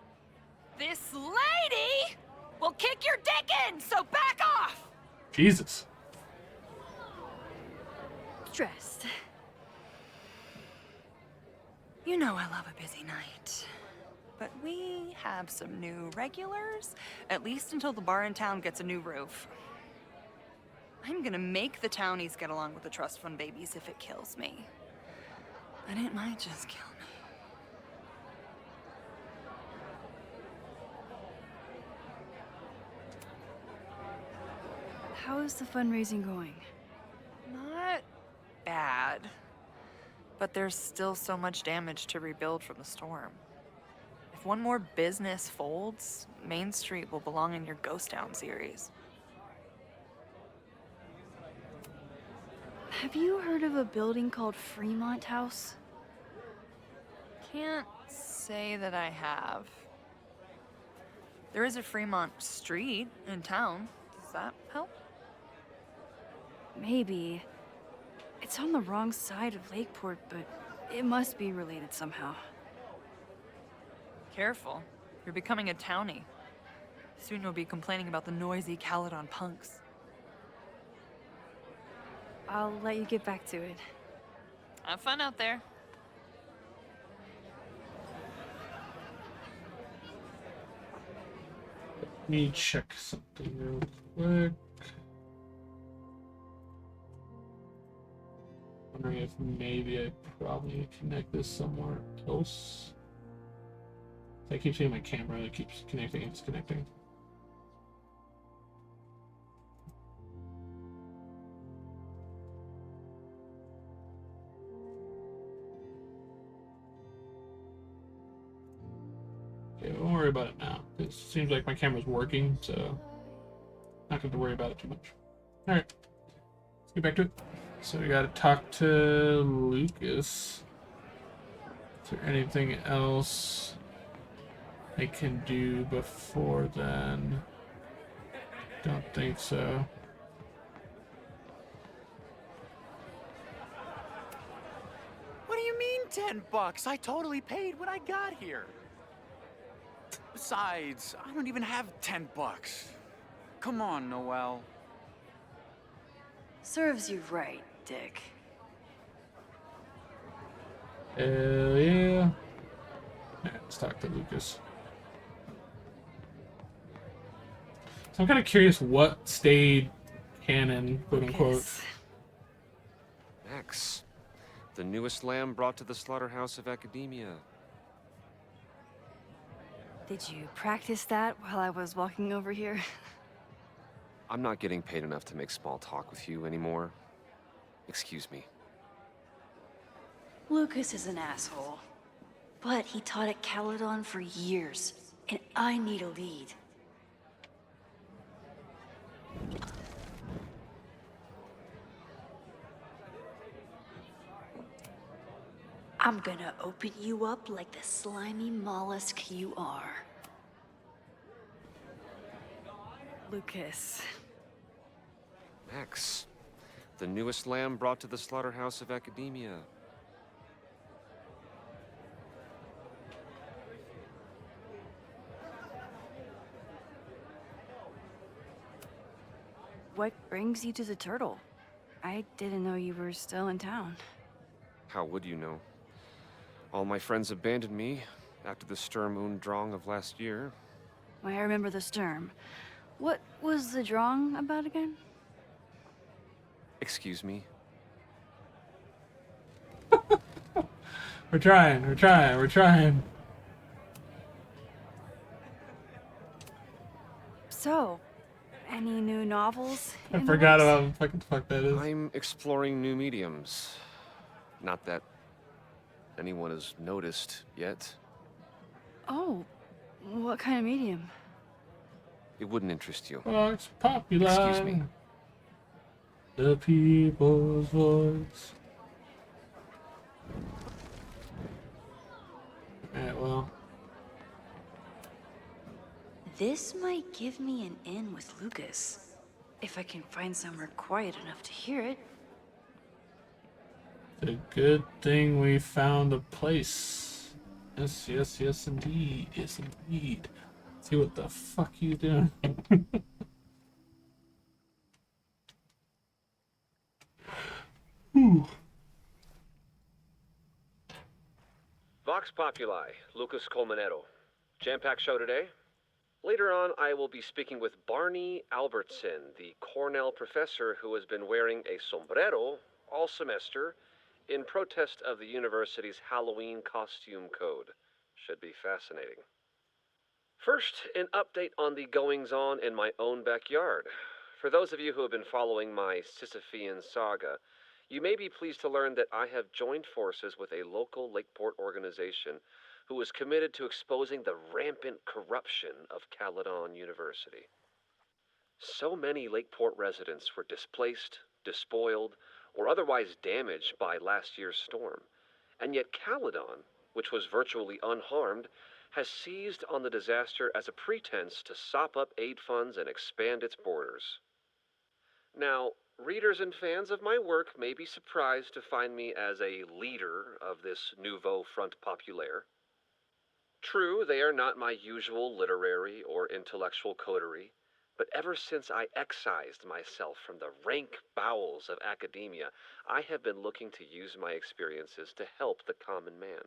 Speaker 1: This lady will kick your dick in, so back off!
Speaker 2: Jesus.
Speaker 14: Stressed.
Speaker 1: You know I love a busy night. But we have some new regulars, at least until the bar in town gets a new roof. I'm gonna make the townies get along with the trust fund babies if it kills me. But it might just kill me.
Speaker 14: How is the fundraising going?
Speaker 1: Not bad. But there's still so much damage to rebuild from the storm. If one more business folds, Main Street will belong in your Ghost Town series.
Speaker 14: Have you heard of a building called Fremont House?
Speaker 1: Can't say that I have. There is a Fremont Street in town. Does that help?
Speaker 10: Maybe. It's on the wrong side of Lakeport, but it must be related somehow.
Speaker 1: Careful. You're becoming a townie. Soon you'll be complaining about the noisy Caledon punks.
Speaker 10: I'll let you get back to it.
Speaker 1: Have fun out there.
Speaker 2: Let me check something real quick. Wondering if maybe I probably connect this somewhere else. I keep seeing my camera, it keeps connecting and disconnecting. Okay, don't worry about it now. It seems like my camera's working, so not going to worry about it too much. Alright, let's get back to it. So we gotta talk to Lucas. Is there anything else I can do before then? Don't think so.
Speaker 21: What do you mean $10? I totally paid when I got here. Besides, I don't even have $10. Come on, Noel.
Speaker 14: Serves you right, Dick.
Speaker 2: Hell yeah. Alright, let's talk to Lucas. So I'm kind of curious what stayed canon, quote unquote.
Speaker 11: Max, the newest lamb brought to the slaughterhouse of academia.
Speaker 10: Did you practice that while I was walking over here?
Speaker 11: I'm not getting paid enough to make small talk with you anymore. Excuse me.
Speaker 14: Lucas is an asshole. But he taught at Caledon for years, and I need a lead. I'm gonna open you up like the slimy mollusk you are.
Speaker 10: Lucas.
Speaker 11: Max, the newest lamb brought to the slaughterhouse of academia.
Speaker 10: What brings you to the Turtle? I didn't know you were still in town.
Speaker 11: How would you know? All my friends abandoned me after the Sturm und Drang of last year.
Speaker 10: I remember the Sturm. What was the Drang about again?
Speaker 11: Excuse me?
Speaker 2: We're trying.
Speaker 10: So, any new novels?
Speaker 2: I forgot about what fucking fuck that is.
Speaker 11: I'm exploring new mediums. Not that anyone has noticed yet.
Speaker 10: Oh, what kind of medium?
Speaker 11: It wouldn't interest you.
Speaker 2: Vox Populi.
Speaker 11: Excuse me.
Speaker 2: The people's voice. Alright, well.
Speaker 14: This might give me an in with Lucas, if I can find somewhere quiet enough to hear it.
Speaker 2: The good thing we found a place. Yes, yes, yes, indeed. Yes, indeed. See what the fuck you doing? Ooh.
Speaker 11: Vox Populi, Lucas Colmenero. Jam-packed show today. Later on, I will be speaking with Barney Albertson, the Cornell professor who has been wearing a sombrero all semester in protest of the university's Halloween costume code. Should be fascinating. First, an update on the goings-on in my own backyard. For those of you who have been following my Sisyphean saga, you may be pleased to learn that I have joined forces with a local Lakeport organization who is committed to exposing the rampant corruption of Caledon University. So many Lakeport residents were displaced, despoiled, or otherwise damaged by last year's storm, and yet Caledon, which was virtually unharmed, has seized on the disaster as a pretense to sop up aid funds and expand its borders. Now, readers and fans of my work may be surprised to find me as a leader of this nouveau front populaire. True, they are not my usual literary or intellectual coterie, but ever since I excised myself from the rank bowels of academia, I have been looking to use my experiences to help the common man.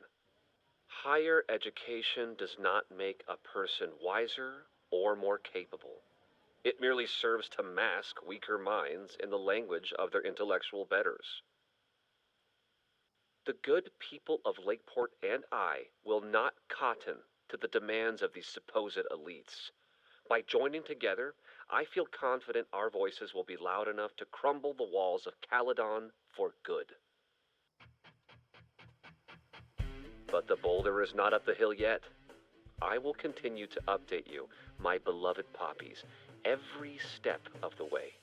Speaker 11: Higher education does not make a person wiser or more capable. It merely serves to mask weaker minds in the language of their intellectual betters. The good people of Lakeport and I will not cotton to the demands of these supposed elites. By joining together, I feel confident our voices will be loud enough to crumble the walls of Caledon for good. But the boulder is not up the hill yet. I will continue to update you, my beloved poppies, every step of the way.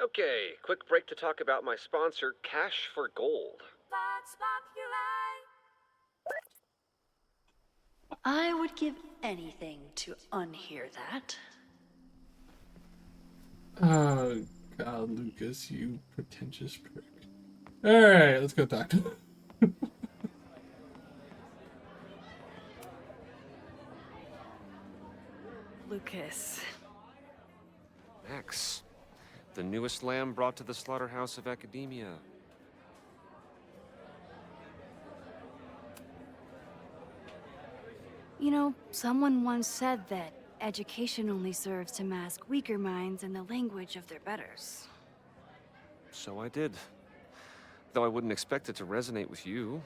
Speaker 11: Okay, quick break to talk about my sponsor, Cash for Gold.
Speaker 15: I would give anything to unhear that.
Speaker 2: Oh, God, Lucas, you pretentious prick. Alright, let's go talk to him.
Speaker 10: Lucas.
Speaker 11: Max, the newest lamb brought to the slaughterhouse of academia.
Speaker 10: You know, someone once said that education only serves to mask weaker minds in the language of their betters.
Speaker 11: So I did. Though I wouldn't expect it to resonate with you.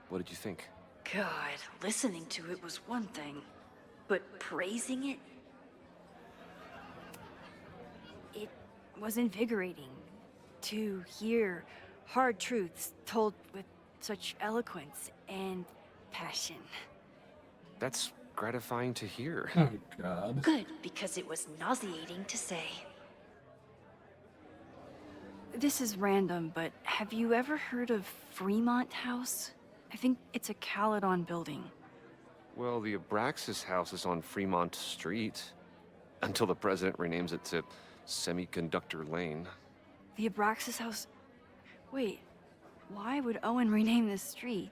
Speaker 11: What did you think?
Speaker 15: God, listening to it was one thing, but praising it?
Speaker 10: It was invigorating to hear hard truths told with such eloquence and passion.
Speaker 11: That's gratifying to hear.
Speaker 2: Oh, God.
Speaker 15: Good, because it was nauseating to say.
Speaker 10: This is random, but have you ever heard of Fremont House? I think it's a Caledon building.
Speaker 11: Well, the Abraxas house is on Fremont Street. Until the president renames it to Semiconductor Lane.
Speaker 10: The Abraxas House? Wait, why would Owen rename this street?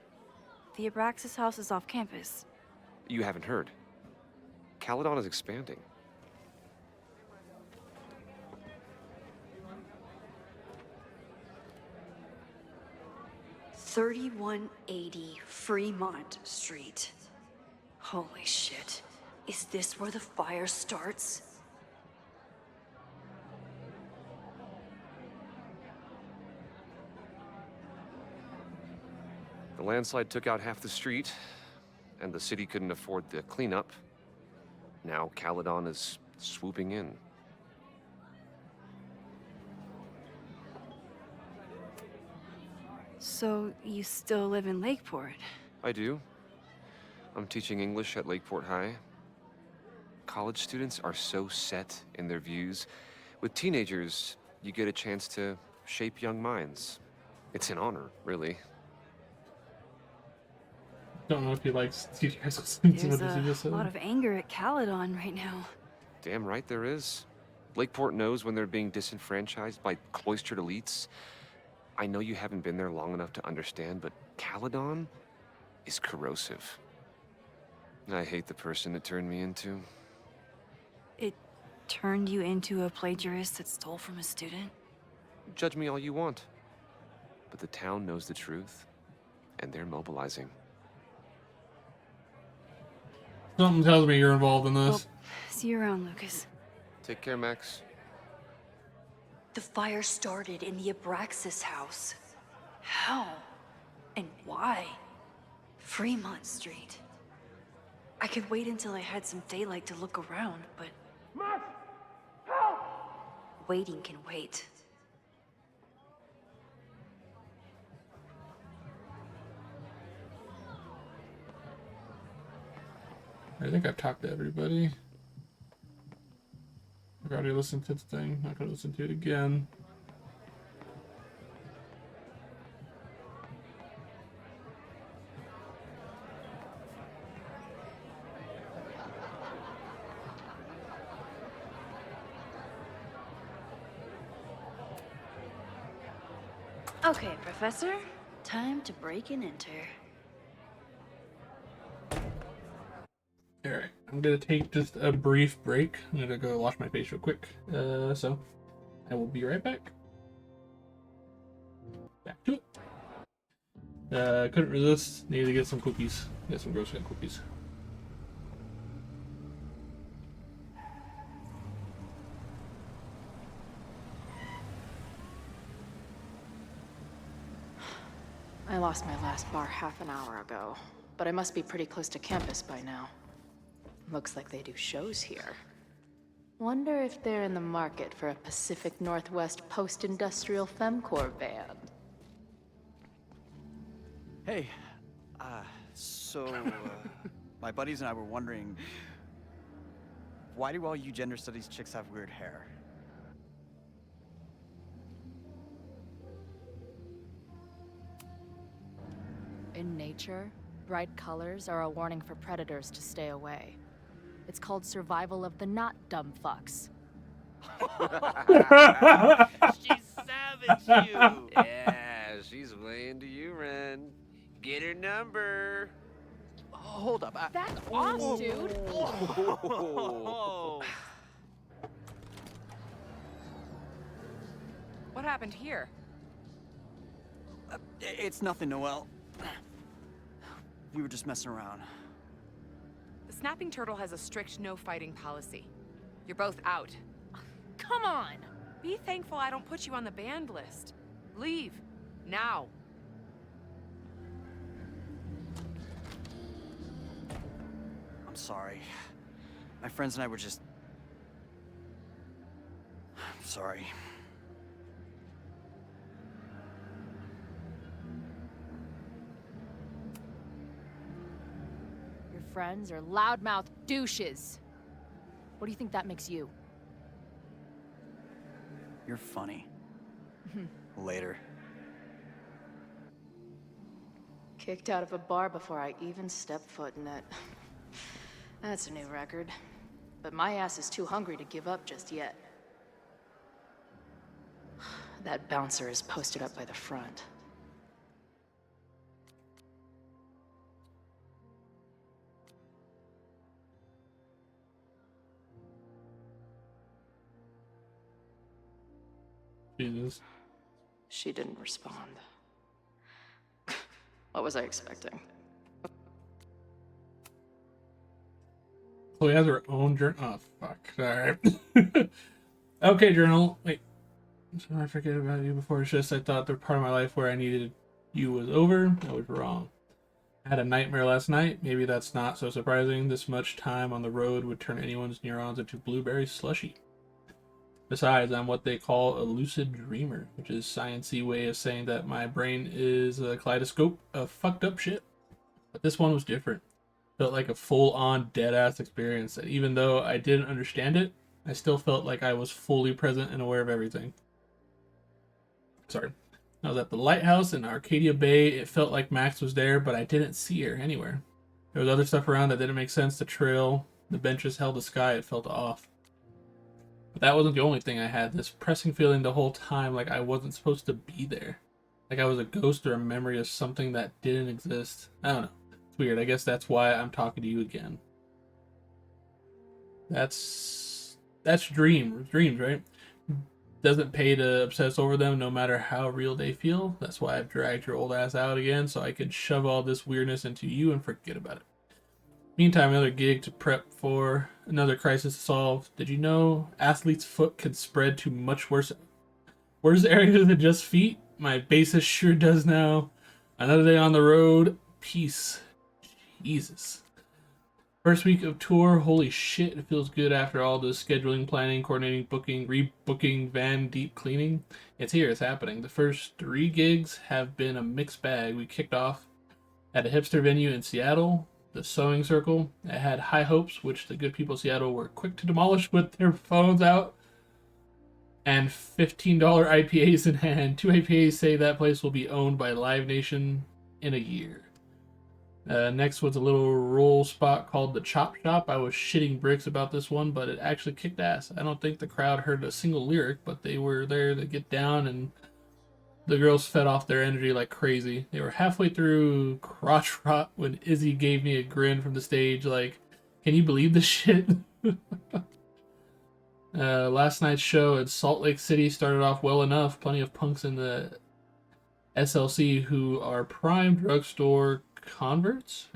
Speaker 10: The Abraxas House is off campus.
Speaker 11: You haven't heard. Caledon is expanding.
Speaker 15: $3180 Fremont Street. Holy shit. Is this where the fire starts?
Speaker 11: The landslide took out half the street, and the city couldn't afford the cleanup. Now Caledon is swooping in.
Speaker 10: So, you still live in Lakeport?
Speaker 11: I do. I'm teaching English at Lakeport High. College students are so set in their views. With teenagers, you get a chance to shape young minds. It's an honor, really.
Speaker 2: Don't know if he likes teaching high school students.
Speaker 10: There's
Speaker 2: What did he just
Speaker 10: a
Speaker 2: say?
Speaker 10: lot of anger at Caledon right now.
Speaker 11: Damn right there is. Lakeport knows when they're being disenfranchised by cloistered elites. I know you haven't been there long enough to understand, but Caledon is corrosive. I hate the person it turned me into.
Speaker 10: It turned you into a plagiarist that stole from a student?
Speaker 11: Judge me all you want. But the town knows the truth, and they're mobilizing.
Speaker 2: Something tells me you're involved in this.
Speaker 10: See you around, Lucas.
Speaker 11: Take care, Max.
Speaker 15: The fire started in the Abraxas house. How? And why? Fremont Street. I could wait until I had some daylight to look around, but...
Speaker 12: Max! Help!
Speaker 15: Waiting can wait.
Speaker 2: I think I've talked to everybody. I've already listened to the thing. Not gonna listen to it again.
Speaker 15: Okay, Professor. Time to break and enter.
Speaker 2: Alright, I'm gonna take just a brief break. I'm gonna go wash my face real quick. So I will be right back. Back to it. Couldn't resist. Needed to get some cookies. Get some Girl Scout cookies.
Speaker 13: I lost my last bar half an hour ago, but I must be pretty close to campus by now. Looks like they do shows here. Wonder if they're in the market for a Pacific Northwest post-industrial femcorps band.
Speaker 18: Hey, my buddies and I were wondering, why do all you gender studies chicks have weird hair?
Speaker 13: In nature, bright colors are a warning for predators to stay away. It's called survival of the not dumb fucks.
Speaker 11: She's savage, you. Yeah, she's way into you, Ren. Get her number.
Speaker 13: Hold up.
Speaker 4: That's off, dude.
Speaker 1: What happened here?
Speaker 18: It's nothing, Noelle. We were just messing around.
Speaker 20: The Snapping Turtle has a strict no-fighting policy. You're both out.
Speaker 4: Come on!
Speaker 20: Be thankful I don't put you on the banned list. Leave. Now.
Speaker 18: I'm sorry. My friends and I were just... I'm sorry.
Speaker 13: Your friends are loudmouth douches. What do you think that makes you?
Speaker 18: You're funny. Later.
Speaker 13: Kicked out of a bar before I even stepped foot in it. That's a new record. But my ass is too hungry to give up just yet. That bouncer is posted up by the front.
Speaker 2: Jesus.
Speaker 13: She didn't respond. What was I expecting?
Speaker 2: Chloe has her own journal. Oh, fuck. Alright. Okay, journal. Wait. I forget about you before. It's just I thought the part of my life where I needed you was over. I was wrong. I had a nightmare last night. Maybe that's not so surprising. This much time on the road would turn anyone's neurons into blueberry slushy. Besides, I'm what they call a lucid dreamer, which is a science-y way of saying that my brain is a kaleidoscope of fucked up shit. But this one was different. Felt like a full-on dead-ass experience, and even though I didn't understand it, I still felt like I was fully present and aware of everything. Sorry. I was at the lighthouse in Arcadia Bay. It felt like Max was there, but I didn't see her anywhere. There was other stuff around that didn't make sense. The trail, the benches held the sky. It felt off. But that wasn't the only thing I had. This pressing feeling the whole time like I wasn't supposed to be there. Like I was a ghost or a memory of something that didn't exist. I don't know. It's weird. I guess that's why I'm talking to you again. That's dreams, right? Doesn't pay to obsess over them no matter how real they feel. That's why I've dragged your old ass out again, so I could shove all this weirdness into you and forget about it. Meantime, another gig to prep for, another crisis to solve. Did you know athlete's foot can spread to much worse areas than just feet? My bassist sure does now. Another day on the road. Peace. Jesus. First week of tour. Holy shit, it feels good after all the scheduling, planning, coordinating, booking, rebooking, van deep cleaning. It's here, it's happening. The first 3 gigs have been a mixed bag. We kicked off at a hipster venue in Seattle, the Sewing Circle. It had high hopes, which the good people of Seattle were quick to demolish with their phones out and $15 IPAs in hand. 2 IPAs say that place will be owned by Live Nation in a year. Next was a little roll spot called the Chop Shop. I was shitting bricks about this one, but it actually kicked ass. I don't think the crowd heard a single lyric, but they were there to get down, and the girls fed off their energy like crazy. They were halfway through Crotch Rot when Izzy gave me a grin from the stage like, can you believe this shit? Last night's show at Salt Lake City started off well enough. Plenty of punks in the SLC who are prime drugstore converts.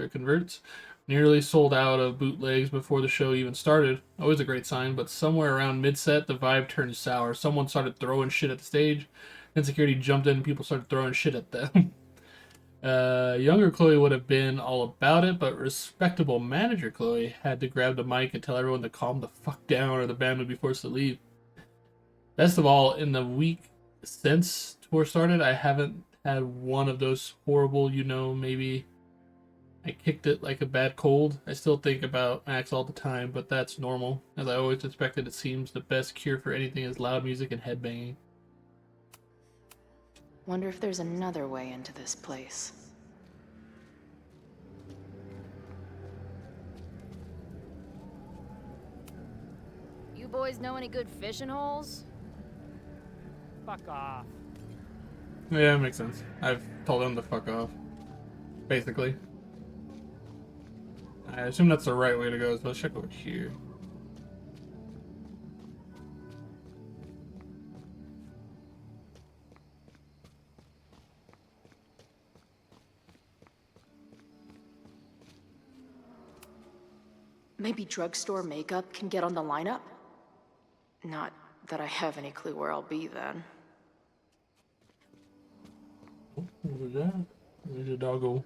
Speaker 2: Nearly sold out of bootlegs before the show even started. Always a great sign, but somewhere around mid-set, the vibe turned sour. Someone started throwing shit at the stage. Then security jumped in and people started throwing shit at them. Younger Chloe would have been all about it, but respectable manager Chloe had to grab the mic and tell everyone to calm the fuck down or the band would be forced to leave. Best of all, in the week since tour started, I haven't had one of those horrible, maybe I kicked it like a bad cold. I still think about Max all the time, but that's normal. As I always expected, it seems the best cure for anything is loud music and headbanging.
Speaker 13: Wonder if there's another way into this place.
Speaker 6: You boys know any good fishing holes?
Speaker 9: Fuck off.
Speaker 2: Yeah, it makes sense. I've told them to fuck off. Basically. I assume that's the right way to go, so let's check over here.
Speaker 13: Maybe drugstore makeup can get on the lineup? Not that I have any clue where I'll be then.
Speaker 2: What was that? There's a doggo.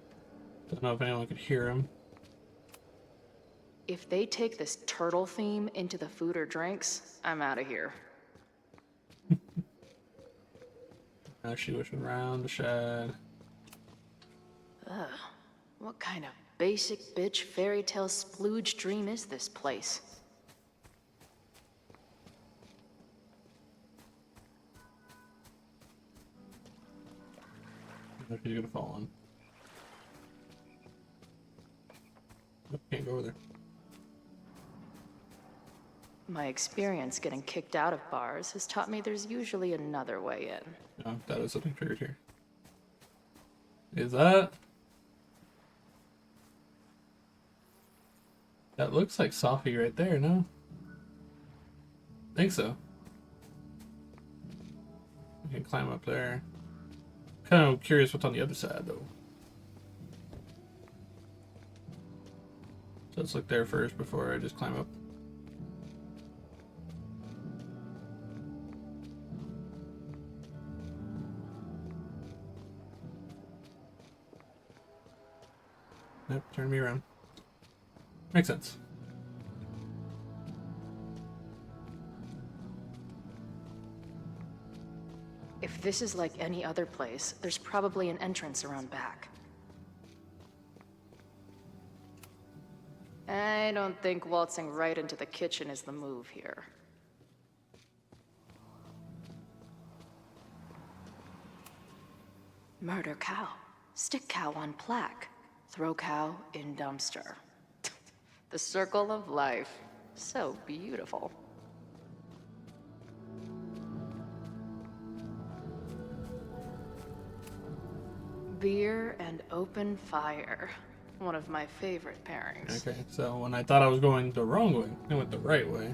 Speaker 2: Don't know if anyone could hear him.
Speaker 13: If they take this turtle theme into the food or drinks, I'm out of here.
Speaker 2: Now she was around the shed.
Speaker 13: Ugh, what kind of basic bitch fairy tale splooge dream is this place?
Speaker 2: I don't know if he's gonna fall on. Nope, can't go over there.
Speaker 13: My experience getting kicked out of bars has taught me there's usually another way in.
Speaker 2: No, that is something triggered here. Is that? That looks like Sophie right there, no? I think so. We can climb up there. Kind of curious what's on the other side, though. So let's look there first before I just climb up. Yep, turn me around. Makes sense.
Speaker 13: If this is like any other place, there's probably an entrance around back. I don't think waltzing right into the kitchen is the move here. Murder cow. Stick cow on plaque. Throw cow in dumpster. The circle of life. So beautiful. Beer and open fire. One of my favorite pairings.
Speaker 2: Okay, so when I thought I was going the wrong way, I went the right way.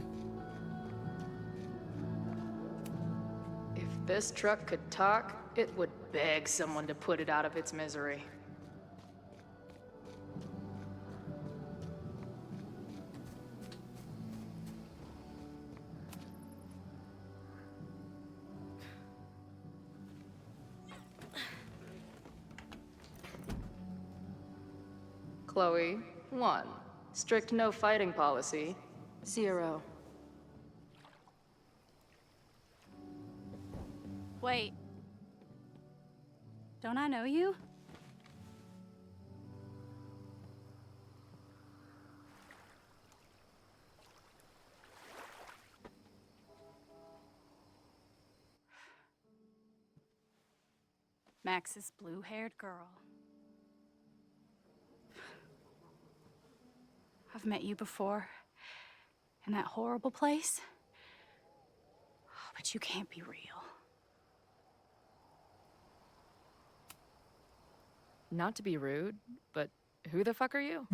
Speaker 13: If this truck could talk, it would beg someone to put it out of its misery. Chloe, 1. Strict no fighting policy. 0.
Speaker 17: Wait. Don't I know you? Max's blue-haired girl. I've met you before. In that horrible place. Oh, but you can't be real.
Speaker 13: Not to be rude, but who the fuck are you?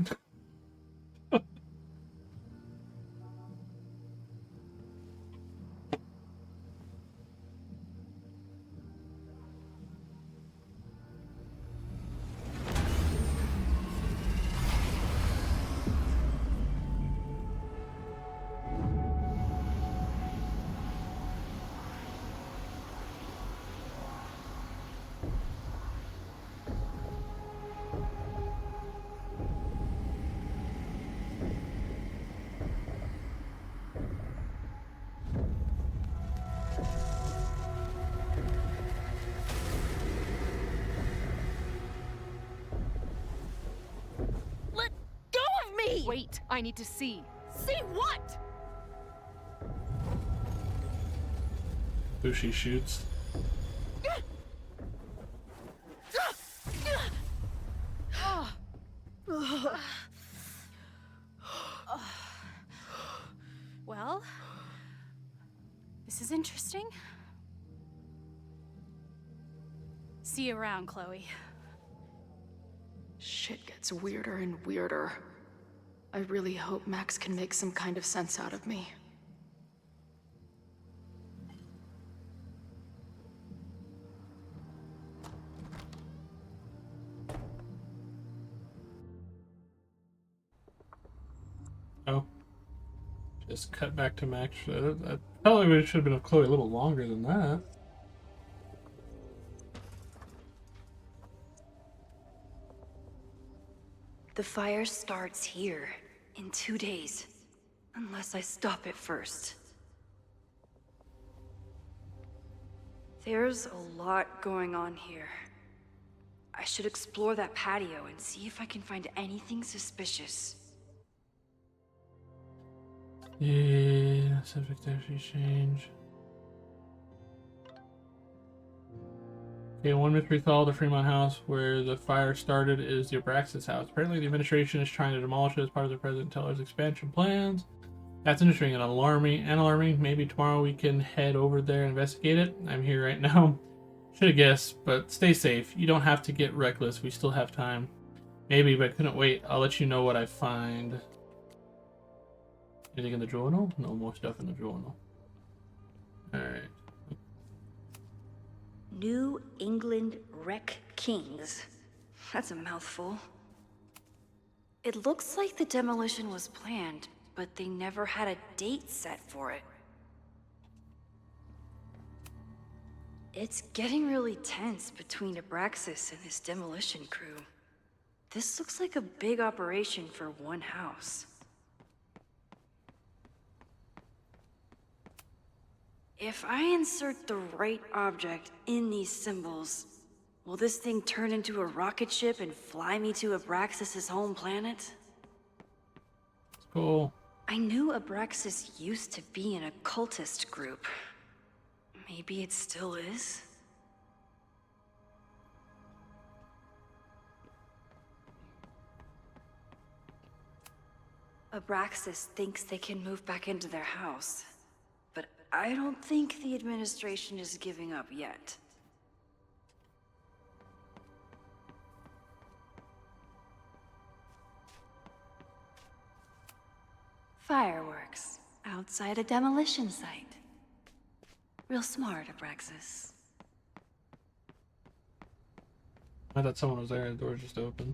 Speaker 4: Let go of me!
Speaker 20: Wait, I need to see.
Speaker 4: See what?
Speaker 2: Who she shoots.
Speaker 17: Well, this is interesting. See you around, Chloe.
Speaker 13: Shit gets weirder and weirder. I really hope Max can make some kind of sense out of me.
Speaker 2: Oh. Just cut back to Max. I probably should have been with Chloe a little longer than that.
Speaker 15: The fire starts here in 2 days, unless I stop it first. There's a lot going on here. I should explore that patio and see if I can find anything suspicious.
Speaker 2: Yeah, subject actually change. Okay, one mystery solved. The Fremont house where the fire started is the Abraxas house. Apparently the administration is trying to demolish it as part of the President Teller's expansion plans. That's interesting and alarming. Maybe tomorrow we can head over there and investigate it. I'm here right now. Should have guessed, but stay safe. You don't have to get reckless. We still have time. Maybe, but I couldn't wait. I'll let you know what I find. Anything in the journal? No more stuff in the journal. Alright.
Speaker 15: New England Wreck Kings. That's a mouthful. It looks like the demolition was planned, but they never had a date set for it. It's getting really tense between Abraxas and his demolition crew. This looks like a big operation for one house. If I insert the right object in these symbols, will this thing turn into a rocket ship and fly me to Abraxas' home planet?
Speaker 2: Cool.
Speaker 15: I knew Abraxas used to be an occultist group. Maybe it still is? Abraxas thinks they can move back into their house. But I don't think the administration is giving up yet. Fireworks outside a demolition site. Real smart, Abraxas.
Speaker 2: I thought someone was there and the door was just open.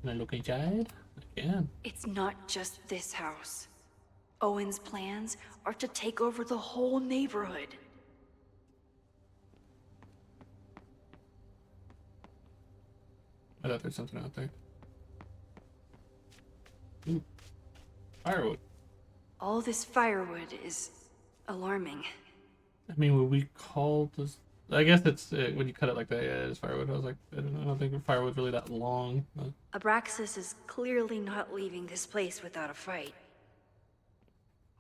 Speaker 2: Can I look inside? I can.
Speaker 15: It's not just this house. Owen's plans are to take over the whole neighborhood.
Speaker 2: I thought there's something out there. Ooh. Firewood.
Speaker 15: All this firewood is alarming.
Speaker 2: I mean, would we call this... I guess it's when you cut it like that, yeah, it's firewood. I was like, I don't think firewood's really that long. But...
Speaker 15: Abraxas is clearly not leaving this place without a fight.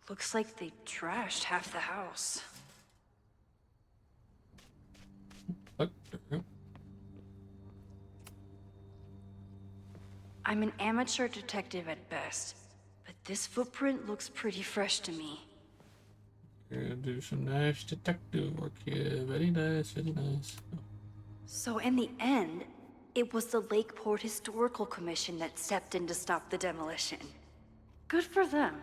Speaker 15: Looks like they trashed half the house.
Speaker 2: Look.
Speaker 15: I'm an amateur detective at best, but this footprint looks pretty fresh to me.
Speaker 2: Gonna do some nice detective work here. Very nice, very nice.
Speaker 15: So in the end, It was the Lakeport Historical Commission that stepped in to stop the demolition. Good for them.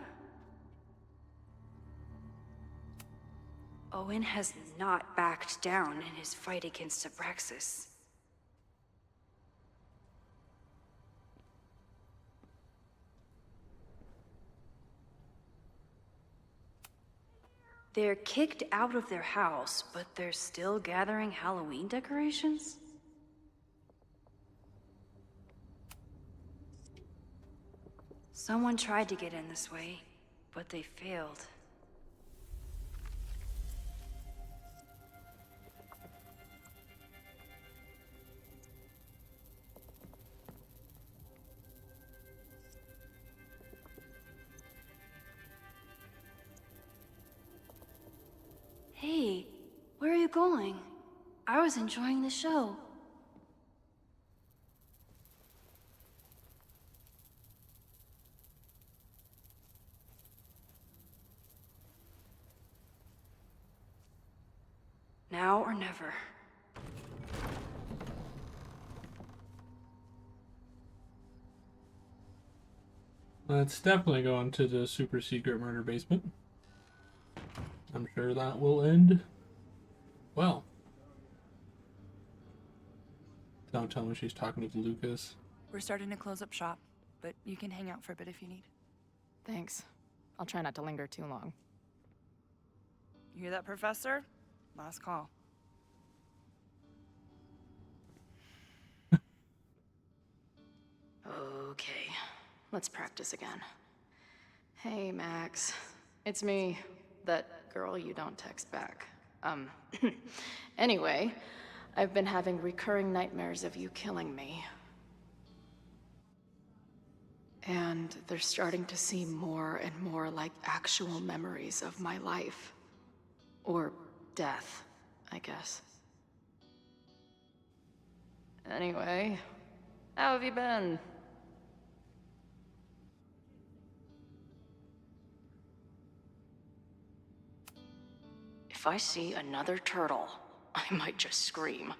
Speaker 15: Owen has not backed down in his fight against Abraxas. They're kicked out of their house, but they're still gathering Halloween decorations? Someone tried to get in this way, but they failed. Hey, where are you going? I was enjoying the show. Now or never.
Speaker 2: Let's definitely go into the super secret murder basement. I'm sure that will end well. Don't tell me she's talking to Lucas.
Speaker 1: We're starting to close up shop, but you can hang out for a bit if you need.
Speaker 6: Thanks. I'll try not to linger too long.
Speaker 1: You hear that, Professor? Last call.
Speaker 13: Okay, let's practice again. Hey, Max. It's me, that girl you don't text back. Anyway, I've been having recurring nightmares of you killing me. And they're starting to seem more and more like actual memories of my life. Or death, I guess. Anyway, how have you been? If I see another turtle, I might just scream.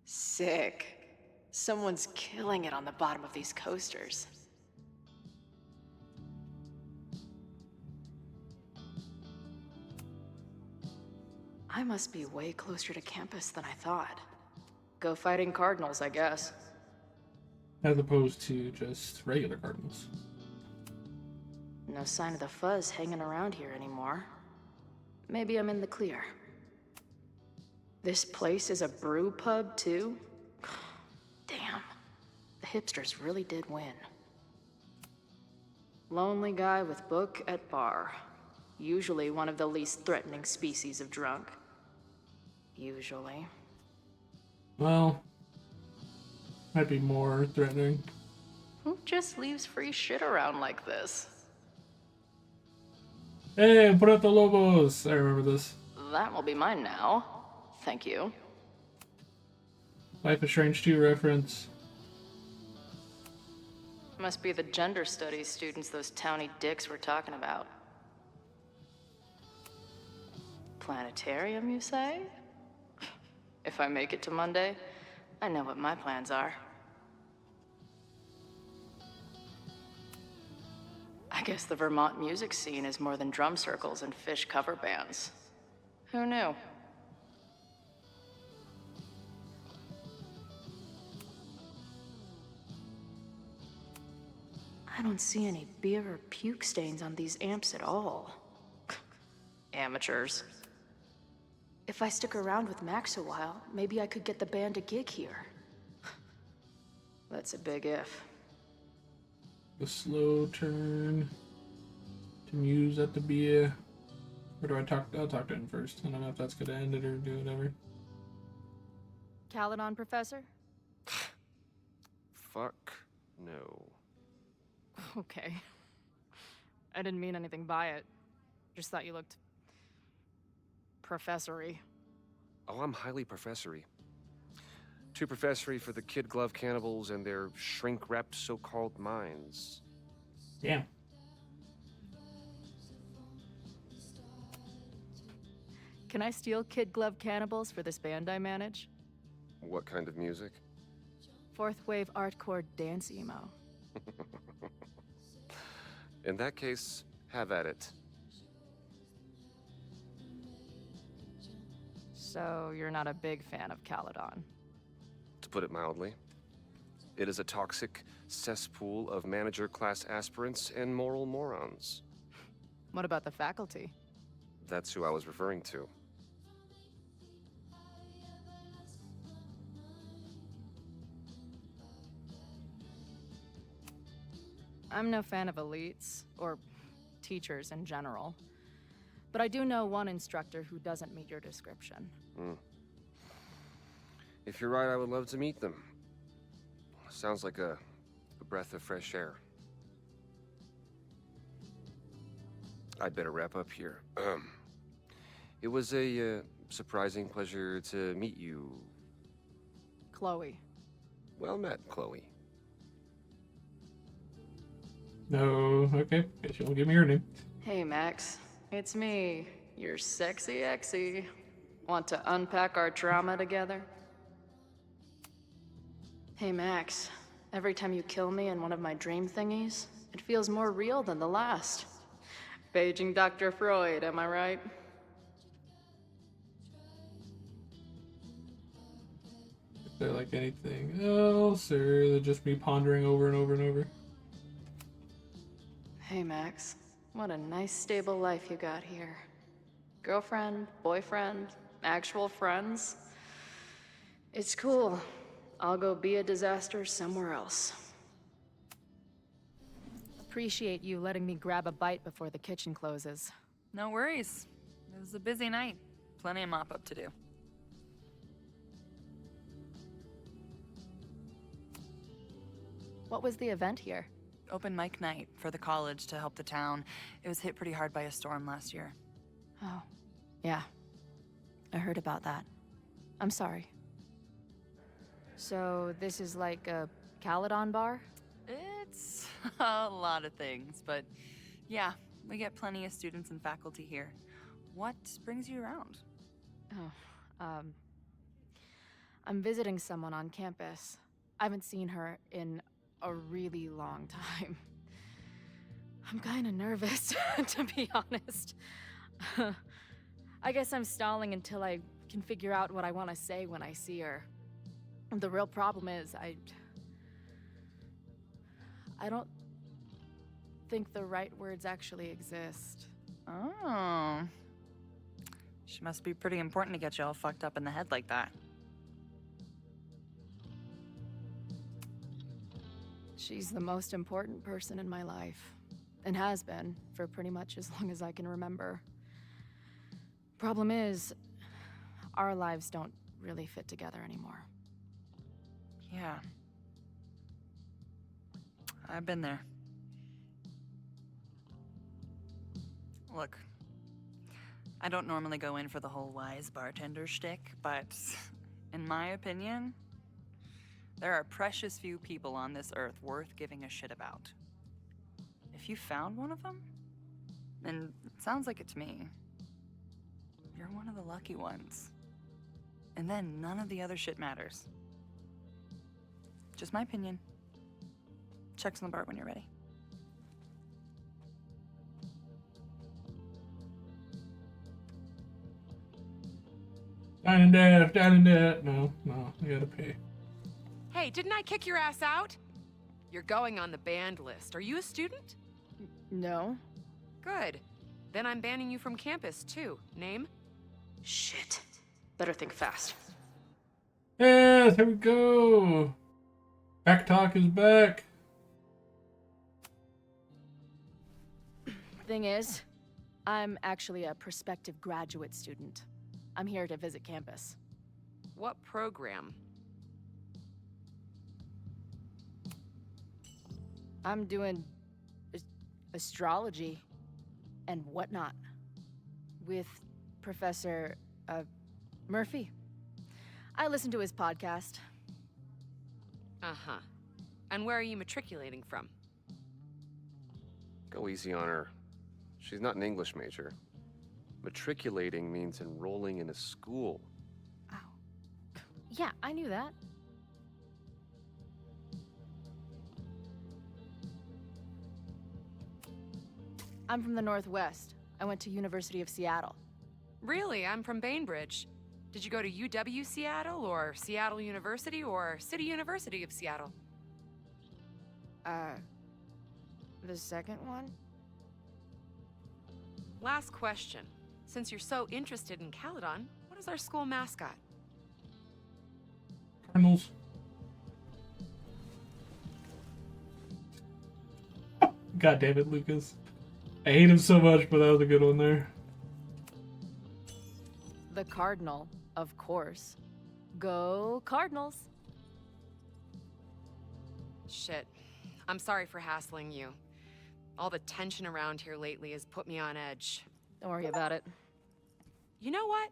Speaker 13: Sick. Someone's killing it on the bottom of these coasters. I must be way closer to campus than I thought. Go fighting cardinals, I guess.
Speaker 2: As opposed to just regular cardinals.
Speaker 13: No sign of the fuzz hanging around here anymore. Maybe I'm in the clear. This place is a brew pub, too? Damn. The hipsters really did win. Lonely guy with book at bar. Usually one of the least threatening species of drunk. Usually.
Speaker 2: Well, might be more threatening.
Speaker 13: Who just leaves free shit around like this?
Speaker 2: Hey, Puerto Lobos! I remember this.
Speaker 13: That will be mine now. Thank you.
Speaker 2: Life is Strange 2 reference.
Speaker 13: Must be the gender studies students those towny dicks were talking about. Planetarium, you say? If I make it to Monday, I know what my plans are. I guess the Vermont music scene is more than drum circles and fish cover bands. Who knew? I don't see any beer or puke stains on these amps at all. Amateurs. If I stick around with Max a while, maybe I could get the band a gig here. That's a big if.
Speaker 2: The slow turn to muse at the beer. Or do I talk? I'll talk to him first. I don't know if that's gonna end it or do whatever.
Speaker 6: Caledon, Professor?
Speaker 11: Fuck no.
Speaker 6: Okay. I didn't mean anything by it. Just thought you looked... professory.
Speaker 11: Oh, I'm highly professory. Too professory for the kid glove cannibals and their shrink-wrapped so-called minds.
Speaker 2: Damn.
Speaker 6: Can I steal kid glove cannibals for this band I manage?
Speaker 11: What kind of music?
Speaker 6: Fourth wave artcore dance emo.
Speaker 11: In that case, have at it.
Speaker 6: So you're not a big fan of Caledon?
Speaker 11: To put it mildly. It is a toxic cesspool of manager-class aspirants and moral morons.
Speaker 6: What about the faculty?
Speaker 11: That's who I was referring to.
Speaker 6: I'm no fan of elites, or teachers in general. But I do know one instructor who doesn't meet your description.
Speaker 11: If you're right, I would love to meet them. Sounds like a breath of fresh air. I'd better wrap up here. It was a surprising pleasure to meet you.
Speaker 6: Chloe.
Speaker 11: Well met, Chloe.
Speaker 2: No, okay. Guess you won't give me her name.
Speaker 13: Hey, Max. It's me, your sexy exy. Want to unpack our trauma together? Hey, Max. Every time you kill me in one of my dream thingies, it feels more real than the last. Paging Dr. Freud, am I right?
Speaker 2: Is there like anything else, or is it just me pondering over and over and over?
Speaker 13: Hey, Max. What a nice, stable life you got here. Girlfriend, boyfriend, actual friends. It's cool. I'll go be a disaster somewhere else.
Speaker 6: Appreciate you letting me grab a bite before the kitchen closes.
Speaker 1: No worries. It was a busy night. Plenty of mop-up to do.
Speaker 6: What was the event here?
Speaker 1: Open mic night for the college to help the town. It was hit pretty hard by a storm last year.
Speaker 6: Oh, yeah. I heard about that. I'm sorry. So this is like a Caledon bar?
Speaker 1: It's a lot of things, but yeah, we get plenty of students and faculty here. What brings you around?
Speaker 6: Oh, I'm visiting someone on campus. I haven't seen her in a really long time. I'm kinda nervous, to be honest. I guess I'm stalling until I can figure out what I want to say when I see her. The real problem is, I don't think the right words actually exist.
Speaker 1: Oh. She must be pretty important to get you all fucked up in the head like that.
Speaker 6: She's the most important person in my life, and has been for pretty much as long as I can remember. Problem is, our lives don't really fit together anymore.
Speaker 1: Yeah. I've been there. Look, I don't normally go in for the whole wise bartender shtick, but in my opinion, there are precious few people on this earth worth giving a shit about. If you found one of them, and it sounds like it to me, you're one of the lucky ones. And then none of the other shit matters. Just my opinion. Check's on the bar when you're ready.
Speaker 2: Down and debt. No, I gotta pay.
Speaker 20: Hey, didn't I kick your ass out? You're going on the banned list. Are you a student?
Speaker 6: No.
Speaker 20: Good. Then I'm banning you from campus, too. Name?
Speaker 13: Shit. Better think fast.
Speaker 2: Yes, here we go. Back talk is back.
Speaker 6: Thing is, I'm actually a prospective graduate student. I'm here to visit campus.
Speaker 20: What program?
Speaker 6: I'm doing astrology and whatnot with Professor Murphy. I listen to his podcast.
Speaker 20: Uh-huh. And where are you matriculating from?
Speaker 11: Go easy on her. She's not an English major. Matriculating means enrolling in a school.
Speaker 6: Yeah, I knew that. I'm from the Northwest. I went to University of Seattle.
Speaker 20: Really? I'm from Bainbridge. Did you go to UW Seattle, or Seattle University, or City University of Seattle?
Speaker 6: The second one?
Speaker 20: Last question. Since you're so interested in Caledon, what is our school mascot?
Speaker 2: Cardinals. God damn it, Lucas. I hate him so much, but that was a good one there.
Speaker 6: The Cardinal, of course. Go Cardinals!
Speaker 20: Shit. I'm sorry for hassling you. All the tension around here lately has put me on edge.
Speaker 6: Don't worry about it.
Speaker 20: You know what?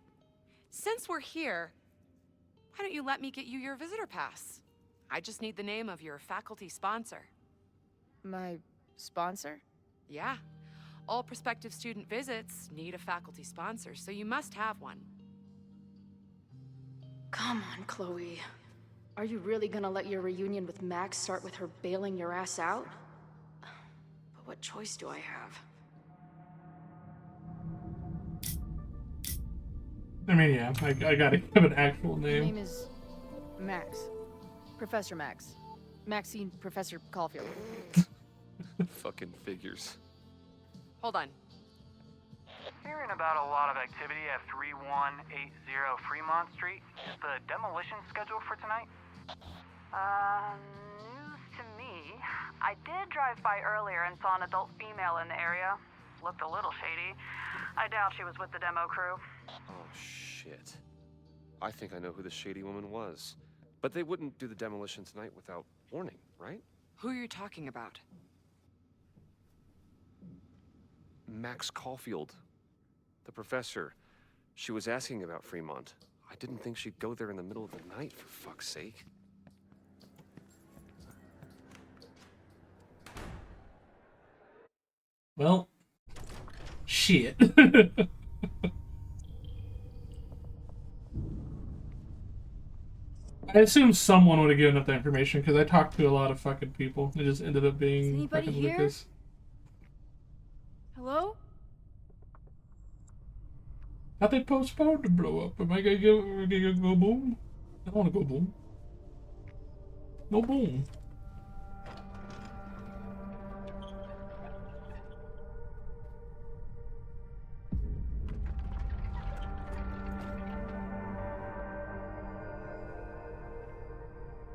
Speaker 20: Since we're here, why don't you let me get you your visitor pass? I just need the name of your faculty sponsor.
Speaker 6: My sponsor?
Speaker 20: Yeah. All prospective student visits need a faculty sponsor, so you must have one.
Speaker 13: Come on, Chloe. Are you really gonna let your reunion with Max start with her bailing your ass out? But what choice do I have?
Speaker 2: I mean, yeah, I gotta give an actual
Speaker 6: My
Speaker 2: name.
Speaker 6: name is Max. Professor Max. Maxine Professor Caulfield.
Speaker 11: Fucking figures.
Speaker 20: Hold on.
Speaker 9: Hearing about a lot of activity at 3180 Fremont Street. Is the demolition scheduled for tonight?
Speaker 16: News to me. I did drive by earlier and saw an adult female in the area. Looked a little shady. I doubt she was with the demo crew.
Speaker 11: Oh, shit. I think I know who the shady woman was. But they wouldn't do the demolition tonight without warning, right?
Speaker 20: Who are you talking about?
Speaker 11: Max Caulfield. The professor. She was asking about Fremont. I didn't think she'd go there in the middle of the night, for fuck's sake.
Speaker 2: Well, shit. I assume someone would have given up the information because I talked to a lot of fucking people. It just ended up being
Speaker 6: anybody
Speaker 2: fucking
Speaker 6: here?
Speaker 2: Lucas.
Speaker 6: Hello?
Speaker 2: How'd they postpone to blow up? Am I gonna go boom? I don't wanna go boom. No boom.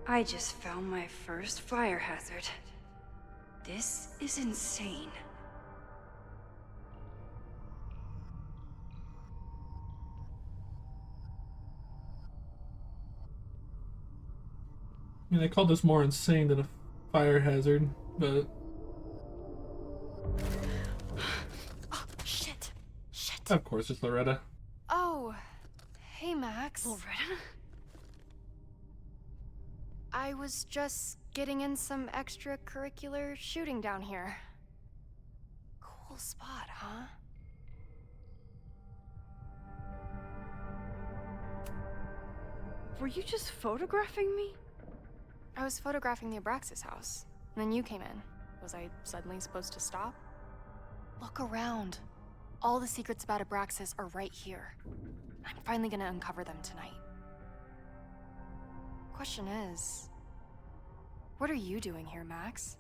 Speaker 14: I just found my first fire hazard. This is insane.
Speaker 2: I mean, they called this more insane than a fire hazard, but
Speaker 4: Oh, shit. Shit.
Speaker 2: of course it's Loretta.
Speaker 6: Oh, hey Max.
Speaker 14: Loretta?
Speaker 6: I was just getting in some extracurricular shooting down here. Cool spot, huh?
Speaker 14: Were you just photographing me?
Speaker 6: I was photographing the Abraxas house, and then you came in. Was I suddenly supposed to stop? Look around. All the secrets about Abraxas are right here. I'm finally gonna uncover them tonight. Question is, what are you doing here, Max?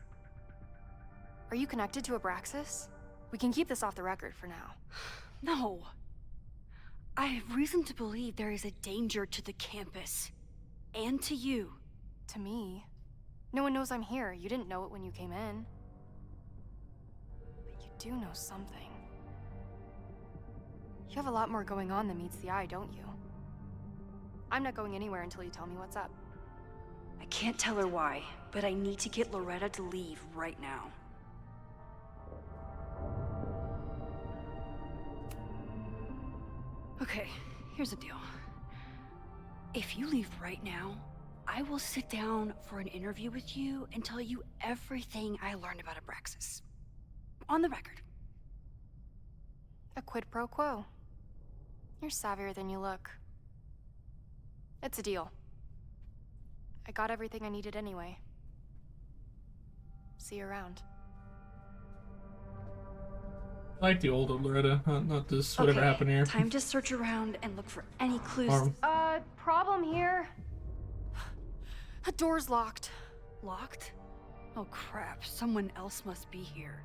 Speaker 6: Are you connected to Abraxas? We can keep this off the record for now.
Speaker 14: No. I have reason to believe there is a danger to the campus. And to you.
Speaker 6: To me? No one knows I'm here. You didn't know it when you came in. But you do know something. You have a lot more going on than meets the eye, don't you? I'm not going anywhere until you tell me what's up.
Speaker 14: I can't tell her why, but I need to get Loretta to leave right now. Okay, here's the deal. If you leave right now, I will sit down for an interview with you and tell you everything I learned about Abraxas. On the record.
Speaker 6: A quid pro quo. You're savvier than you look. It's a deal. I got everything I needed anyway. See you around.
Speaker 2: I like the old Loretta, not this whatever happened here.
Speaker 14: Time to search around and look for any clues.
Speaker 6: Problem here. The door's locked.
Speaker 14: Locked? Oh crap, someone else must be here.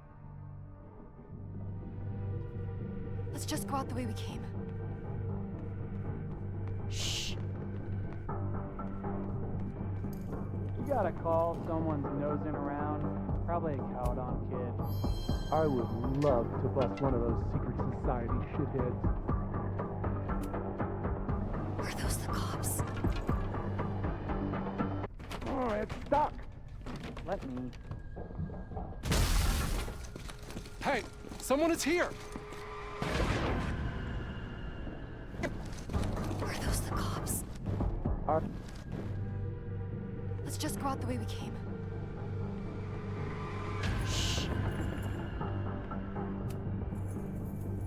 Speaker 6: Let's just go out the way we came.
Speaker 14: Shh.
Speaker 19: You gotta call, someone's nosing around. Probably a Cowdon kid.
Speaker 22: I would love to bust one of those secret society shitheads.
Speaker 14: Are those the cops?
Speaker 22: Oh, it's stuck!
Speaker 19: Let me.
Speaker 8: Hey, someone is here!
Speaker 14: Are those the cops?
Speaker 6: Let's just go out the way we came.
Speaker 14: Shh.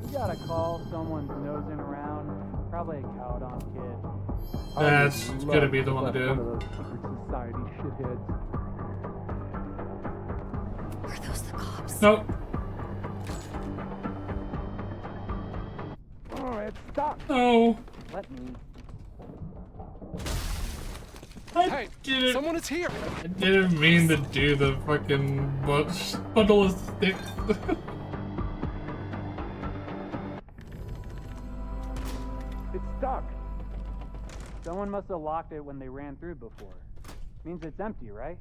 Speaker 19: You gotta call, someone's nosing around. Probably a Cowdon kid.
Speaker 2: That's gonna be the one to do.
Speaker 22: One of those secret society shitheads.
Speaker 14: Are those the cops?
Speaker 2: Nope.
Speaker 22: Oh, it's stuck!
Speaker 2: No.
Speaker 19: Let me.
Speaker 8: Hey, someone is here!
Speaker 2: I didn't mean to do the fucking bundle of sticks.
Speaker 19: It's stuck. Someone must have locked it when they ran through before. Means it's empty, right?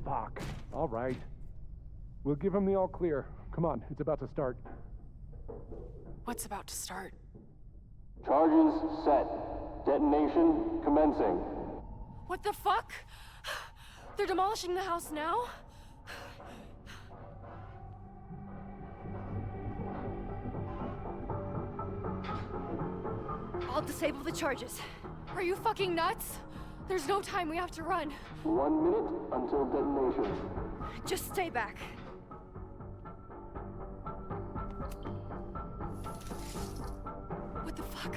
Speaker 22: Fuck. All right. We'll give him the all clear. Come on, it's about to start.
Speaker 20: What's about to start?
Speaker 23: Charges set. Detonation commencing.
Speaker 6: What the fuck? They're demolishing the house now?
Speaker 14: I'll disable the charges.
Speaker 6: Are you fucking nuts? There's no time, we have to run.
Speaker 23: 1 minute until detonation.
Speaker 14: Just stay back.
Speaker 6: What the fuck?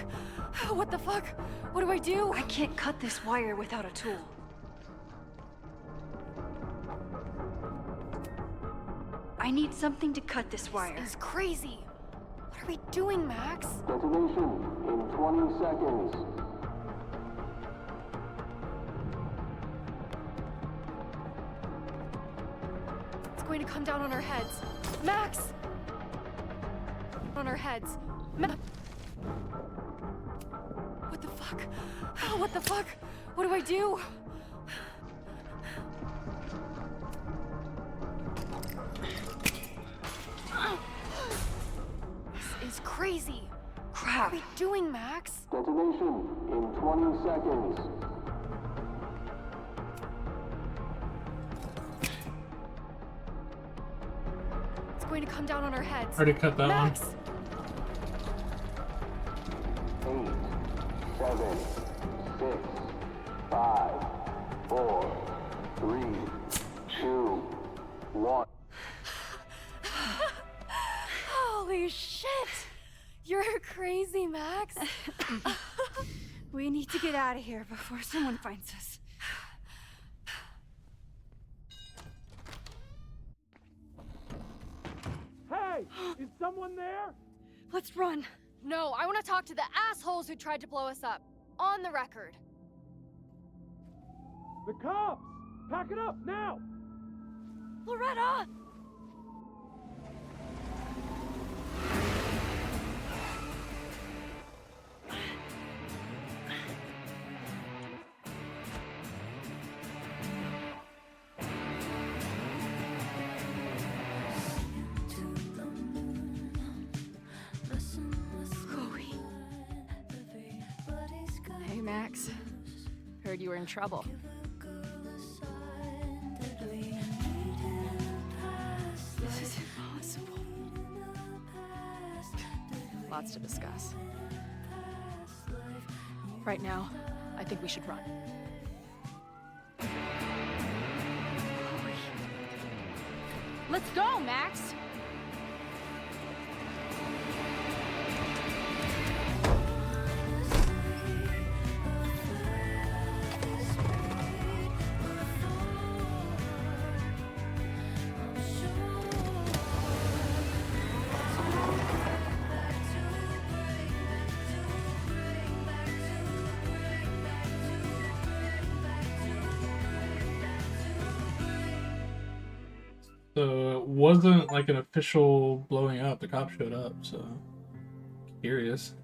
Speaker 6: What the fuck? What do I do?
Speaker 14: I can't cut this wire without a tool. I need something to cut this wire.
Speaker 6: This is crazy. What are we doing, Max?
Speaker 23: Detonation in 20 seconds.
Speaker 6: It's going to come down on our heads. Max! On our heads. What the fuck? What the fuck? What do I do? This is crazy.
Speaker 14: Crap.
Speaker 6: What are we doing, Max?
Speaker 23: Detonation in 20 seconds.
Speaker 6: It's going to come down on our heads.
Speaker 2: Already cut that
Speaker 6: Max!
Speaker 2: one.
Speaker 23: 8, 7, 6, 5, 4, 3, 2, 1.
Speaker 6: Holy shit! You're crazy, Max.
Speaker 14: We need to get out of here before someone finds us.
Speaker 19: Hey! Is someone there?
Speaker 14: Let's run.
Speaker 6: No, I want to talk to the assholes who tried to blow us up. On the record.
Speaker 19: The cops! Pack it up, now!
Speaker 14: Loretta!
Speaker 6: Hey, Max. Heard you were in trouble.
Speaker 14: This is impossible.
Speaker 6: Lots to discuss. Right now, I think we should run.
Speaker 4: Let's go, Max!
Speaker 2: So it wasn't like an official blowing up. The cops showed up, so curious.